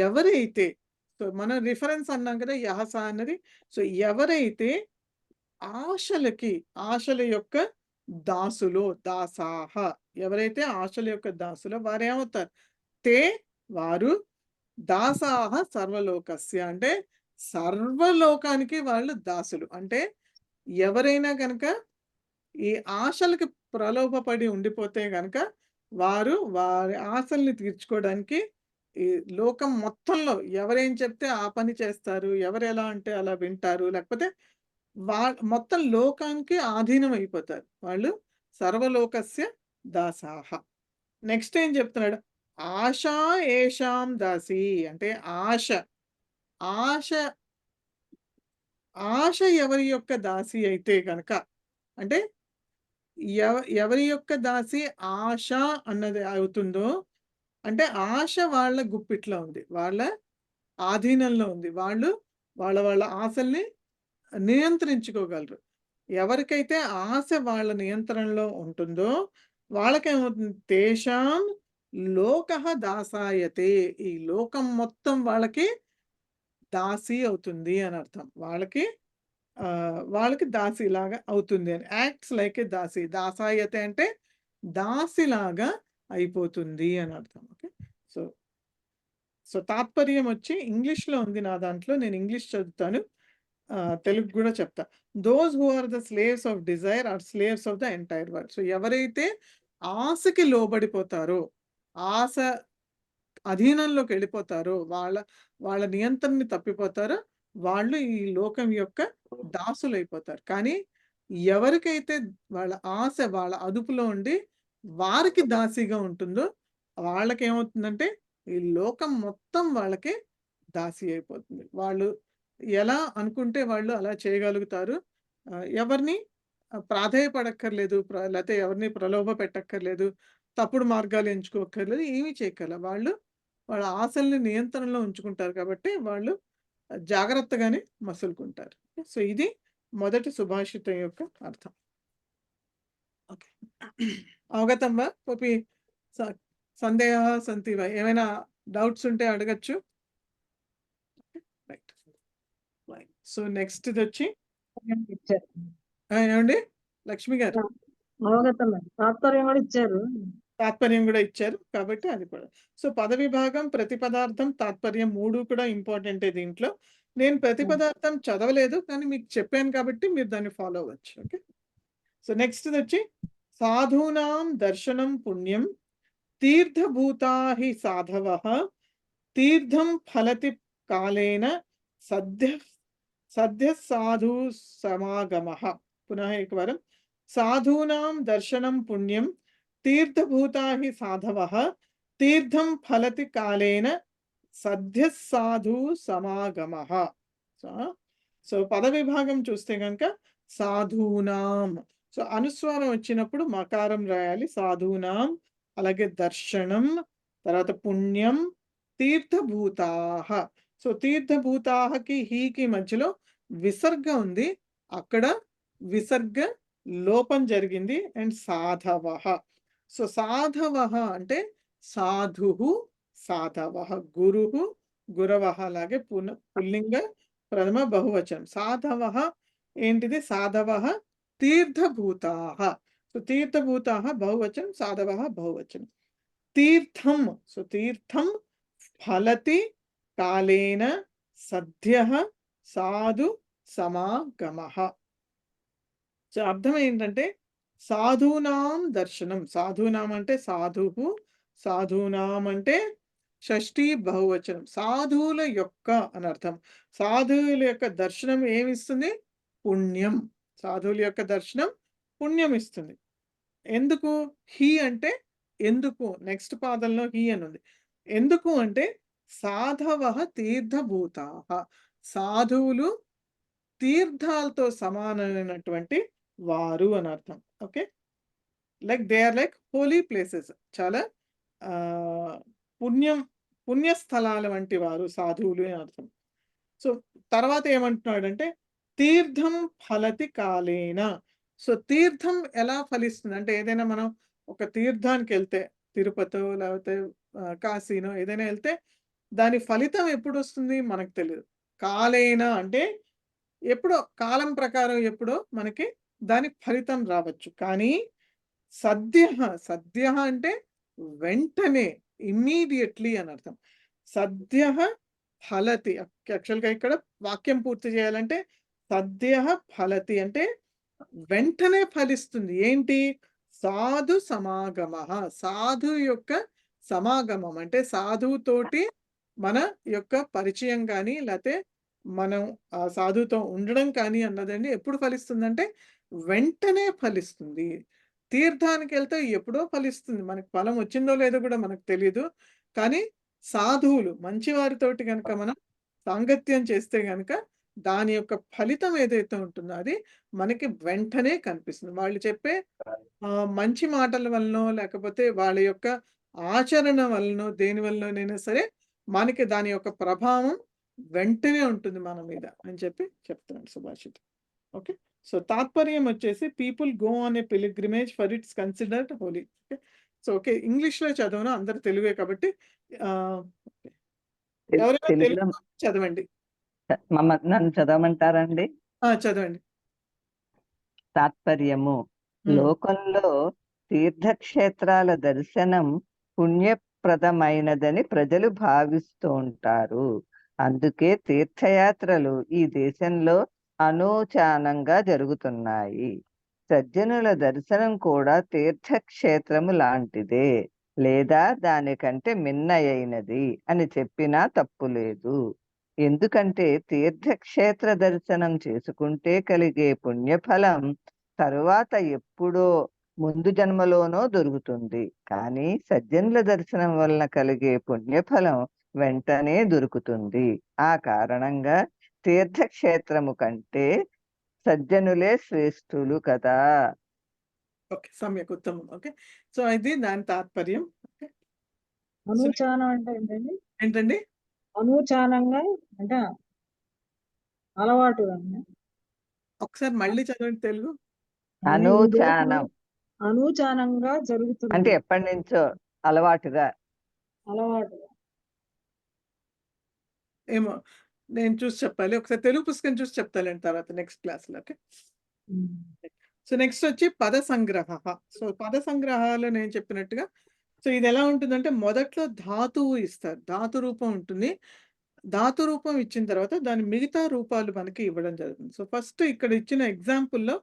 ఎవరైతే, సో మనం రిఫరెన్స్ అన్నాం కదా యహస అన్నది. సో ఎవరైతే ఆశలకి, ఆశల యొక్క దాసులో, దాసాహ ఎవరైతే ఆశల యొక్క దాసులో వారేమవుతారు? తే వారు, దాసాహ సర్వలోకస్య అంటే సర్వలోకానికి వాళ్ళు దాసులు. అంటే ఎవరైనా కనుక ఈ ఆశలకి ప్రలోభపడి ఉండిపోతే కనుక వారు వారి ఆశల్ని తీర్చుకోవడానికి ఈ లోకం మొత్తంలో ఎవరేం చెప్తే ఆ పని చేస్తారు, ఎవరు ఎలా అంటే అలా వింటారు, లేకపోతే మొత్తం లోకానికి ఆధీనం అయిపోతారు. వాళ్ళు సర్వలోకస్య దాసాహ. నెక్స్ట్ ఏం చెప్తున్నాడు? ఆశా ఏషాం దాసి అంటే ఆశ, ఆశ, ఆశ ఎవరి యొక్క దాసి అయితే కనుక, అంటే ఎవరి యొక్క దాసి ఆశ అన్నది అవుతుందో, అంటే ఆశ వాళ్ళ గుప్పిట్లో ఉంది, వాళ్ళ ఆధీనంలో ఉంది. వాళ్ళు వాళ్ళ వాళ్ళ ఆశల్ని నియంత్రించుకోగలరు. ఎవరికైతే ఆశ వాళ్ళ నియంత్రణలో ఉంటుందో వాళ్ళకేమవుతుంది? తేషాం లోకః దాసాయతే, ఈ లోకం మొత్తం వాళ్ళకి దాసి అవుతుంది అని అర్థం. వాళ్ళకి దాసిలాగా అవుతుంది అని. యాక్ట్స్ లైక్ ఏ దాసి. దాసాయతే అంటే దాసిలాగా అయిపోతుంది అని అర్థం. ఓకే. సో సో తాత్పర్యం వచ్చి ఇంగ్లీష్లో ఉంది నా దాంట్లో, నేను ఇంగ్లీష్ చదువుతాను, తెలుగు కూడా చెప్తా. Those who are the slaves of desire are slaves of the entire world. So ఎవరైతే ఆశకి లోబడిపోతారో, ఆశ అధీనంలోకి వెళ్ళిపోతారో, వాళ్ళ నియంత్రణని తప్పిపోతారో వాళ్ళు ఈ లోకం యొక్క దాసులు అయిపోతారు. కానీ ఎవరికైతే వాళ్ళ ఆశ వాళ్ళ అదుపులో ఉండి వారికి దాసిగా ఉంటుందో వాళ్ళకి ఏమవుతుందంటే ఈ లోకం మొత్తం వాళ్ళకి దాసి అయిపోతుంది. వాళ్ళు ఎలా అనుకుంటే వాళ్ళు అలా చేయగలుగుతారు. ఎవరిని ప్రాధేయపడక్కర్లేదు, లేకపోతే ఎవరిని ప్రలోభ పెట్టక్కర్లేదు, తప్పుడు మార్గాలు ఎంచుకోక్కర్లేదు, ఏమీ చేయక్కర్లేదు. వాళ్ళు వాళ్ళ ఆశల్ని నియంత్రణలో ఉంచుకుంటారు కాబట్టి వాళ్ళు జాగ్రత్తగానే మసులుకుంటారు. సో ఇది మొదటి సుభాషితం యొక్క అర్థం. ఓకే, అవగతమ్మా? కోపి సందేహ సంతి వా? ఏమైనా డౌట్స్ ఉంటే అడగచ్చు. రైట్. సో నెక్స్ట్ ఇది వచ్చి ఏమండి లక్ష్మి గారు? తాత్పర్యం కూడా ఇచ్చారు. తాత్పర్యం కూడా ఇచ్చారు కాబట్టి అది కూడా. సో పదవిభాగం, ప్రతిపదార్థం, తాత్పర్యం 3 కూడా ఇంపార్టెంటే దీంట్లో. నేను ప్రతిపదార్థం చదవలేదు కానీ మీకు చెప్పాను కాబట్టి మీరు దాన్ని ఫాలో అవ్వచ్చు. ఓకే. సో నెక్స్ట్ వచ్చి సాధూనాం దర్శనం పుణ్యం తీర్థభూతా హి సాధవః తీర్థం ఫలతి కాలేన సద్య సాధు సమాగమః. పునః ఏకవారం. సాధూనాం దర్శనం పుణ్యం తీర్థభూతా హి సాధవః తీర్థం ఫలతి కాలేన సద్య సాధు సమాగమః. సో పద విభాగం చూస్తే కనుక సాధూనాం, సో అనుస్వారం వచ్చినప్పుడు మకారం రాయాలి. సాధూనాం, అలాగే దర్శనం, తర్వాత పుణ్యం, తీర్థభూతాహ. సో తీర్థభూతాహకి హీకి మధ్యలో విసర్గ ఉంది, అక్కడ విసర్గ లోపం జరిగింది. అండ్ సాధవః. సో సాధవః అంటే సాధుః సాధవః, గురుః గురవః లాగే పుల్లింగ ప్రథమ బహువచనం. సాధవః ఏంటిది? సాధవః తీర్థభూతాః. సో తీర్థభూతాః బహువచనం, సాధవః బహువచనం. తీర్థం, సో తీర్థం ఫలతి కాలేన సద్యః సాధు సమాగమః. సో అర్థం ఏంటంటే సాధూనాం దర్శనం. సాధూనాం అంటే సాధువు, సాధూనాం అంటే షష్ఠీ బహువచనం, సాధువుల యొక్క అని అర్థం. సాధువుల యొక్క దర్శనం ఏమిస్తుంది? పుణ్యం. సాధువుల యొక్క దర్శనం పుణ్యం ఇస్తుంది. ఎందుకు? హి అంటే ఎందుకు, నెక్స్ట్ పాదంలో హి అని ఉంది. ఎందుకు అంటే సాధవః తీర్థభూతాః, సాధువులు తీర్థాలతో సమానమైనటువంటి వారు అని అర్థం. Okay, like they are like holy places, చాలా పుణ్యస్థలాల వంటి వారు సాధువులు అని అర్థం. సో తర్వాత ఏమంటున్నాడంటే తీర్థం ఫలతి కాలేన. సో తీర్థం ఎలా ఫలిస్తుంది అంటే ఏదైనా మనం ఒక తీర్థానికి వెళ్తే, తిరుపతో లేకపోతే కాశీనో ఏదైనా వెళ్తే దాని ఫలితం ఎప్పుడు వస్తుంది మనకు తెలియదు. కాలేన అంటే ఎప్పుడో, కాలం ప్రకారం ఎప్పుడో మనకి దాని ఫలితం రావచ్చు. కానీ సద్య అంటే వెంటనే, ఇమ్మీడియట్లీ అని అర్థం. సద్య ఫలతి, యాక్చువల్గా ఇక్కడ వాక్యం పూర్తి చేయాలంటే సద్య ఫలతి అంటే వెంటనే ఫలిస్తుంది. ఏంటి? సాధు సమాగమ. సాధు యొక్క సమాగమం అంటే సాధువుతోటి మన యొక్క పరిచయం కానీ లేకపోతే మనం ఆ సాధువుతో ఉండడం కానీ అన్నదండి ఎప్పుడు ఫలిస్తుందంటే వెంటనే ఫలిస్తుంది. తీర్థానికి వెళ్తే ఎప్పుడో ఫలిస్తుంది, మనకు ఫలం వచ్చిందో లేదో కూడా మనకు తెలియదు. కానీ సాధువులు మంచివారితోటి కనుక మనం సాంగత్యం చేస్తే కనుక దాని యొక్క ఫలితం ఏదైతే ఉంటుందో అది మనకి వెంటనే కనిపిస్తుంది. వాళ్ళు చెప్పే మంచి మాటల వలనో లేకపోతే వాళ్ళ యొక్క ఆచరణ వలనో దేని వలనైనా సరే మనకి దాని యొక్క ప్రభావం వెంటనే ఉంటుంది మన మీద అని చెప్తున్నాడు సుభాషిత్. ఓకే, సో తాత్పర్యం వచ్చేసి people go on a pilgrimage for it's considered holy. Okay, so okay ఇంగ్లీష్లో చదవను, అందరు తెలుగే కాబట్టి ఎవరైనా తెలుగు చదవండి. నన్ను చదవమంటారండి? చదవండి. తాత్పర్యము: లోకంలో తీర్థక్షేత్రాల దర్శనం పుణ్యప్రదమైనదని ప్రజలు భావిస్తూ ఉంటారు. అందుకే తీర్థయాత్రలు ఈ దేశంలో అనూచానంగా జరుగుతున్నాయి. సజ్జనుల దర్శనం కూడా తీర్థక్షేత్రము లాంటిదే లేదా దానికంటే మిన్నయైనది అని చెప్పినా తప్పులేదు. ఎందుకంటే తీర్థక్షేత్ర దర్శనం చేసుకుంటే కలిగే పుణ్యఫలం తరువాత ఎప్పుడో ముందు జన్మలోనో దొరుకుతుంది. కానీ సజ్జనుల దర్శనం వలన కలిగే పుణ్యఫలం వెంటనే దొరుకుతుంది. ఆ కారణంగా తీర్థక్షేత్రము కంటే సజ్జనులే శ్రేష్ఠులు కదా. ఓకే, సమ్యక్, ఉత్తమం. ఓకే, సో ఇది దాని తాత్పర్యం. ఓకే, అనూచానం అంటే ఏంటండి? అనూచానంగా అంటే అలవాటు. ఒకసారి మళ్ళీ చదవండి తెలుగు. అనూచానం అనూచానంగా జరుగుతుంది అంటే ఎప్పటి నుంచో అలవాటుగా. ఏమో నేను చూసి చెప్పాలి, ఒకసారి తెలుగు పుస్తకం చూసి చెప్తానండి తర్వాత నెక్స్ట్ క్లాస్లో. ఓకే, సో నెక్స్ట్ వచ్చి పద సంగ్రహ. సో పద సంగ్రహాలు నేను చెప్పినట్టుగా సో ఇది ఎలా ఉంటుందంటే మొదట్లో ధాతువు ఇస్తారు, ధాతు రూపం ఉంటుంది. ధాతు రూపం ఇచ్చిన తర్వాత దాని మిగతా రూపాలు మనకి ఇవ్వడం జరుగుతుంది. సో ఫస్ట్ ఇక్కడ ఇచ్చిన ఎగ్జాంపుల్లో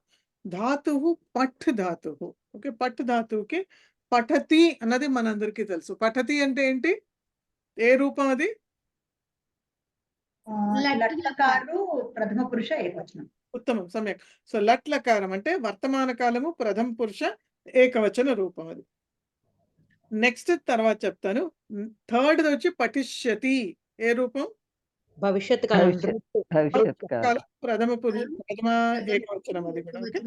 ధాతువు పఠ్ ధాతువు. ఓకే, పఠ్ ధాతువుకి పఠతి అన్నది మనందరికీ తెలుసు. పఠతి అంటే ఏంటి? ఏ రూపం అది? లట్లకారు ప్రథమ పురుష ఏకవచనం. ఉత్తమం, సమ్యక్. సో లట్లకారం అంటే వర్తమాన కాలము ప్రథమ పురుష ఏకవచన రూపం అది. నెక్స్ట్ తర్వాత చెప్తాను. థర్డ్ వచ్చి పఠిష్యతి. ఏ రూపం? భవిష్యత్ కాలం. ప్రథమ ఏకవచనం అది కూడా. ఓకే,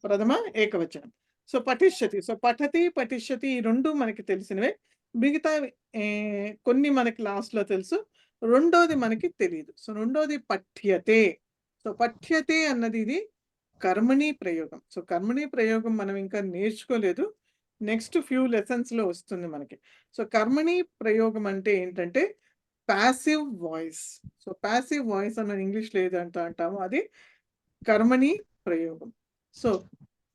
ప్రథమ ఏకవచనం. సో పఠిష్యతి, సో పఠతి పఠిష్యతి ఈ రెండు మనకి తెలిసినవే. మిగతా కొన్ని మనకి లాస్ట్ లో తెలుసు, రెండోది మనకి తెలియదు. సో రెండోది పఠ్యతే. సో పఠ్యతే అన్నది ఇది కర్మణి ప్రయోగం. సో కర్మణి ప్రయోగం మనం ఇంకా నేర్చుకోలేదు, నెక్స్ట్ ఫ్యూ లెసన్స్ లో వస్తుంది మనకి. సో కర్మణి ప్రయోగం అంటే ఏంటంటే passive voice. So passive voice అన్న ఇంగ్లీష్లో ఏదంట అంటామో అది కర్మణి ప్రయోగం. సో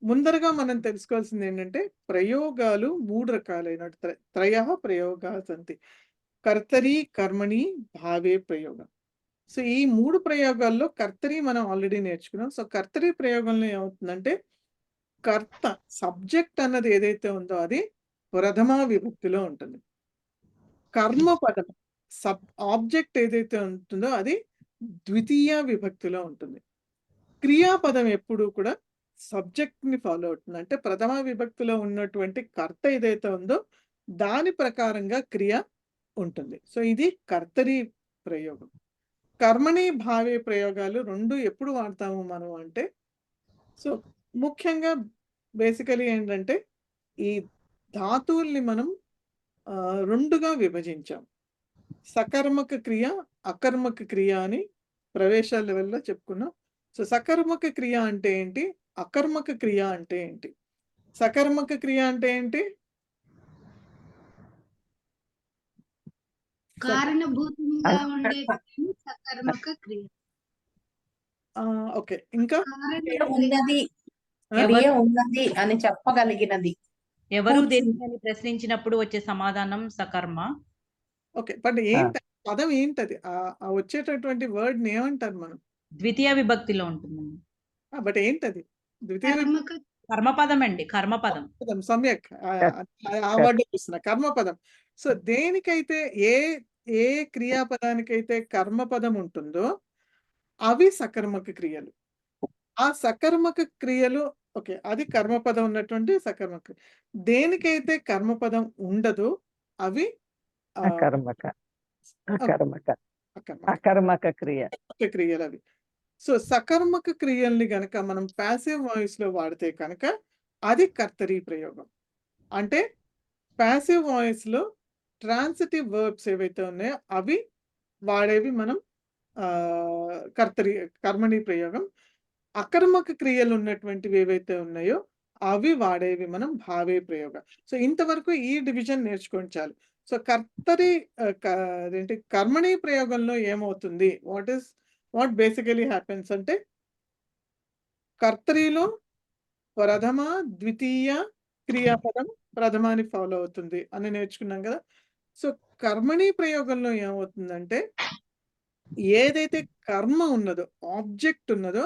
ముందరగా మనం తెలుసుకోవాల్సింది ఏంటంటే ప్రయోగాలు మూడు రకాలైన త్రయ ప్రయోగా సంతి. కర్తరి, కర్మణి, భావే ప్రయోగం. సో ఈ 3 ప్రయోగాల్లో కర్తరి మనం ఆల్రెడీ నేర్చుకున్నాం. సో కర్తరి ప్రయోగంలో ఏమవుతుందంటే కర్త సబ్జెక్ట్ అన్నది ఏదైతే ఉందో అది ప్రథమ విభక్తిలో ఉంటుంది. కర్మపదం ఆబ్జెక్ట్ ఏదైతే ఉంటుందో అది ద్వితీయ విభక్తిలో ఉంటుంది. క్రియాపదం ఎప్పుడు కూడా సబ్జెక్ట్ ని ఫాలో అవుతుంది. అంటే ప్రథమ విభక్తిలో ఉన్నటువంటి కర్త ఏదైతే ఉందో దాని ప్రకారంగా క్రియ ఉంటుంది. సో ఇది కర్తరి ప్రయోగం. కర్మణి, భావే ప్రయోగాలు 2 ఎప్పుడు వాడతాము మనం అంటే, సో ముఖ్యంగా బేసికలీ ఏంటంటే ఈ ధాతువుల్ని మనం 2గా విభజించాం. సకర్మక క్రియ, అకర్మక క్రియ అని ప్రవేశాల లెవెల్లో చెప్పుకున్నాం. సో సకర్మక క్రియ అంటే ఏంటి, అకర్మక క్రియ అంటే ఏంటి? సకర్మక క్రియ అంటే ఏంటి? కారణభూతంగా ఉండే సకర్మక క్రియ. ఓకే, ఇంకా ఉన్నది క్రియ ఉన్నది అని చెప్పగలిగినది. ఎవరు దేనిని ప్రశ్నించినప్పుడు వచ్చే సమాధానం సకర్మ. ఓకే, బట్ ఏంటి పదం ఏంటది? వచ్చేటటువంటి వర్డ్ ని ఏమంటారు మనం? ద్వితీయ విభక్తిలో ఉంటుంది. బట్ ఏంటది? ద్వితీయ కర్మపదం అండి, కర్మపదం. సమ్యక్ ఆ వర్డ్ చూస్తున్నా, కర్మపదం. సో దేనికైతే ఏ క్రియాపదానికైతే కర్మపదం ఉంటుందో అవి సకర్మక క్రియలు. ఆ సకర్మక క్రియలు ఓకే, అది కర్మపదం ఉన్నటువంటి సకర్మక. దేనికైతే కర్మపదం ఉండదో అవి అకర్మక క్రియలు అవి. సో సకర్మక క్రియల్ని గనక మనం ప్యాసివ్ వాయిస్ లో వాడితే కనుక అది కర్తరి ప్రయోగం. అంటే ప్యాసివ్ వాయిస్ లో ట్రాన్సిటివ్ వర్బ్స్ ఏవైతే ఉన్నాయో అవి వాడేవి మనం కర్మణి ప్రయోగం. అకర్మక క్రియలు ఉన్నటువంటివి ఏవైతే ఉన్నాయో అవి వాడేవి మనం భావే ప్రయోగం. సో ఇంతవరకు ఈ డివిజన్ నేర్చుకోండి చాలు. సో కర్మణి ప్రయోగంలో ఏమవుతుంది, వాట్ బేసికలీ హ్యాపెన్స్ అంటే కర్తరిలో ప్రథమ, ద్వితీయ క్రియాపదం ప్రథమాన్ని ఫాలో అవుతుంది అని నేర్చుకున్నాం కదా. సో కర్మణి ప్రయోగంలో ఏమవుతుందంటే ఏదైతే కర్మ ఉన్నదో, ఆబ్జెక్ట్ ఉన్నదో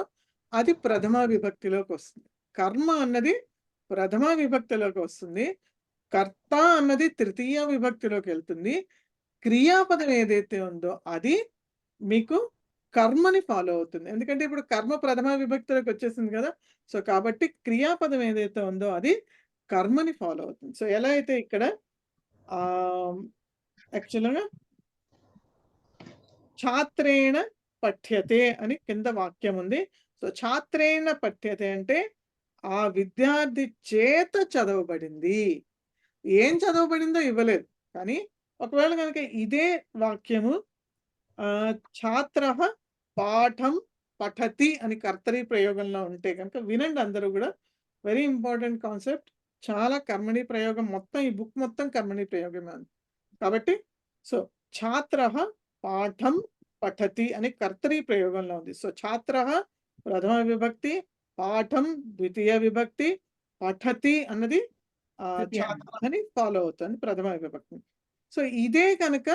అది ప్రథమ విభక్తిలోకి వస్తుంది. కర్మ అన్నది ప్రథమ విభక్తిలోకి వస్తుంది. కర్త అన్నది తృతీయ విభక్తిలోకి వెళ్తుంది. క్రియాపదం ఏదైతే ఉందో అది మీకు కర్మని ఫాలో అవుతుంది. ఎందుకంటే ఇప్పుడు కర్మ ప్రథమ విభక్తిలోకి వచ్చేసింది కదా. సో కాబట్టి క్రియాపదం ఏదైతే ఉందో అది కర్మని ఫాలో అవుతుంది. సో ఎలా అయితే ఇక్కడ యాక్చువల్గా ఛాత్రేణ పఠ్యతే అని కింద వాక్యం ఉంది. సో ఛాత్రేణ పఠ్యతే అంటే ఆ విద్యార్థి చేత చదవబడింది. ఏం చదవబడిందో ఇవ్వలేదు, కానీ ఒకవేళ కనుక ఇదే వాక్యము ఛాత్రః పాఠం పఠతి అని కర్తరి ప్రయోగంలో ఉంటే కనుక వినండి అందరూ కూడా. Very important concept. చాలా కర్మణి ప్రయోగం మొత్తం, ఈ బుక్ మొత్తం కర్మణి ప్రయోగమే ఉంది కాబట్టి. సో ఛాత్రః పాఠం పఠతి అని కర్తరి ప్రయోగంలో ఉంది. సో ఛాత్రః ప్రథమ విభక్తి, పాఠం ద్వితీయ విభక్తి, పఠతి అన్నది ఛాత్రని ఫాలో అవుతుంది ప్రథమ విభక్తి. సో ఇదే కనుక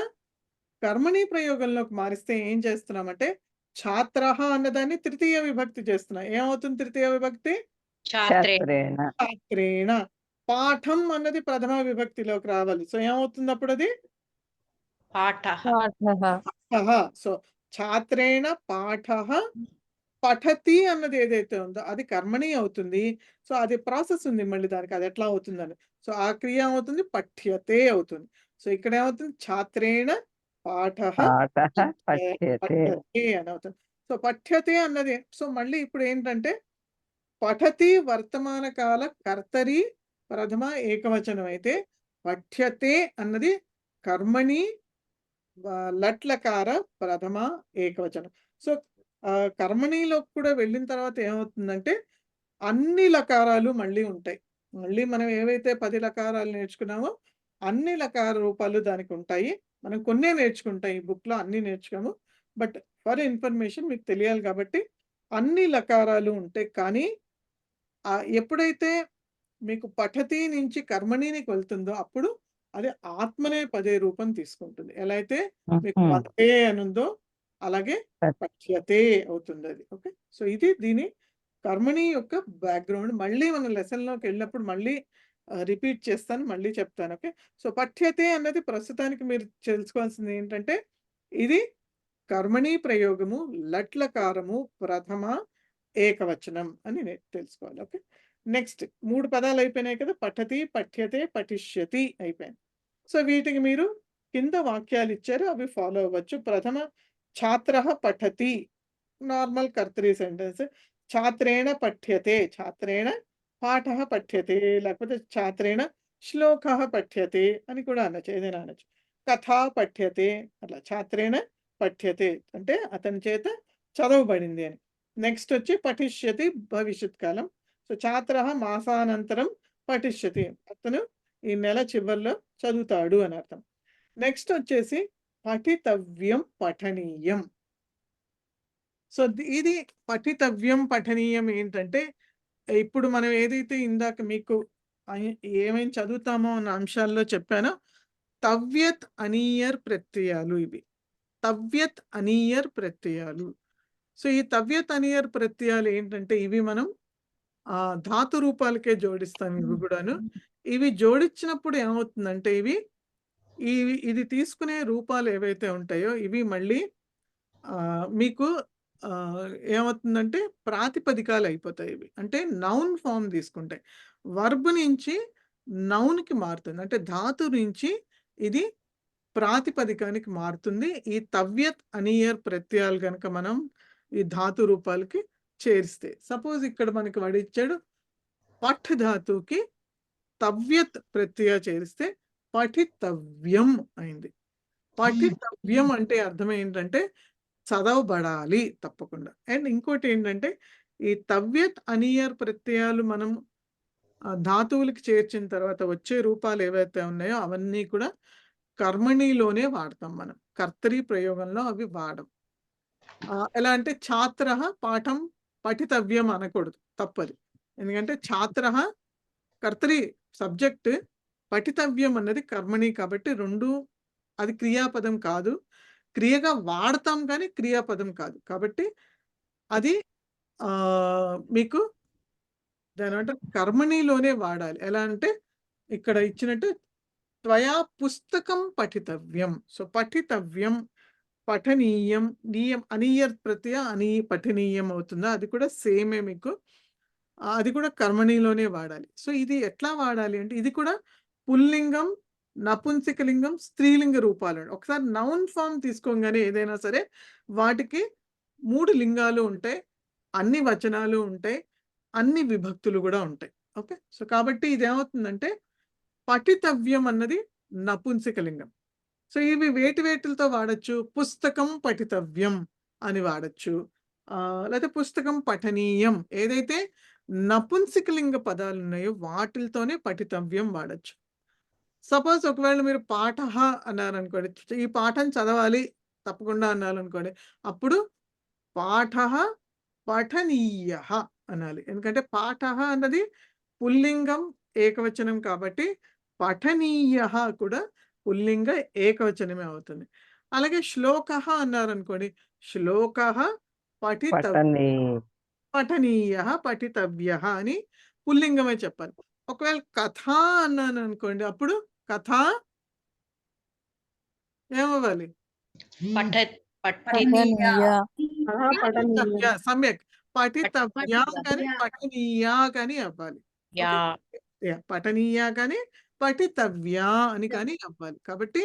కర్మణి ప్రయోగంలోకి మారిస్తే ఏం చేస్తున్నామంటే ఛాత్రః అన్నదాన్ని తృతీయ విభక్తి చేస్తున్నాం. ఏమవుతుంది తృతీయ విభక్తి? ఛాత్రేణ. పాఠం అన్నది ప్రథమ విభక్తిలోకి రావాలి. సో ఏమవుతుంది అప్పుడు అది? పాఠః. సో ఛాత్రేణ పాఠః పఠతి అన్నది ఏదైతే ఉందో అది కర్మణి అవుతుంది. సో అది ప్రాసెస్ ఉంది మళ్ళీ దానికి, అది ఎట్లా అవుతుందని. సో ఆ క్రియ అవుతుంది పఠ్యతే అవుతుంది. సో ఇక్కడ ఏమవుతుంది? ఛాత్రేణ పాఠః పఠ్యతే అని అవుతుంది. సో పఠ్యతే అన్నది. సో మళ్ళీ ఇప్పుడు ఏంటంటే పఠతి వర్తమాన కాల కర్తరి ప్రథమ ఏకవచనం అయితే పఠ్యతే అన్నది కర్మణి లట్లకార ప్రథమ ఏకవచనం. సో కర్మణిలో కూడా వెళ్ళిన తర్వాత ఏమవుతుందంటే అన్ని లకారాలు మళ్ళీ ఉంటాయి. మళ్ళీ మనం ఏవైతే 10 లకారాలు నేర్చుకున్నామో అన్ని లకార రూపాలు దానికి ఉంటాయి. మనం కొన్నే నేర్చుకుంటాం ఈ బుక్ లో, అన్ని నేర్చుకోము. బట్ ఫర్ ఇన్ఫర్మేషన్ మీకు తెలియాలి కాబట్టి అన్ని లకారాలు ఉంటాయి. కానీ ఎప్పుడైతే మీకు పఠతి నుంచి కర్మణికి వెళ్తుందో అప్పుడు అది ఆత్మనే పదే రూపం తీసుకుంటుంది. ఎలా అయితే మీకు పతే అని ఉందో అలాగే పఠ్యతే అవుతుంది అది. ఓకే, సో ఇది దీని కర్మణి యొక్క బ్యాక్గ్రౌండ్. మళ్ళీ మన లెసన్లోకి వెళ్ళినప్పుడు మళ్ళీ రిపీట్ చేస్తాను, మళ్ళీ చెప్తాను. ఓకే, సో పఠ్యతే అన్నది ప్రస్తుతానికి మీరు తెలుసుకోవాల్సింది ఏంటంటే ఇది కర్మణి ప్రయోగము, లట్లకారము, ప్రథమ ఏకవచనం అని తెలుసుకోవాలి. ఓకే, నెక్స్ట్ 3 పదాలు అయిపోయినాయి కదా, పఠతి, పఠ్యతే, పఠిష్యతి అయిపోయింది. సో వీటికి మీరు కింద వాక్యాలు ఇచ్చారు, అవి ఫాలో అవ్వచ్చు. ప్రథమ ఛాత్రః పఠతి, నార్మల్ కర్తరి సెంటెన్స్. ఛాత్రేణ పఠ్యతే, ఛాత్రేణ పాఠః పఠ్యతే, లేకపోతే ఛాత్రేణ శ్లోకః పఠ్యతే అని కూడా అనొచ్చు, ఏదైనా అనొచ్చు. కథా పఠ్యతే, అట్లా ఛాత్రేణ పఠ్యతే అంటే అతని చేత చదవబడింది అని. నెక్స్ట్ వచ్చి పఠిష్యతి భవిష్యత్ కాలం. సో ఛాత్రః మాసానంతరం పఠిష్యతి, అతను ఈ నెల చివరిలో చదువుతాడు అని అర్థం. నెక్స్ట్ వచ్చేసి పఠితవ్యం, పఠనీయం. సో ఇది పఠితవ్యం, పఠనీయం ఏంటంటే ఇప్పుడు మనం ఏదైతే ఇందాక మీకు ఏమేమి చదువుతామో అన్న అంశాల్లో చెప్పానో తవ్యత్ అనీయర్ ప్రత్యయాలు ఇవి. తవ్యత్ అనీయర్ ప్రత్యయాలు. సో ఈ తవ్యత్ అనీయర్ ప్రత్యయాలు ఏంటంటే ఇవి మనం ధాతు రూపాలకే జోడిస్తాం. ఇవి కూడాను ఇవి జోడించినప్పుడు ఏమవుతుందంటే ఇది తీసుకునే రూపాలు ఏవైతే ఉంటాయో ఇవి మళ్ళీ మీకు ఏమవుతుందంటే ప్రాతిపదికాలు అయిపోతాయి. ఇవి అంటే నౌన్ ఫామ్ తీసుకుంటాయి. వర్బ్ నుంచి నౌన్కి మారుతుంది, అంటే ధాతు నుంచి ఇది ప్రాతిపదికానికి మారుతుంది. ఈ తవ్యత్ అనీయర్ ప్రత్యయాలు కనుక మనం ఈ ధాతు రూపాలకి చేరిస్తే, సపోజ్ ఇక్కడ మనకి వాడు ఇచ్చాడు పఠ్ ధాతుకి తవ్యత్ ప్రత్యయ చేరిస్తే పఠితవ్యం అయింది. పఠితవ్యం అంటే అర్థం ఏంటంటే చదవబడాలి తప్పకుండా. అండ్ ఇంకోటి ఏంటంటే ఈ తవ్యత్ అనీయర్ ప్రత్యయాలు మనం ధాతువులకి చేర్చిన తర్వాత వచ్చే రూపాలు ఏవైతే ఉన్నాయో అవన్నీ కూడా కర్మణిలోనే వాడతాం మనం, కర్తరి ప్రయోగంలో అవి వాడం. ఎలా అంటే ఛాత్రః పాఠం పఠితవ్యం అనకూడదు, తప్పది. ఎందుకంటే ఛాత్రః కర్తరి సబ్జెక్ట్, పఠితవ్యం అన్నది కర్మణి కాబట్టి రెండు, అది క్రియాపదం కాదు, క్రియగా వాడతాం కానీ క్రియాపదం కాదు. కాబట్టి అది మీకు దాని అంటే కర్మణిలోనే వాడాలి. ఎలా అంటే ఇక్కడ ఇచ్చినట్టు త్వయా పుస్తకం పఠితవ్యం. సో పఠితవ్యం, పఠనీయం, నీయం అనీయర్ ప్రత్యయ పఠనీయం అవుతుందా, అది కూడా సేమే మీకు, అది కూడా కర్మణిలోనే వాడాలి. సో ఇది ఎట్లా వాడాలి అంటే ఇది కూడా పుల్లింగం, నపుంసకలింగం, స్త్రీలింగ రూపాలు. ఒకసారి నౌన్ ఫామ్ తీసుకోగానే ఏదైనా సరే వాటికి 3 లింగాలు ఉంటాయి, అన్ని వచనాలు ఉంటాయి, అన్ని విభక్తులు కూడా ఉంటాయి. ఓకే, సో కాబట్టి ఇది ఏమవుతుందంటే పఠితవ్యం అన్నది నపుంసకలింగం. సో ఇవి వేటితో వాడచ్చు, పుస్తకం పఠితవ్యం అని వాడచ్చు, లేకపోతే పుస్తకం పఠనీయం. ఏదైతే నపుంసకలింగ పదాలు ఉన్నాయో వాటితోనే పఠితవ్యం వాడచ్చు. సపోజ్ ఒకవేళ మీరు పాఠః అన్నారనుకోండి, ఈ పాఠం చదవాలి తప్పకుండా అన్నారనుకోండి, అప్పుడు పాఠః పఠనీయః అనాలి. ఎందుకంటే పాఠః అన్నది పుల్లింగం ఏకవచనం కాబట్టి పఠనీయః కూడా పుల్లింగ ఏకవచనమే అవుతుంది. అలాగే శ్లోకః అన్నారనుకోండి, శ్లోకః పఠనీయః పఠితవ్యః అని పుల్లింగమే చెప్పాలి. ఒకవేళ కథ అన్నాను అనుకోండి, అప్పుడు కథ ఏమవ్వాలి, సమ్యక్ పఠితవ్య కానీ పఠనీయా కానీ అవ్వాలి. పఠనీయా కానీ పఠితవ్య అని కానీ అవ్వాలి. కాబట్టి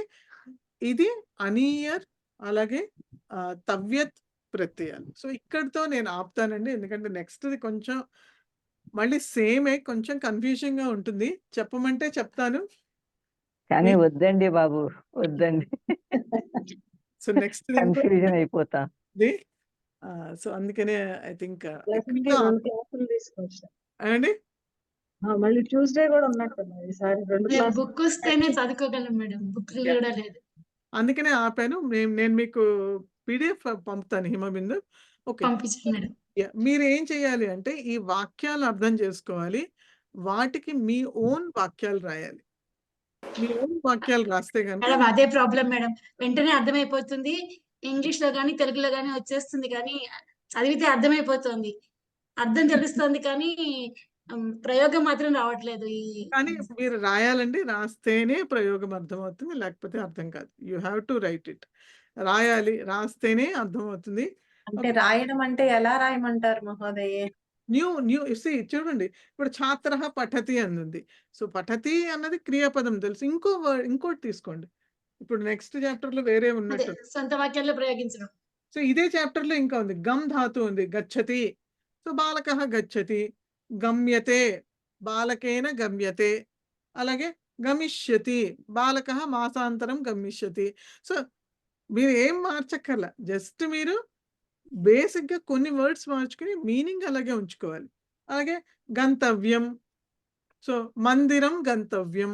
ఇది అనీయర్ అలాగే తవ్యత్ ప్రత్యయాలు. సో ఇక్కడితో నేను ఆపుతానండి, ఎందుకంటే నెక్స్ట్ది కొంచెం మళ్ళీ సేమే, కొంచెం కన్ఫ్యూజన్ గా ఉంటుంది. చెప్పమంటే చెప్తాను కానీ వద్దండి బాబు, వద్దండి. సో నెక్స్ట్ కన్ఫ్యూజన్ అయిపోతా. సో అందుకనే ఐ థింక్ అండి మళ్ళీ ట్యూస్డే కూడా ఉన్నట్టుంది ఈసారి 2 క్లాసులు. బుక్ వస్తేనే చదువుకోగలం మేడం, బుక్ కూడా లేదు. అందుకనే ఆపాను. నేను మీకు PDF పంపుతాను హిమబిందు. ఓకే, పంపించండి. మీరు ఏం చేయాలి అంటే ఈ వాక్యాలు అర్థం చేసుకోవాలి, వాటికి మీ ఓన్ వాక్యాలు రాయాలి. మీ ఓన్ వాక్యాలు రాస్తే కనుక మేడం అదే ప్రాబ్లం మేడం. వెంటనే అర్థమైపోతుంది. ఇంగ్లీష్ లో గానీ తెలుగులో గానీ వచ్చేస్తుంది కానీ చదివితే అర్థమైపోతుంది. అర్థం తెలుస్తుంది కానీ ప్రయోగం మాత్రం రావట్లేదు. కానీ మీరు రాయాలండి, రాస్తేనే ప్రయోగం అర్థమవుతుంది, లేకపోతే అర్థం కాదు. You have to right it. రాయాలి, రాస్తేనే అర్థమవుతుంది. అంటే రాయడం అంటే ఎలా రాయమంటారు మహోదయే? న్యూ చూడండి, ఇప్పుడు ఛాత్ర పఠతి అన్నది. సో పఠతి అన్నది క్రియాపదం తెలుసు. ఇంకోటి తీసుకోండి. ఇప్పుడు నెక్స్ట్ చాప్టర్ లో వేరే అదే ఉన్నట్టు. సొంత వాక్యాల్లో ప్రయోగించడం. సో ఇదే చాప్టర్ లో ఇంకా ఉంది, గమ్ ధాతు ఉంది, గచ్చతి. సో బాలకః గచ్చతి, గమ్యతే, బాలకేన గమ్యతే. అలాగే గమిష్యతి, బాలకః మాసాంతరం గమిష్యతి. సో మీరు ఏం మార్చక్కర్లా, జస్ట్ మీరు బేసిక్ గా కొన్ని వర్డ్స్ మార్చుకుని మీనింగ్ అలాగే ఉంచుకోవాలి. అలాగే గంతవ్యం, సో మందిరం గంతవ్యం.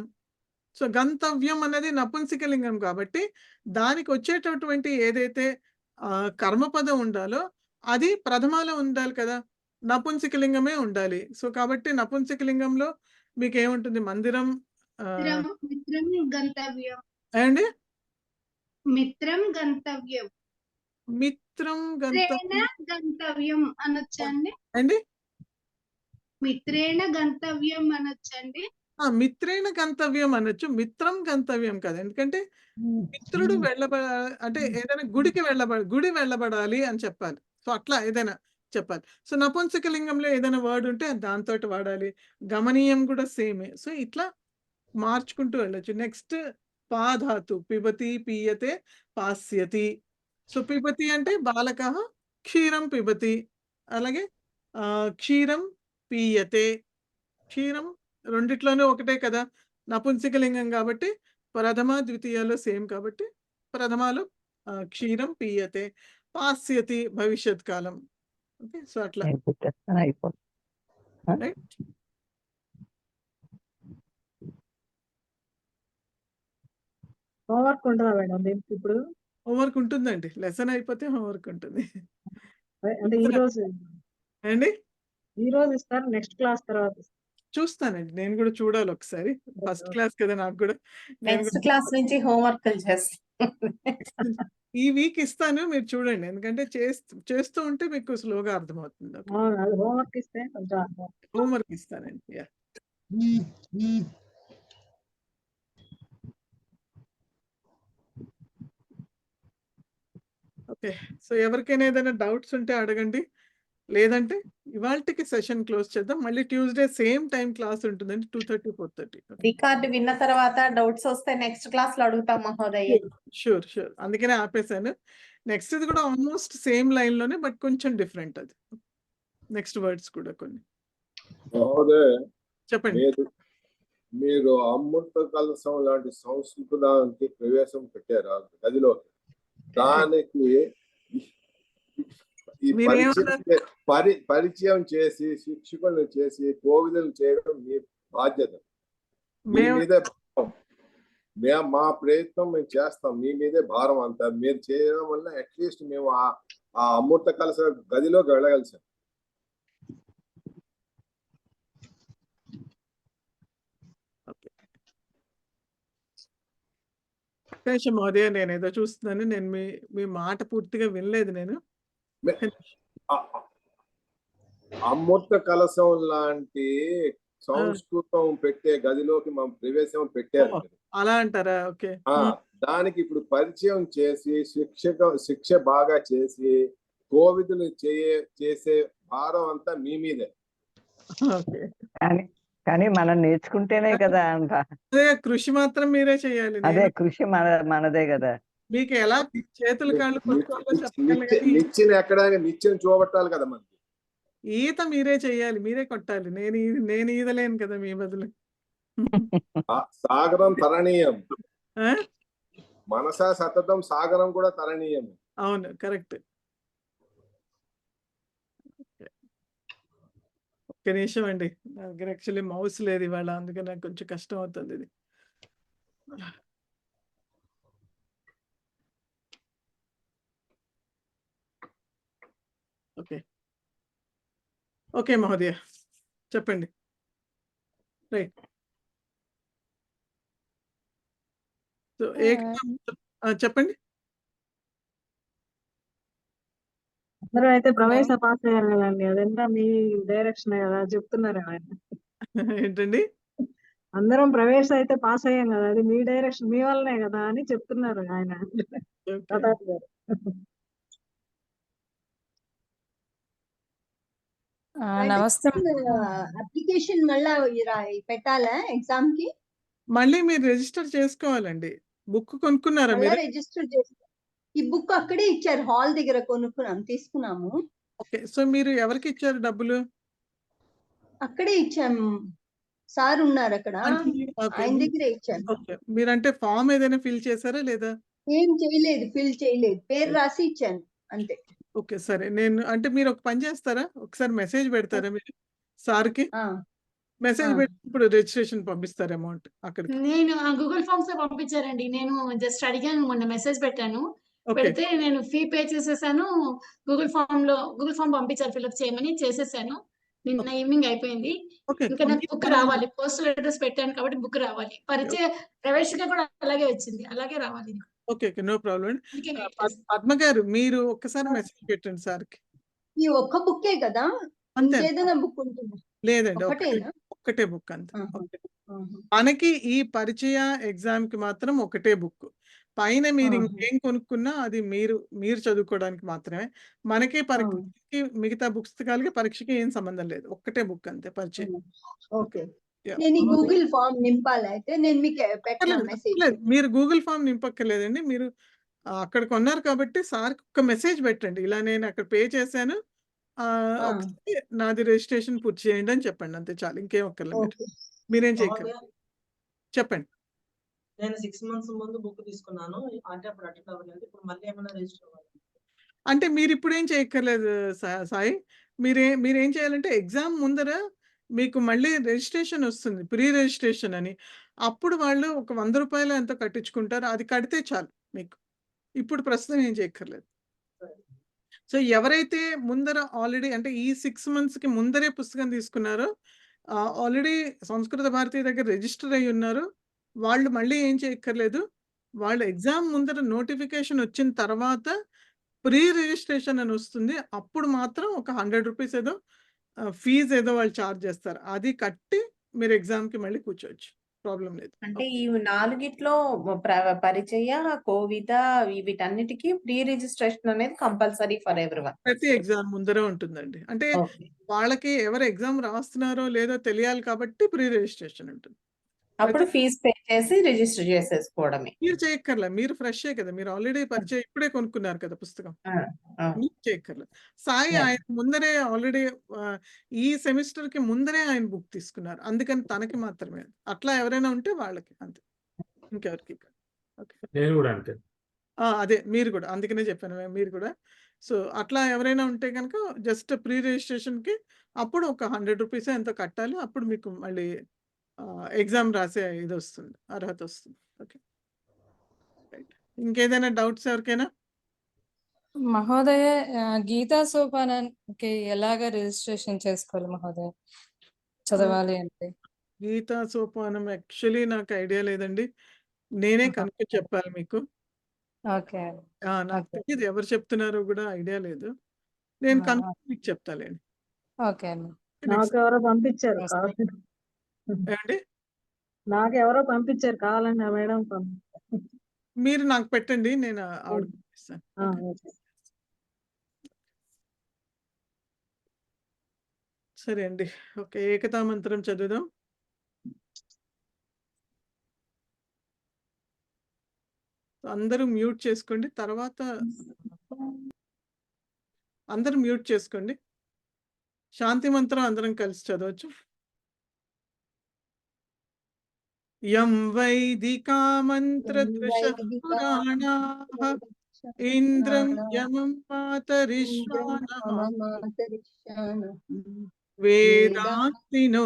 సో గంతవ్యం అనేది నపుంసకలింగం కాబట్టి దానికి వచ్చేటటువంటి ఏదైతే కర్మపదం ఉండాలో అది ప్రథమాలో ఉండాలి కదా, నపుంసకలింగమే ఉండాలి. సో కాబట్టి నపుంసకలింగంలో మీకు ఏముంటుంది, మందిరం మిత్రం గంతవ్యం. అండి మిత్రం గంతవ్యం. మిత్రం గంతవ్యం అనొచ్చండి. అండి మిత్రేణ గంతవ్యం అనొచ్చండి. మిత్రేణ గంతవ్యం అనొచ్చు, మిత్రం గంతవ్యం కాదు. ఎందుకంటే మిత్రుడు అంటే ఏదైనా గుడి వెళ్ళబడాలి అని చెప్పాలి. సో అట్లా ఏదైనా చెప్పాలి. సో నపుంసకలింగంలో ఏదైనా వర్డ్ ఉంటే దాంతో వాడాలి. గమనీయం కూడా సేమే. సో ఇట్లా మార్చుకుంటూ వెళ్ళొచ్చు. నెక్స్ట్ పాధాతు, పిబతి పీయతే పాస్యతి. సో పిబతి అంటే బాలకః క్షీరం పిబతి. అలాగే క్షీరం పీయతే. క్షీరం రెండిట్లోనూ ఒకటే కదా, నపుంసకలింగం కాబట్టి ప్రథమ ద్వితీయాలో సేమ్ కాబట్టి ప్రథమాలో క్షీరం పీయతే, పాస్యతి భవిష్యత్ కాలం. ఓకే, సో అట్లా రైట్. హోంవర్క్ ఉంటుందా మేడం దీనికి? ఇప్పుడు హోంవర్క్ ఉంటుందండి, లెసన్ అయిపోతే హోంవర్క్ ఉంటుంది. అంటే ఈ రోజు అండి ఈ రోజు ఇస్తారు, నెక్స్ట్ క్లాస్ తర్వాత చూస్తానండి, నేను కూడా చూడాలి ఒకసారి. ఫస్ట్ క్లాస్ కదా నాకు కూడా. నెక్స్ట్ క్లాస్ నుంచి హోంవర్క్ చేస్తాను. ఈ వీక్ ఇస్తాను, మీరు చూడండి. ఎందుకంటే చేస్తూ ఉంటే మీకు స్లోగా అర్థమవుతుంది. హోంవర్క్ ఇస్తే కొంచెం హోంవర్క్ ఇస్తానండి. Yeah okay. సో ఎవరికైనా ఏదైనా డౌట్స్ ఉంటే అడగండి, లేదంటే ఇవాళకి సెషన్ క్లోజ్ చేద్దాం. మళ్ళీ ట్యూస్డే సేమ్ టైం క్లాస్ ఉంటుందండి, 2:30 4:30. రికార్డు విన్న తర్వాత డౌట్స్ వస్తే నెక్స్ట్ క్లాస్ లో అడుగుతాం మహోదయ. షూర్ అందుకనే ఆపేశాను. నెక్స్ట్ ఇది కూడా ఆల్మోస్ట్ సేమ్ లైన్ లోనే, బట్ కొంచెం డిఫరెంట్. అది నెక్స్ట్ వర్డ్స్ కూడా కొన్ని. చెప్పండి. మీరు అమృత కలశం లాంటి సంస్కృతానికి ప్రవేశం పెట్టారు గదిలో. దానికి ఈ పరిచయం చేసి శిక్షకులను చేసి కోవిదలు చేయడం మీ బాధ్యత. మీ మీదే మా ప్రయత్నం మేము చేస్తాం, మీ మీదే భారం అంతా. మీరు చేయడం వల్ల అట్లీస్ట్ మేము ఆ అమృత కలశ గదిలోకి వెళ్ళగలిసాం. మహోదయ, నేను ఏదో చూస్తున్నాను. నేను మీ మాట పూర్తిగా వినలేదు. నేను అమృత కలశం లాంటి సంస్కృతం పెట్టే గదిలోకి మనం ప్రవేశం పెట్టారు. అలా అంటారా? ఓకే. దానికి ఇప్పుడు పరిచయం చేసి శిక్ష బాగా చేసి కోవిదులు చేసే భారం అంతా మీ మీదే. కానీ మనం నేర్చుకుంటేనే కదా అంత. అదే కృషి మాత్రం మీరే చేయాలి. అదే కృషి మనదే కదా. మీకు ఎలా చేతులు కాళ్ళు నిచ్చిన ఎక్కడానికి నిచ్చెన చూపట్టాలి కదా మనకి. ఈత మీరే చెయ్యాలి, మీరే కొట్టాలి. నేను ఈదలేను కదా మీ బదులు. సాగరం తరణీయం, మనసా సతతం సాగరం కూడా తరణీయం. అవును, కరెక్ట్. ఒక్క నిమిషం అండి, నా దగ్గర యాక్చువల్లీ మౌస్ లేదు ఇవాళ, అందుకే నాకు కొంచెం కష్టం అవుతుంది ఇది. ఓకే మహోదయ, చెప్పండి. రైట్. సో చెప్పండి. అందరూ అయితే ప్రవేశ పాస్ అయ్యారు కదండి, అదంతా మీ డైరెక్షన్ కదా చెప్తున్నారు ఆయన. ఏంటండి? అందరం ప్రవేశ అయితే పాస్ అయ్యాం కదా, అది మీ డైరెక్షన్, మీ వల్లనే కదా అని చెప్తున్నారు ఆయన ప్రతాప్ గారు. నమస్తే. అప్లికేషన్ మళ్ళా పెట్టాలా ఎగ్జామ్ కి? మళ్ళీ మీరు రిజిస్టర్ చేసుకోవాలండి. బుక్ కొనుక్కున్నారా మళ్ళా మీరు? రిజిస్టర్ చేసి ఈ బుక్ అక్కడే ఇచ్చారు, హాల్ దగ్గర తీసుకున్నాము. ఓకే. సో మీరు ఎవరికి ఇచ్చారు డబ్బులు? అక్కడే ఇచ్చాము, సార్ ఉన్నారు అక్కడ, ఓకే. ఆయన దగ్గరే ఇచ్చాను. ఓకే. మీరంటే ఫామ్ ఏదైనా ఫిల్ చేశారా లేదా? ఏం చేయలేదు, ఫిల్ చేయలేదు, పేరు రాసి ఇచ్చాను అంతే. ఓకే. సరే. అంటే మీరు ఒక పని చేస్తారా? ఒకసారి మెసేజ్ పెడతారా మీరు సార్‌కి? మెసేజ్ పెట్టి ఇప్పుడు రిజిస్ట్రేషన్ పంపిస్తారు అమౌంట్ అక్కడికి. నేను గూగుల్ ఫామ్స్ లో పంపించారండి. నేను జస్ట్ అడిగాను, మొన్న మెసేజ్ పెట్టాను. ఓకే. పెడితే నేను ఫీ పే చేసేసాను. గూగుల్ ఫామ్ పంపించారు ఫిల్అప్ చేయమని, చేసేసాను. నిన్న ఈవినింగ్ అయిపోయింది. ఓకే. ఇంకా నాకు బుక్ రావాలి. పోస్టల్ అడ్రస్ పెట్టాను కాబట్టి బుక్ రావాలి. ప్రవేశగా కూడా అలాగే వచ్చింది, అలాగే రావాలి. ఓకే. ఓకే. నో ప్రాబ్లమ్ అండి. అందుకే వెయిట్ చేస్తాను. పద్మ గారు మీరు ఒక్కసారి మెసేజ్ పెట్టండి సార్‌కి. ఈ ఒక్క బుక్కే కదా, అంతే. ఇంకేదైనా బుక్ ఉంటుందా? లేదండి. ఒకటేనా? ఒక్కటే బుక్ అంతే. ఆహా. ఆహా. మనకి ఈ పరిచయ ఎగ్జామ్‌కి మాత్రం ఒకటే బుక్. పైన మీరు ఆహా. ఇంకేం కొనుక్కున్నా అది మీరు చదువుకోవడానికి మాత్రమే. మనకి పరీక్షకి మిగతా పుస్తకాలకి పరీక్షకి ఏం సంబంధం లేదు. ఒక్కటే బుక్ అంతే పరిచయం. ఓకే. యాహ్! నేను ఈ గూగుల్ ఫామ్ నింపాలి అయితే, నేను మీకు పెట్టిన మెసేజ్. లేదు. మీరు గూగుల్ ఫామ్ నింపక్కర్లేదండి. మీరు అక్కడ కొన్నారు కాబట్టి సార్‌కి ఒక మెసేజ్ పెట్టండి. ఇలా నేను అక్కడ పే చేశాను. ఒకసారి నాది రిజిస్ట్రేషన్ పూర్తి చేయండి అని చెప్పండి. అంతే చాలు. ఇంకేం అక్కర్లేదు మీరు. ఓకే. మీరేం మహోదయ, చేయక్కర్లేదు. చెప్పండి. నేను 6 మంత్స్ ముందు బుక్ తీసుకున్నాను. అంటే అప్పుడు అటెండ్ అవ్వలేదు. ఇప్పుడు మళ్ళీ ఏమైనా రిజిస్టర్ అవ్వాలి? అంటే మీరిప్పుడేం చేయక్కర్లేదు సాయి. మీరేం చేయాలంటే ఎగ్జామ్ ముందర మీకు మళ్ళీ రిజిస్ట్రేషన్ వస్తుంది. ప్రీ రిజిస్ట్రేషన్ అని. అప్పుడు వాళ్ళు ఒక రూ. 100 ఎంతో కట్టించుకుంటారు. అది కడితే చాలు మీకు. ఇప్పుడు ప్రస్తుతం ఏం చేయక్కర్లేదు. సో ఎవరైతే ముందర ఆల్రెడీ అంటే ఈ 6 మంత్స్‌కి ముందరే పుస్తకం తీసుకున్నారో ఆల్రెడీ సంస్కృత భారతి దగ్గర రిజిస్టర్ అయ్యి ఉన్నారు. వాళ్ళు మళ్ళీ ఏం చేయక్కర్లేదు. వాళ్ళు ఎగ్జామ్ ముందర నోటిఫికేషన్ వచ్చిన తర్వాత ప్రీ రిజిస్ట్రేషన్ అని వస్తుంది. అప్పుడు మాత్రం ఒక రూ. 100 ఏదో ఫీజ్ ఏదో వాళ్ళు చార్జ్ చేస్తారు. అది కట్టి మీరు ఎగ్జామ్‌కి మళ్ళీ కూర్చోవచ్చు. ప్రాబ్లమ్ లేదు. అంటే ఈ నాలుగిట్లో పరిచయ, కోవిద వీటన్నిటికీ ప్రీ రిజిస్ట్రేషన్ అనేది కంపల్సరీ ఫర్ ఎవ్రీవన్. ప్రతి ఎగ్జామ్ ముందరే ఉంటుందండి. అంటే వాళ్ళకి ఎవరు ఎగ్జామ్ రాస్తున్నారో లేదో తెలియాలి కాబట్టి ప్రీ రిజిస్ట్రేషన్ ఉంటుంది. అప్పుడు ఫీజ్ పే చేసి రిజిస్టర్ చేసేసుకోవడమే. మీరు చేయక్కర్లే. మీరు ఫ్రెషే కదా! మీరు ఆల్రెడీ పరిచయం ఇప్పుడే కొనుక్కున్నారు కదా పుస్తకం. మీరు చేయక్కర్లేదు. సాయి ఆయన ముందరే ఆల్రెడీ ఈ సెమిస్టర్‌కి ముందరే ఆయన బుక్ తీసుకున్నారు. అందుకని తనకి మాత్రమే. అట్లా ఎవరైనా ఉంటే వాళ్ళకి అంతే. ఇంకెవరికీ కాదు. ఓకే. నేను కూడా అంతే. అదే మీరు కూడా. అందుకనే చెప్పాను మీరు కూడా. సో అట్లా ఎవరైనా ఉంటే గనుక జస్ట్ ప్రీ రిజిస్ట్రేషన్‌కి అప్పుడు ఒక రూ. 100 ఎంతో కట్టాలి. అప్పుడు మీకు మళ్ళీ ఎగ్జామ్ రాసే ఇదొస్తుంది. అర్హత వస్తుంది. ఓకే. రైట్. ఇంకేదైనా డౌట్స్ ఎవరికైనా? మహోదయ, గీతా సోపానానికి ఎలాగా రిజిస్ట్రేషన్ చేసుకోవాలి మహోదయ? చదవాలి అంటే. గీతా సోపానం యాక్చువల్లీ నాకు ఐడియా లేదండి. నేనే కనుక్కొని చెప్పాలి మీకు. ఓకే. నాకు తెలీదు ఎవరు చెప్తున్నారో కూడా ఐడియా లేదు. నేను కనుక్కొని మీకు చెప్తాలేండి. ఓకే అండి. నాకెవరో పంపించారు కావాలంటే. ఏమండి? నాకెవరో పంపించారు కావాలంటే ఆ మేడం మీరు నాకు పెట్టండి. నేను ఆవిడకి పంపిస్తాను. ఓకే. సరే అండి. ఓకే. ఏకతా మంత్రం చదువుదాం. అందరూ మ్యూట్ చేసుకోండి. తర్వాత అందరూ మ్యూట్ చేసుకోండి. శాంతి మంత్రం అందరం కలిసి చదవచ్చు. యం వైదికా మంత్రదృశః పురాణాః ఇంద్రం యమం మాతరిశ్వానః వేదాంతినో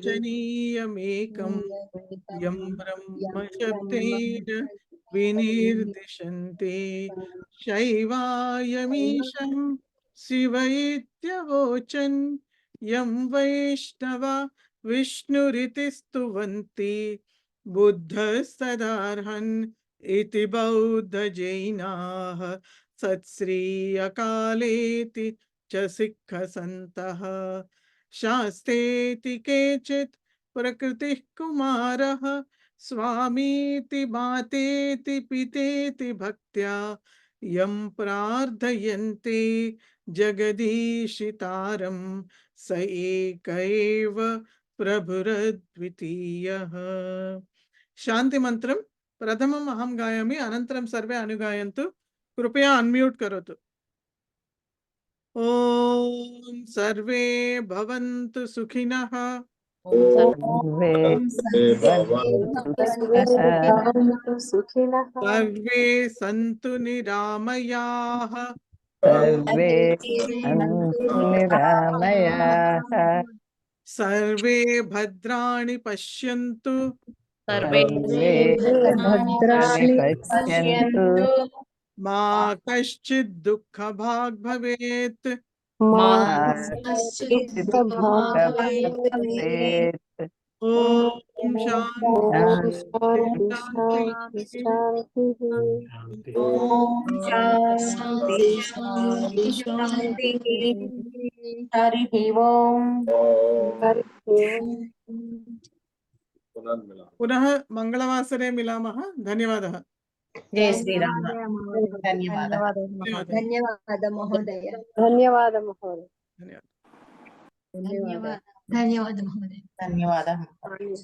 నిర్వచనీయమేకం యం బ్రహ్మ శబ్దేన వినిర్దిశంతే శైవాయమీశం శివ ఇత్యవోచన్ యం వైష్ణవ విష్ణురితి స్తువంతి बुद्धस्तदार्हन् इति बौद्धजैनाः सत्श्री अकालेति च सिक्खसन्तः शास्तेति केचित् प्रकृतिः कुमारः स्वामीति मातेति पितेति भक्त्या यं प्रार्थयन्ते जगदीशितारं स एक एव प्रभुरद्वितीयः। शांति मंत्रम प्रथमम् अहं गायामि, अनन्तरं सर्वे अनुगायन्तु। कृपया अनम्यूट करोतु। ओम सर्वे भवन्तु सुखिनः, सर्वे भवन्तु सुखिनः, सर्वे सन्तु निरामयाः, सर्वे सन्तु निरामयाः, सर्वे भद्राणि पश्यन्तु, सर्वे भद्राणि पश्यन्तु, मा कश्चित् दुःखभाग् भवेत्, मा कश्चित् दुःखभाग् भवेत्। ओम शांति शान्ति शांति शान्तिः। ओम शांति शांति शांति। हरिः ओम। पुनः मंगलवासरे मिलामः। धन्यवादः। जय श्रीराम। ధన్యవాదాలు धन्यवाद। ధన్యవాద మహోదయ. ధన్యవాదः మహోదయ. ధన్యవాదాలు మహోదయ. ధన్యవాదాలు.